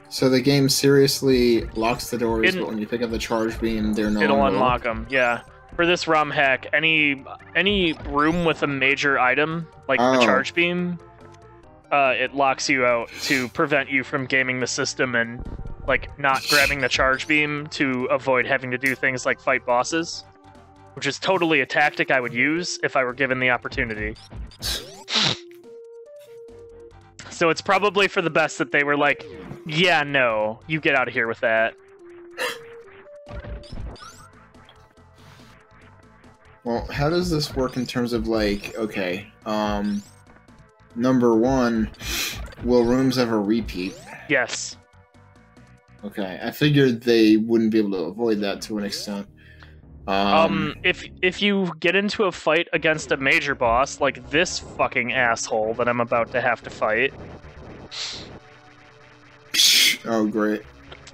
So the game seriously locks the doors, but when you pick up the charge beam, they're not. It'll unlock them, yeah. For this ROM hack, any room with a major item, like the charge beam, it locks you out to prevent you from gaming the system and, like, not grabbing the charge beam to avoid having to do things like fight bosses. Which is totally a tactic I would use if I were given the opportunity. So it's probably for the best that they were like, Yeah, no. You get out of here with that. Well, how does this work in terms of, like, okay, number one, will rooms ever repeat? Yes. Okay, I figured they wouldn't be able to avoid that to an extent. If you get into a fight against a major boss, like this fucking asshole that I'm about to have to fight... Oh, great.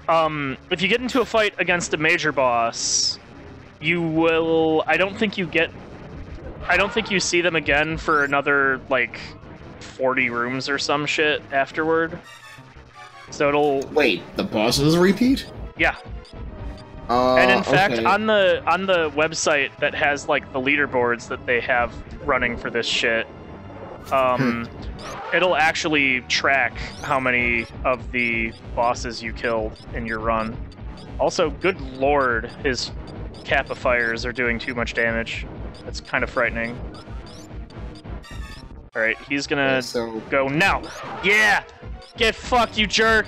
If you get into a fight against a major boss, you will... I don't think you see them again for another, like, 40 rooms or some shit afterward. So it'll... Wait, the bosses repeat? Yeah. And in fact, okay. on the website that has, like, the leaderboards that they have running for this shit, it'll actually track how many of the bosses you killed in your run. Also, good lord, his Kappa fires are doing too much damage. That's kind of frightening. Alright, he's gonna go now. Yeah! Get fucked, you jerk!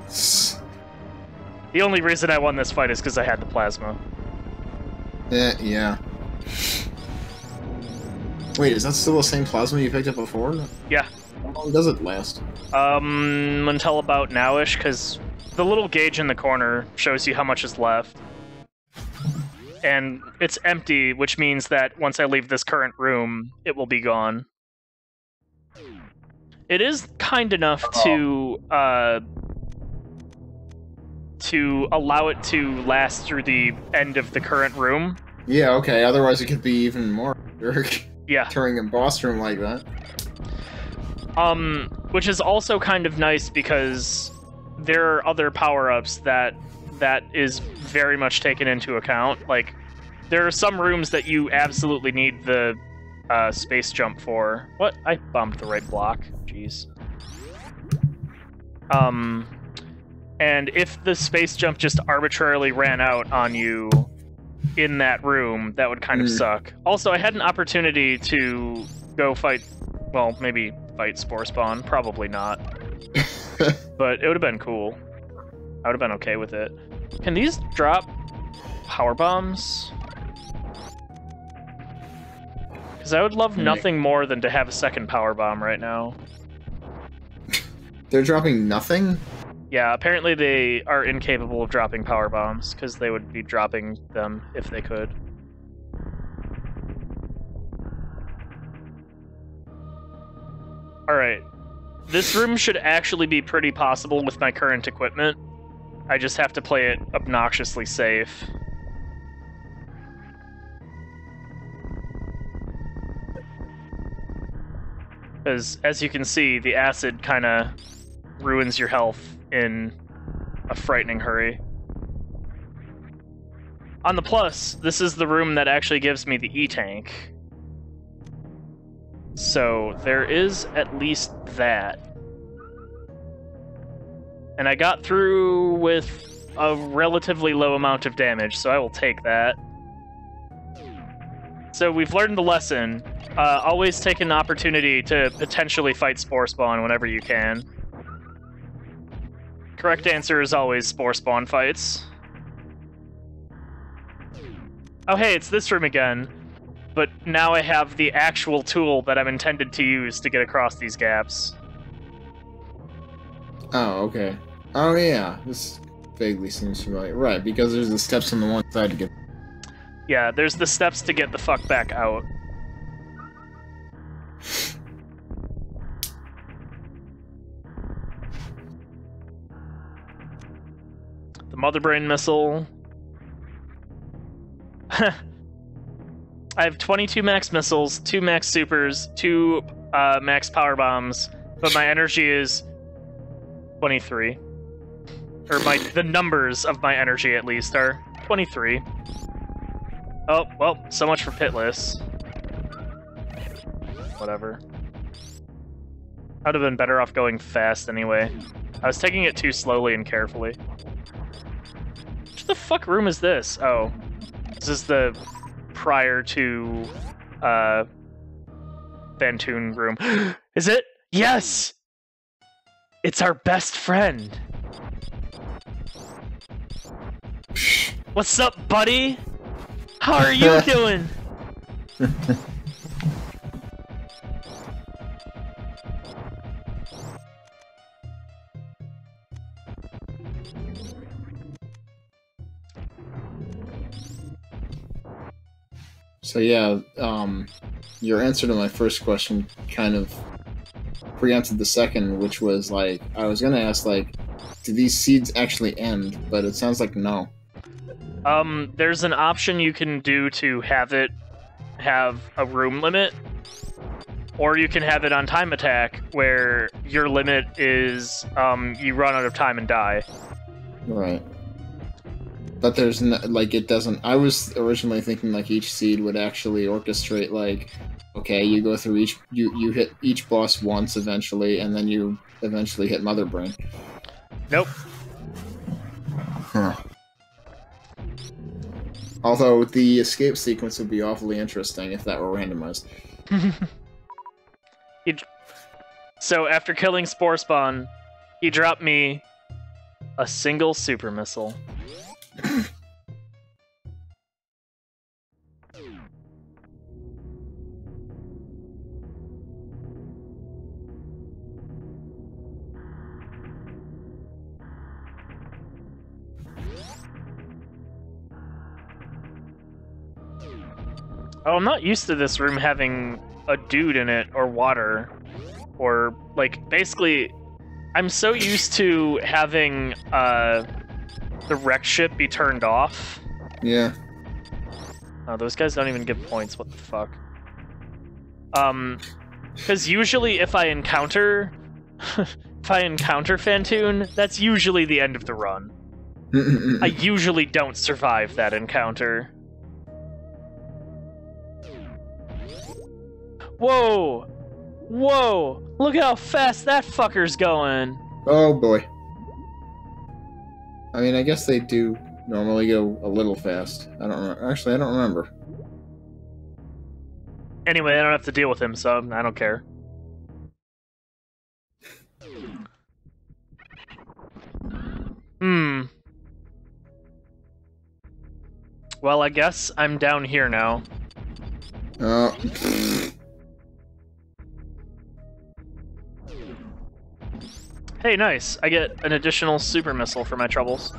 The only reason I won this fight is because I had the plasma. Yeah. Wait, is that still the same plasma you picked up before? Yeah. How long does it last? Until about now-ish, because the little gauge in the corner shows you how much is left. And it's empty, which means that once I leave this current room, it will be gone. It is kind enough to allow it to last through the end of the current room. Yeah, okay, otherwise it could be even more jerk. Yeah. Turning a boss room like that. Which is also kind of nice because there are other power-ups that is very much taken into account. Like, there are some rooms that you absolutely need the space jump for. What? I bumped the right block. Jeez. And if the space jump just arbitrarily ran out on you in that room, that would kind of suck. Also, I had an opportunity to go fight, well, maybe fight Spore Spawn, probably not. But it would have been cool. I would have been okay with it. Can these drop power bombs? Because I would love nothing more than to have a second power bomb right now. They're dropping nothing? Yeah, apparently they are incapable of dropping power bombs, because they would be dropping them if they could. Alright. This room should actually be pretty possible with my current equipment. I just have to play it obnoxiously safe. Because, as you can see, the acid kind of ruins your health in a frightening hurry. On the plus, this is the room that actually gives me the E-tank. So, there is at least that. And I got through with a relatively low amount of damage, so I will take that. So we've learned the lesson. Always take an opportunity to potentially fight Spore Spawn whenever you can. Correct answer is always Spore Spawn fights. Oh hey, it's this room again. But now I have the actual tool that I'm intended to use to get across these gaps. Oh, okay. Oh yeah, this vaguely seems familiar. Right, because there's the steps on the one side to get... Yeah, there's the steps to get the fuck back out. The Mother Brain Missile. I have 22 max missiles, 2 max supers, 2 max power bombs, but my energy is 23. Or the numbers of my energy, at least, are 23. Oh, well, so much for Pitless. Whatever. I'd have been better off going fast anyway. I was taking it too slowly and carefully. What the fuck room is this? Oh. This is the prior to Bantoon room. Is it? Yes! It's our best friend! What's up, buddy? How are you doing? So yeah, your answer to my first question kind of preempted the second, which was like, I was gonna ask like, do these seeds actually end? But it sounds like no. There's an option you can do to have it have a room limit, or you can have it on time attack, where your limit is you run out of time and die. Right. But there's no, like, it doesn't. I was originally thinking like each seed would actually orchestrate like, okay, you go through each, you hit each boss once eventually, and then you eventually hit Mother Brain. Nope. Huh. Although the escape sequence would be awfully interesting if that were randomized. So after killing Spore Spawn, he dropped me a single super missile. Oh, I'm not used to this room having a dude in it, or water, or, like, basically, I'm so used to having, the wreck ship be turned off. Yeah. Oh, those guys don't even give points, what the fuck. Because usually if I encounter... if I encounter Phantoon, that's usually the end of the run. I usually don't survive that encounter. Whoa! Whoa! Look how fast that fucker's going! Oh boy. I mean, I guess they do normally go a little fast. I don't remember. Actually, I don't remember. Anyway, I don't have to deal with him, so I don't care. Well, I guess I'm down here now. Oh. Hey, nice. I get an additional super missile for my troubles.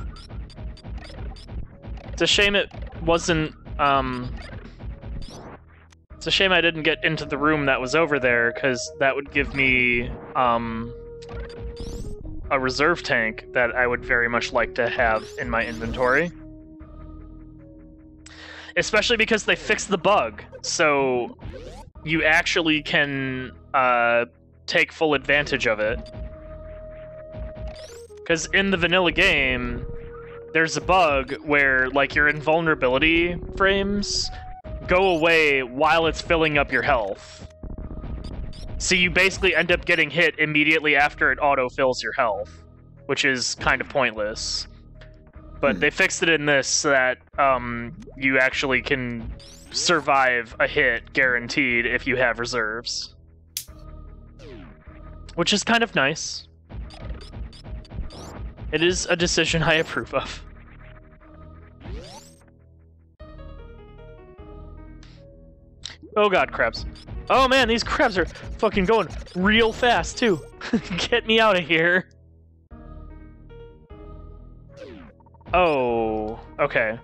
It's a shame it wasn't, It's a shame I didn't get into the room that was over there, because that would give me, a reserve tank that I would very much like to have in my inventory. Especially because they fixed the bug, so you actually can, take full advantage of it. Because in the vanilla game, there's a bug where, like, your invulnerability frames go away while it's filling up your health. So you basically end up getting hit immediately after it auto-fills your health, which is kind of pointless. But they fixed it in this so that you actually can survive a hit guaranteed if you have reserves. Which is kind of nice. It is a decision I approve of. Oh god, crabs. Oh man, these crabs are fucking going real fast, too. Get me out of here. Oh, okay.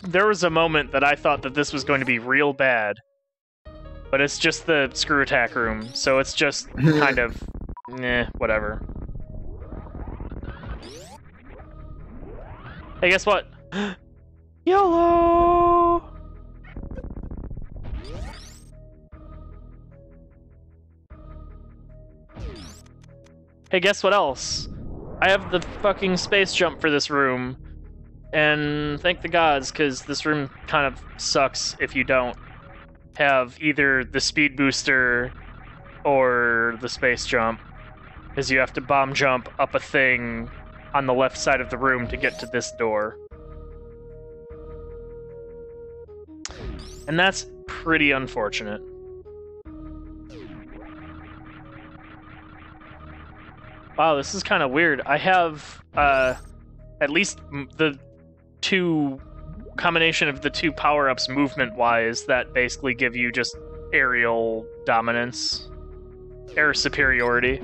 There was a moment that I thought that this was going to be real bad. But it's just the screw attack room, so it's just kind of... whatever. Hey, guess what? YOLO! Hey, guess what else? I have the fucking space jump for this room. And thank the gods, because this room kind of sucks if you don't have either the speed booster or the space jump. Because you have to bomb jump up a thing on the left side of the room to get to this door. And that's pretty unfortunate. Wow, this is kind of weird. I have, at least the two combination of the two power-ups movement-wise that basically give you just aerial dominance, air superiority.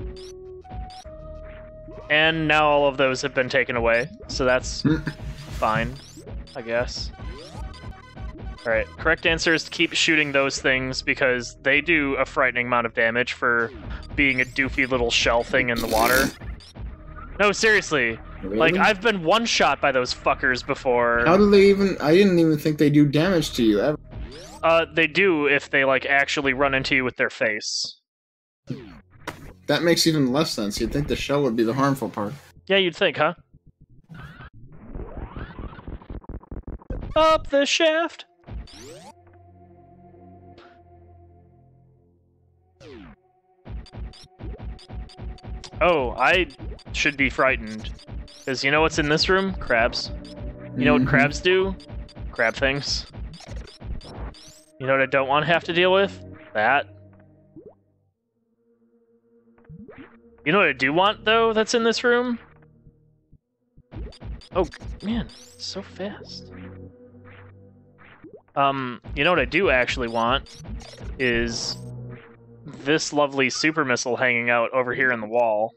And now all of those have been taken away, so that's fine, I guess. Alright, correct answer is to keep shooting those things because they do a frightening amount of damage for being a doofy little shell thing in the water. No, seriously. Really? Like, I've been one-shot by those fuckers before. How do they even... I didn't even think they do damage to you, ever. They do if they, like, actually run into you with their face. That makes even less sense. You'd think the shell would be the harmful part. Yeah, you'd think, huh? Up the shaft! Oh, I should be frightened. Because you know what's in this room? Crabs. You know what crabs do? Crab things. You know what I don't want to have to deal with? That. You know what I do want, though, that's in this room? Oh, man, so fast. You know what I do actually want is this lovely super missile hanging out over here in the wall.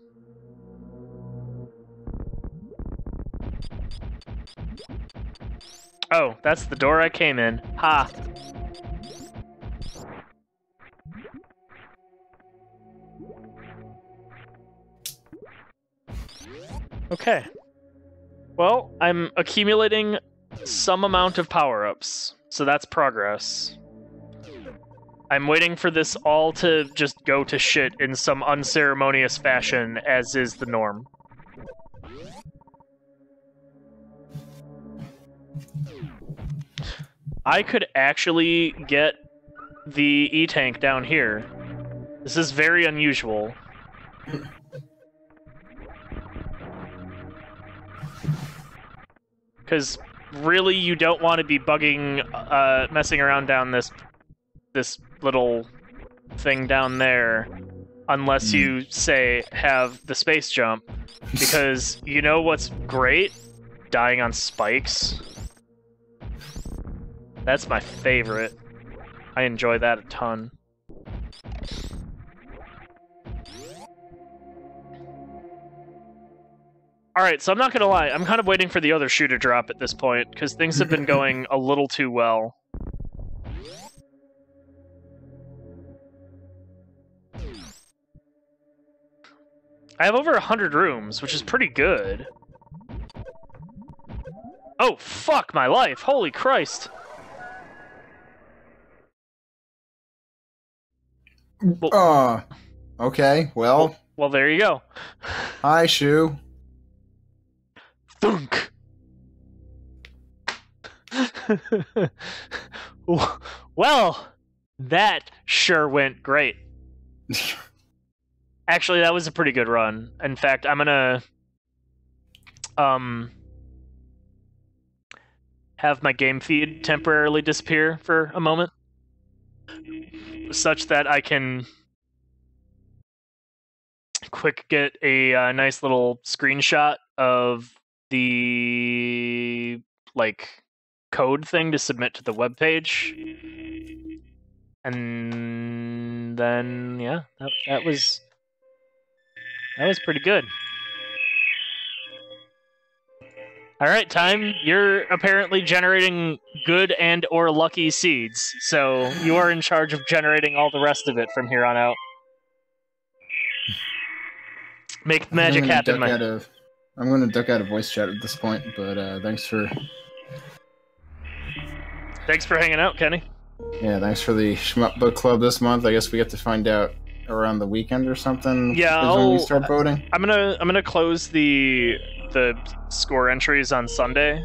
Oh, that's the door I came in. Ha! Okay. Well, I'm accumulating some amount of power-ups, so that's progress. I'm waiting for this all to just go to shit in some unceremonious fashion, as is the norm. I could actually get the E-tank down here. This is very unusual. Because really, you don't want to be messing around down this little thing down there, unless you, say, have the space jump. Because you know what's great? Dying on spikes. That's my favorite. I enjoy that a ton. Alright, so I'm not gonna lie, I'm kind of waiting for the other shoe to drop at this point, because things have been going a little too well. I have over 100 rooms, which is pretty good. Oh, fuck my life! Holy Christ! Okay, well... Well, there you go. Hi, Shu. Thunk! Well, that sure went great. Actually, that was a pretty good run. In fact, I'm gonna have my game feed temporarily disappear for a moment, such that I can get a nice little screenshot of the code thing to submit to the webpage, and then yeah, that was pretty good. All right, Time, you're apparently generating good and or lucky seeds, so you are in charge of generating all the rest of it from here on out. Make the magic happen, man. I'm going to duck out of voice chat at this point, but thanks for hanging out, Kenny. Yeah, thanks for the Shmup Book Club this month. I guess we get to find out around the weekend or something. Yeah, when we start voting. I'm gonna close the score entries on Sunday,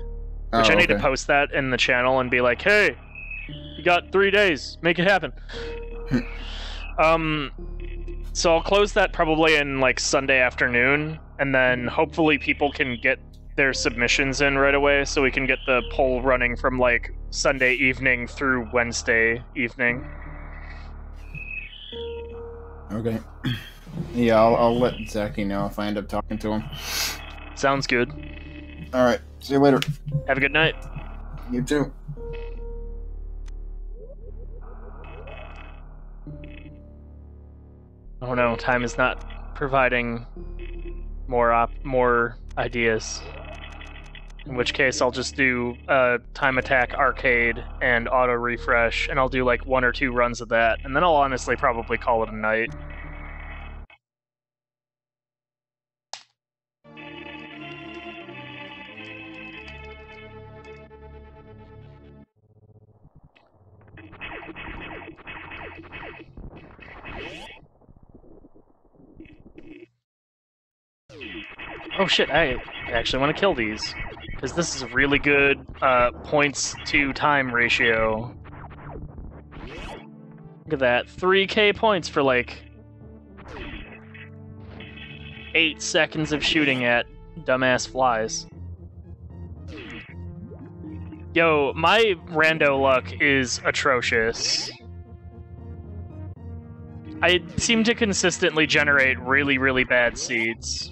which I need to post that in the channel and be like, hey, you got 3 days, make it happen. So I'll close that probably in Sunday afternoon, and then hopefully people can get their submissions in right away, so we can get the poll running from Sunday evening through Wednesday evening. Okay. Yeah, I'll let Zachy know if I end up talking to him. Sounds good. All right. See you later. Have a good night. You too. Oh no, time is not providing more ideas. In which case, I'll just do Time Attack Arcade and Auto Refresh, and I'll do like 1 or 2 runs of that, and then I'll honestly probably call it a night. Oh shit, I actually want to kill these. Because this is a really good points to time ratio. Look at that. 3k points for like 8 seconds of shooting at dumbass flies. Yo, my rando luck is atrocious. I seem to consistently generate really, really bad seeds.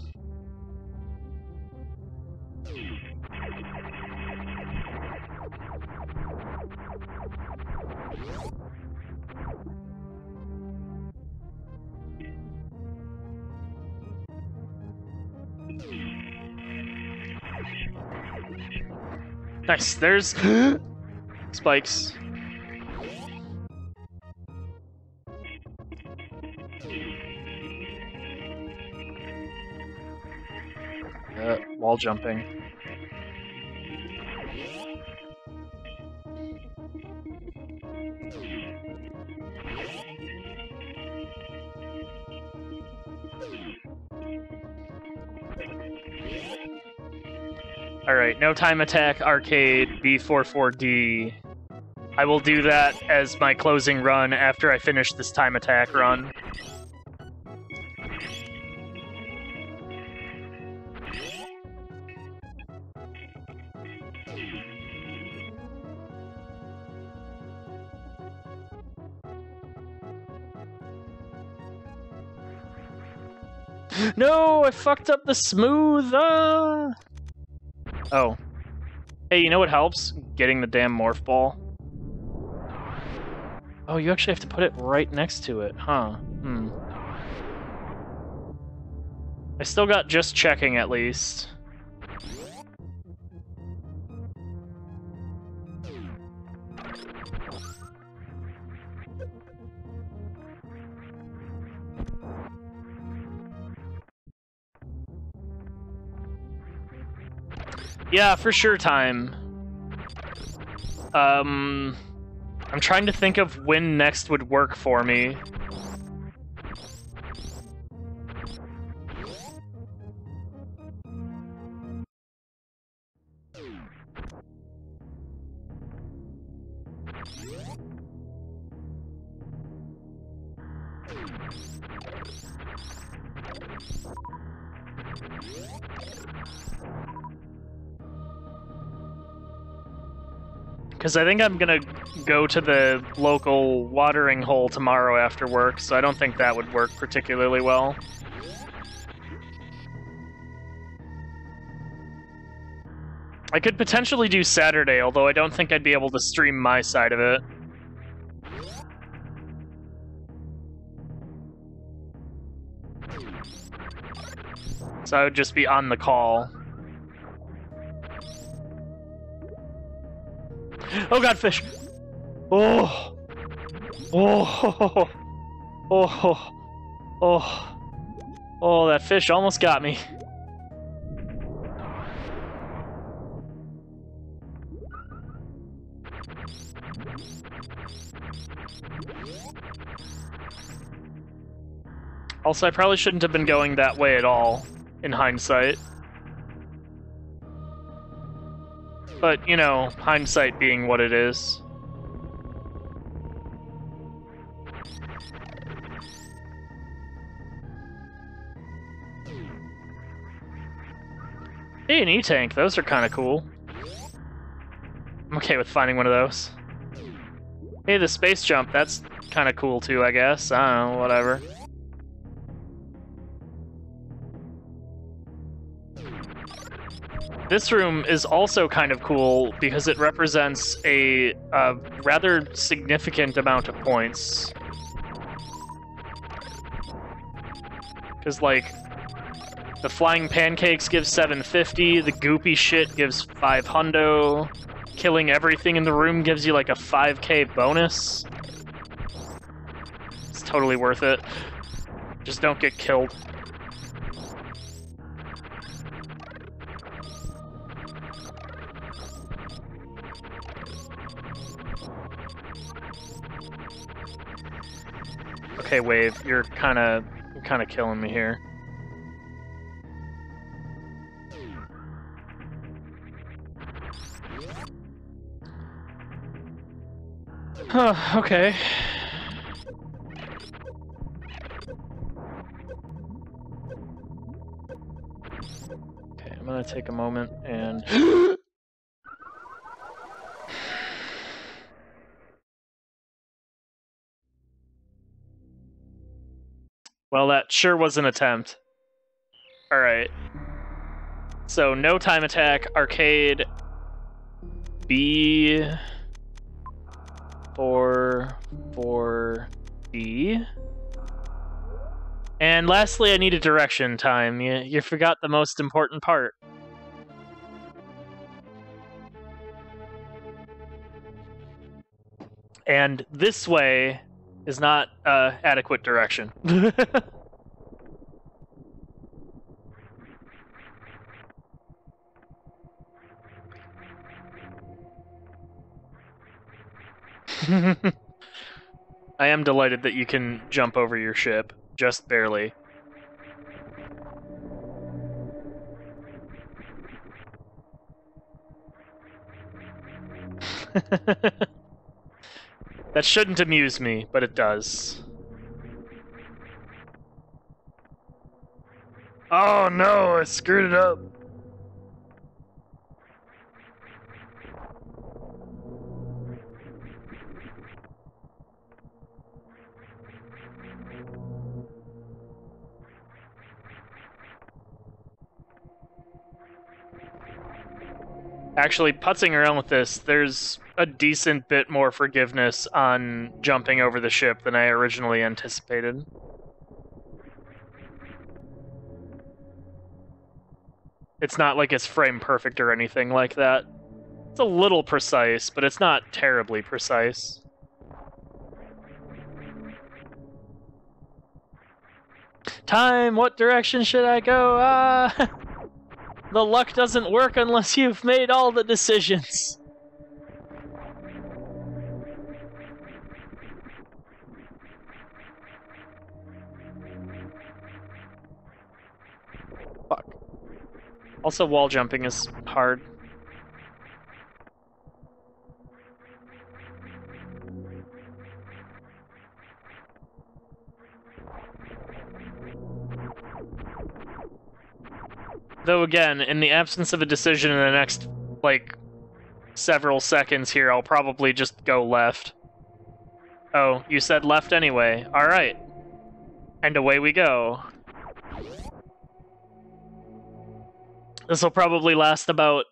Nice, there's spikes. Wall jumping. Alright, no Time Attack Arcade B44D. I will do that as my closing run after I finish this Time Attack run. No, I fucked up the smooth. Oh. Hey, you know what helps? Getting the damn morph ball. Oh, you actually have to put it right next to it, huh? I still got just checking at least. Yeah, for sure time. I'm trying to think of when next would work for me. Because I think I'm gonna go to the local watering hole tomorrow after work, so I don't think that would work particularly well. I could potentially do Saturday, although I don't think I'd be able to stream my side of it. So I would just be on the call. Oh god, fish! Oh! Oh! Oh! Oh! Oh, that fish almost got me. Also, I probably shouldn't have been going that way at all, in hindsight. But, you know, hindsight being what it is. Hey, an E-tank. Those are kind of cool. I'm okay with finding one of those. Hey, the space jump. That's kind of cool, too, I guess. I don't know, whatever. This room is also kind of cool because it represents a rather significant amount of points. Because, like, the flying pancakes gives 750, the goopy shit gives 500, killing everything in the room gives you like a 5k bonus. It's totally worth it. Just don't get killed. Okay, Wave, you're kind of killing me here. Okay. Okay, I'm gonna take a moment and... Well, that sure was an attempt. Alright. So, no time attack, arcade, B... 4D. And lastly, I need a direction time. You forgot the most important part. And this way is not adequate direction. I am delighted that you can jump over your ship, just barely. That shouldn't amuse me, but it does. Oh no, I screwed it up. Actually, putzing around with this, there's a decent bit more forgiveness on jumping over the ship than I originally anticipated. It's not like it's frame perfect or anything like that. It's a little precise, but it's not terribly precise. Time, what direction should I go? The luck doesn't work unless you've made all the decisions. Fuck. Also, wall jumping is hard. Though again, in the absence of a decision in the next, like, several seconds here, I'll probably just go left. Oh, you said left anyway. Alright. And away we go. This will probably last about...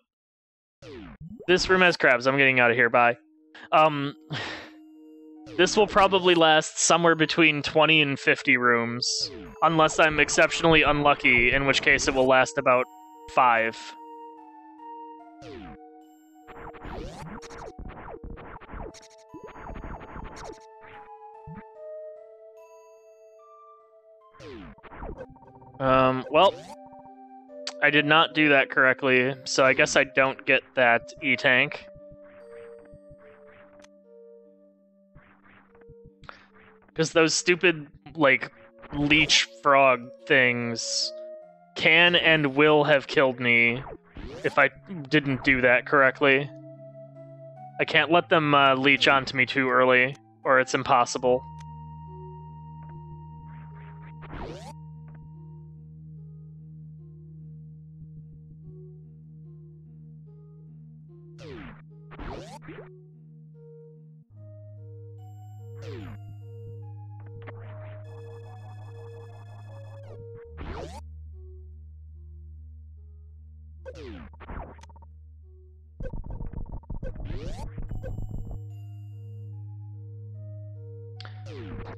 This room has crabs. I'm getting out of here. Bye. This will probably last somewhere between 20 and 50 rooms. Unless I'm exceptionally unlucky, in which case it will last about 5. Well, I did not do that correctly, so I guess I don't get that E-tank. Because those stupid, like, leech frog things can and will have killed me if I didn't do that correctly. I can't let them leech onto me too early, or it's impossible.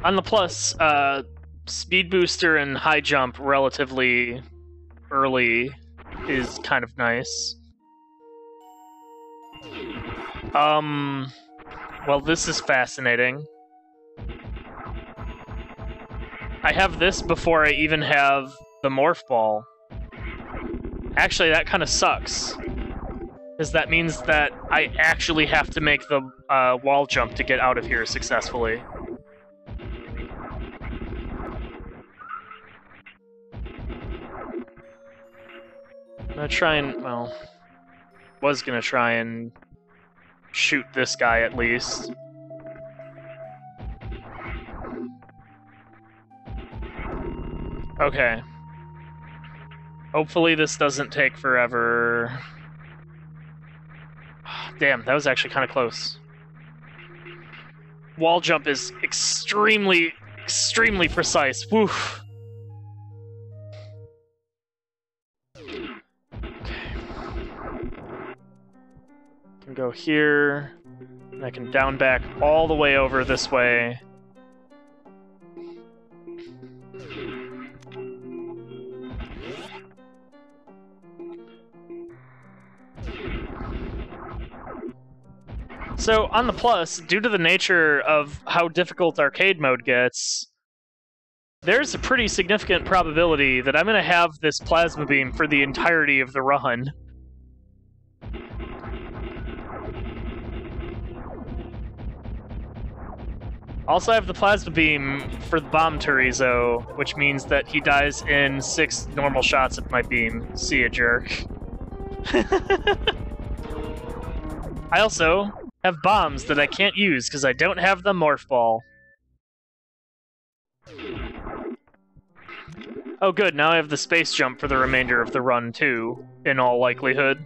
On the plus, speed booster and high jump relatively early is kind of nice. Well, this is fascinating. I have this before I even have the morph ball. Actually, that kind of sucks. Because that means that I actually have to make the wall jump to get out of here successfully. I'm gonna try and, well, was gonna try and shoot this guy at least. Okay. Hopefully this doesn't take forever. Damn, that was actually kind of close. Wall jump is extremely precise. Woof. Can go here, and I can down back all the way over this way. So, on the plus, due to the nature of how difficult arcade mode gets, there's a pretty significant probability that I'm going to have this plasma beam for the entirety of the run. Also, I have the plasma beam for the bomb Turizo, which means that he dies in 6 normal shots of my beam. See ya, jerk. I also have bombs that I can't use because I don't have the morph ball. Oh good, now I have the space jump for the remainder of the run too, in all likelihood.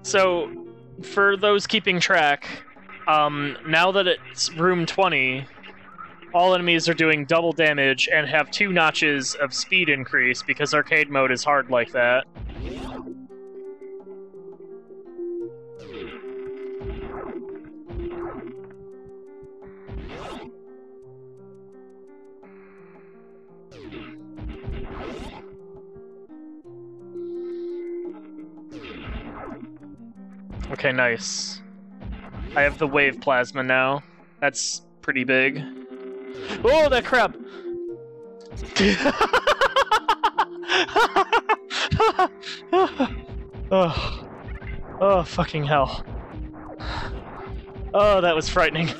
So, for those keeping track, now that it's room 20, all enemies are doing double damage and have 2 notches of speed increase because arcade mode is hard like that. Okay, nice. I have the wave plasma now. That's pretty big. Oh, that crap! Oh, fucking hell. Oh, that was frightening.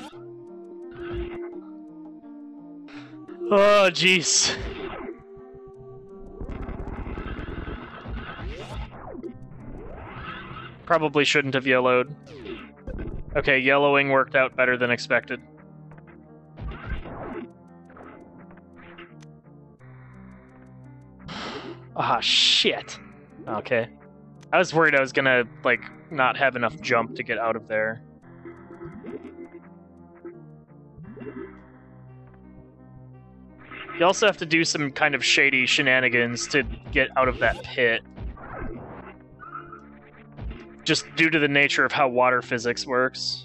Oh, jeez. Probably shouldn't have yellowed. Okay, yellowing worked out better than expected. Ah, shit. Okay. I was worried I was gonna, like, not have enough jump to get out of there. You also have to do some kind of shady shenanigans to get out of that pit. Just due to the nature of how water physics works.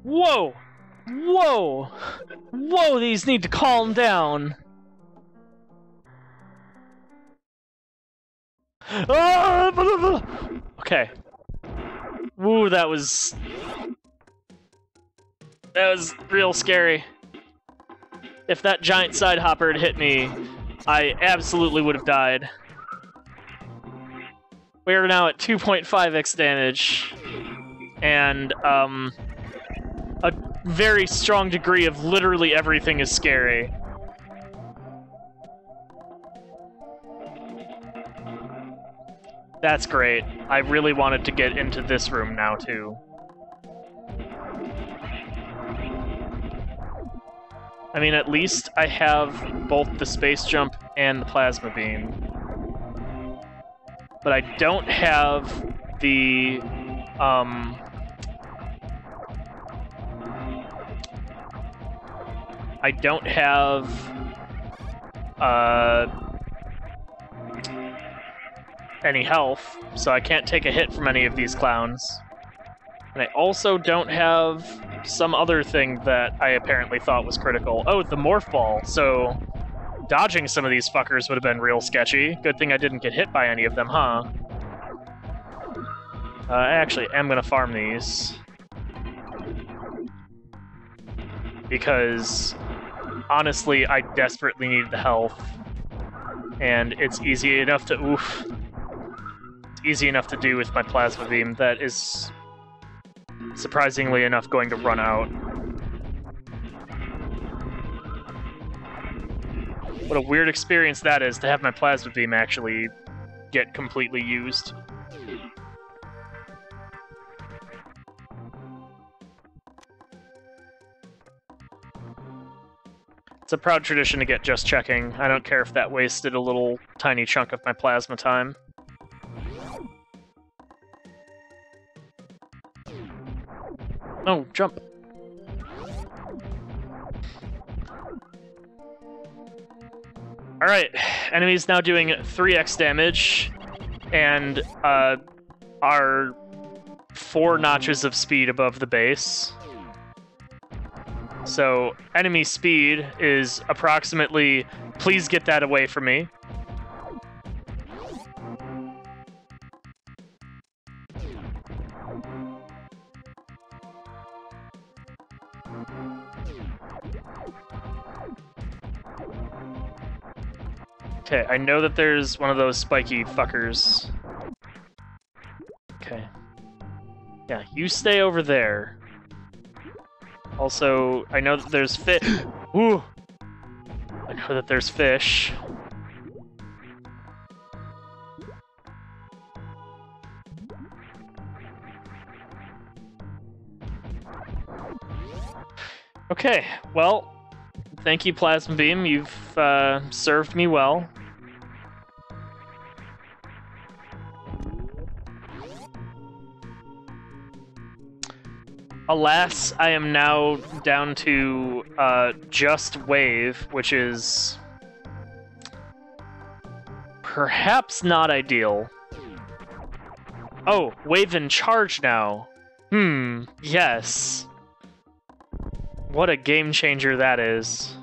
Whoa! Whoa! Whoa, these need to calm down! Okay. Woo, that was real scary. If that giant side hopper had hit me, I absolutely would have died. We are now at 2.5x damage, and a very strong degree of literally everything is scary. That's great. I really wanted to get into this room now, too. I mean, at least I have both the space jump and the plasma beam. But I don't have the I don't have any health, so I can't take a hit from any of these clowns. And I also don't have some other thing that I apparently thought was critical. Oh, the morph ball. So dodging some of these fuckers would have been real sketchy. Good thing I didn't get hit by any of them, huh? I actually am gonna farm these. Because, honestly, I desperately need the health. And it's easy enough to... oof. It's easy enough to do with my plasma beam that is, surprisingly enough, going to run out. What a weird experience that is, to have my plasma beam actually get completely used. It's a proud tradition to get just checking. I don't care if that wasted a little tiny chunk of my plasma time. Oh, jump. Alright, enemies now doing 3x damage, and are 4 notches of speed above the base. So, enemy speed is approximately, please get that away from me. Okay, I know that there's one of those spiky fuckers. Okay. Yeah, you stay over there. Also, I know that there's fish. Ooh! I know that there's fish. Okay, well, thank you, Plasma Beam. You've served me well. Alas, I am now down to just Wave, which is perhaps not ideal. Oh, Wave in charge now. Yes. What a game changer that is.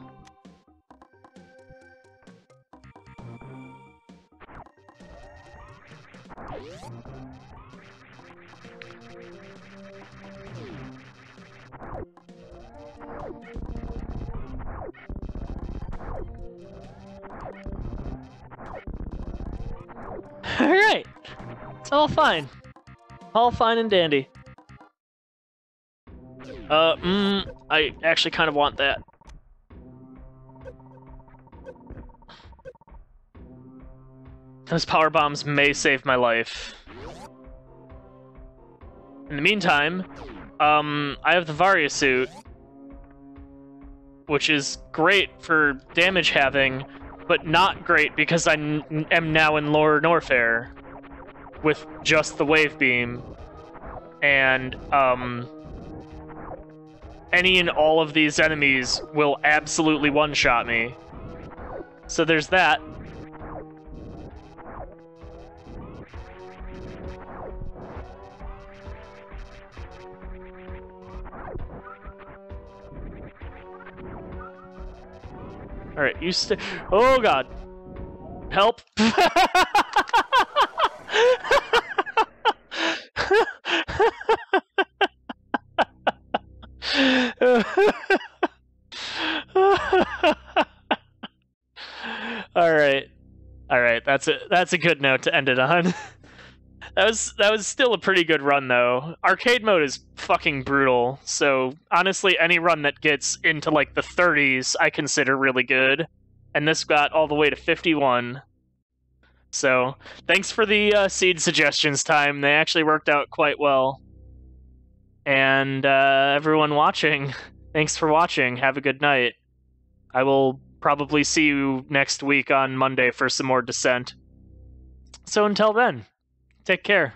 Alright. It's all fine. All fine and dandy. I actually kind of want that. Those power bombs may save my life. In the meantime, I have the Varia suit, which is great for damage halving, but not great because I am now in Lower Norfair with just the Wave Beam, and any and all of these enemies will absolutely one-shot me. So there's that. Alright, you stay. Oh god. Help. Alright, that's a good note to end it on. That was still a pretty good run though. Arcade mode is fucking brutal, so honestly any run that gets into like the 30s I consider really good. And this got all the way to 51. So, thanks for the seed suggestions time. They actually worked out quite well. And everyone watching, thanks for watching. Have a good night. I will probably see you next week on Monday for some more Descent. So until then, take care.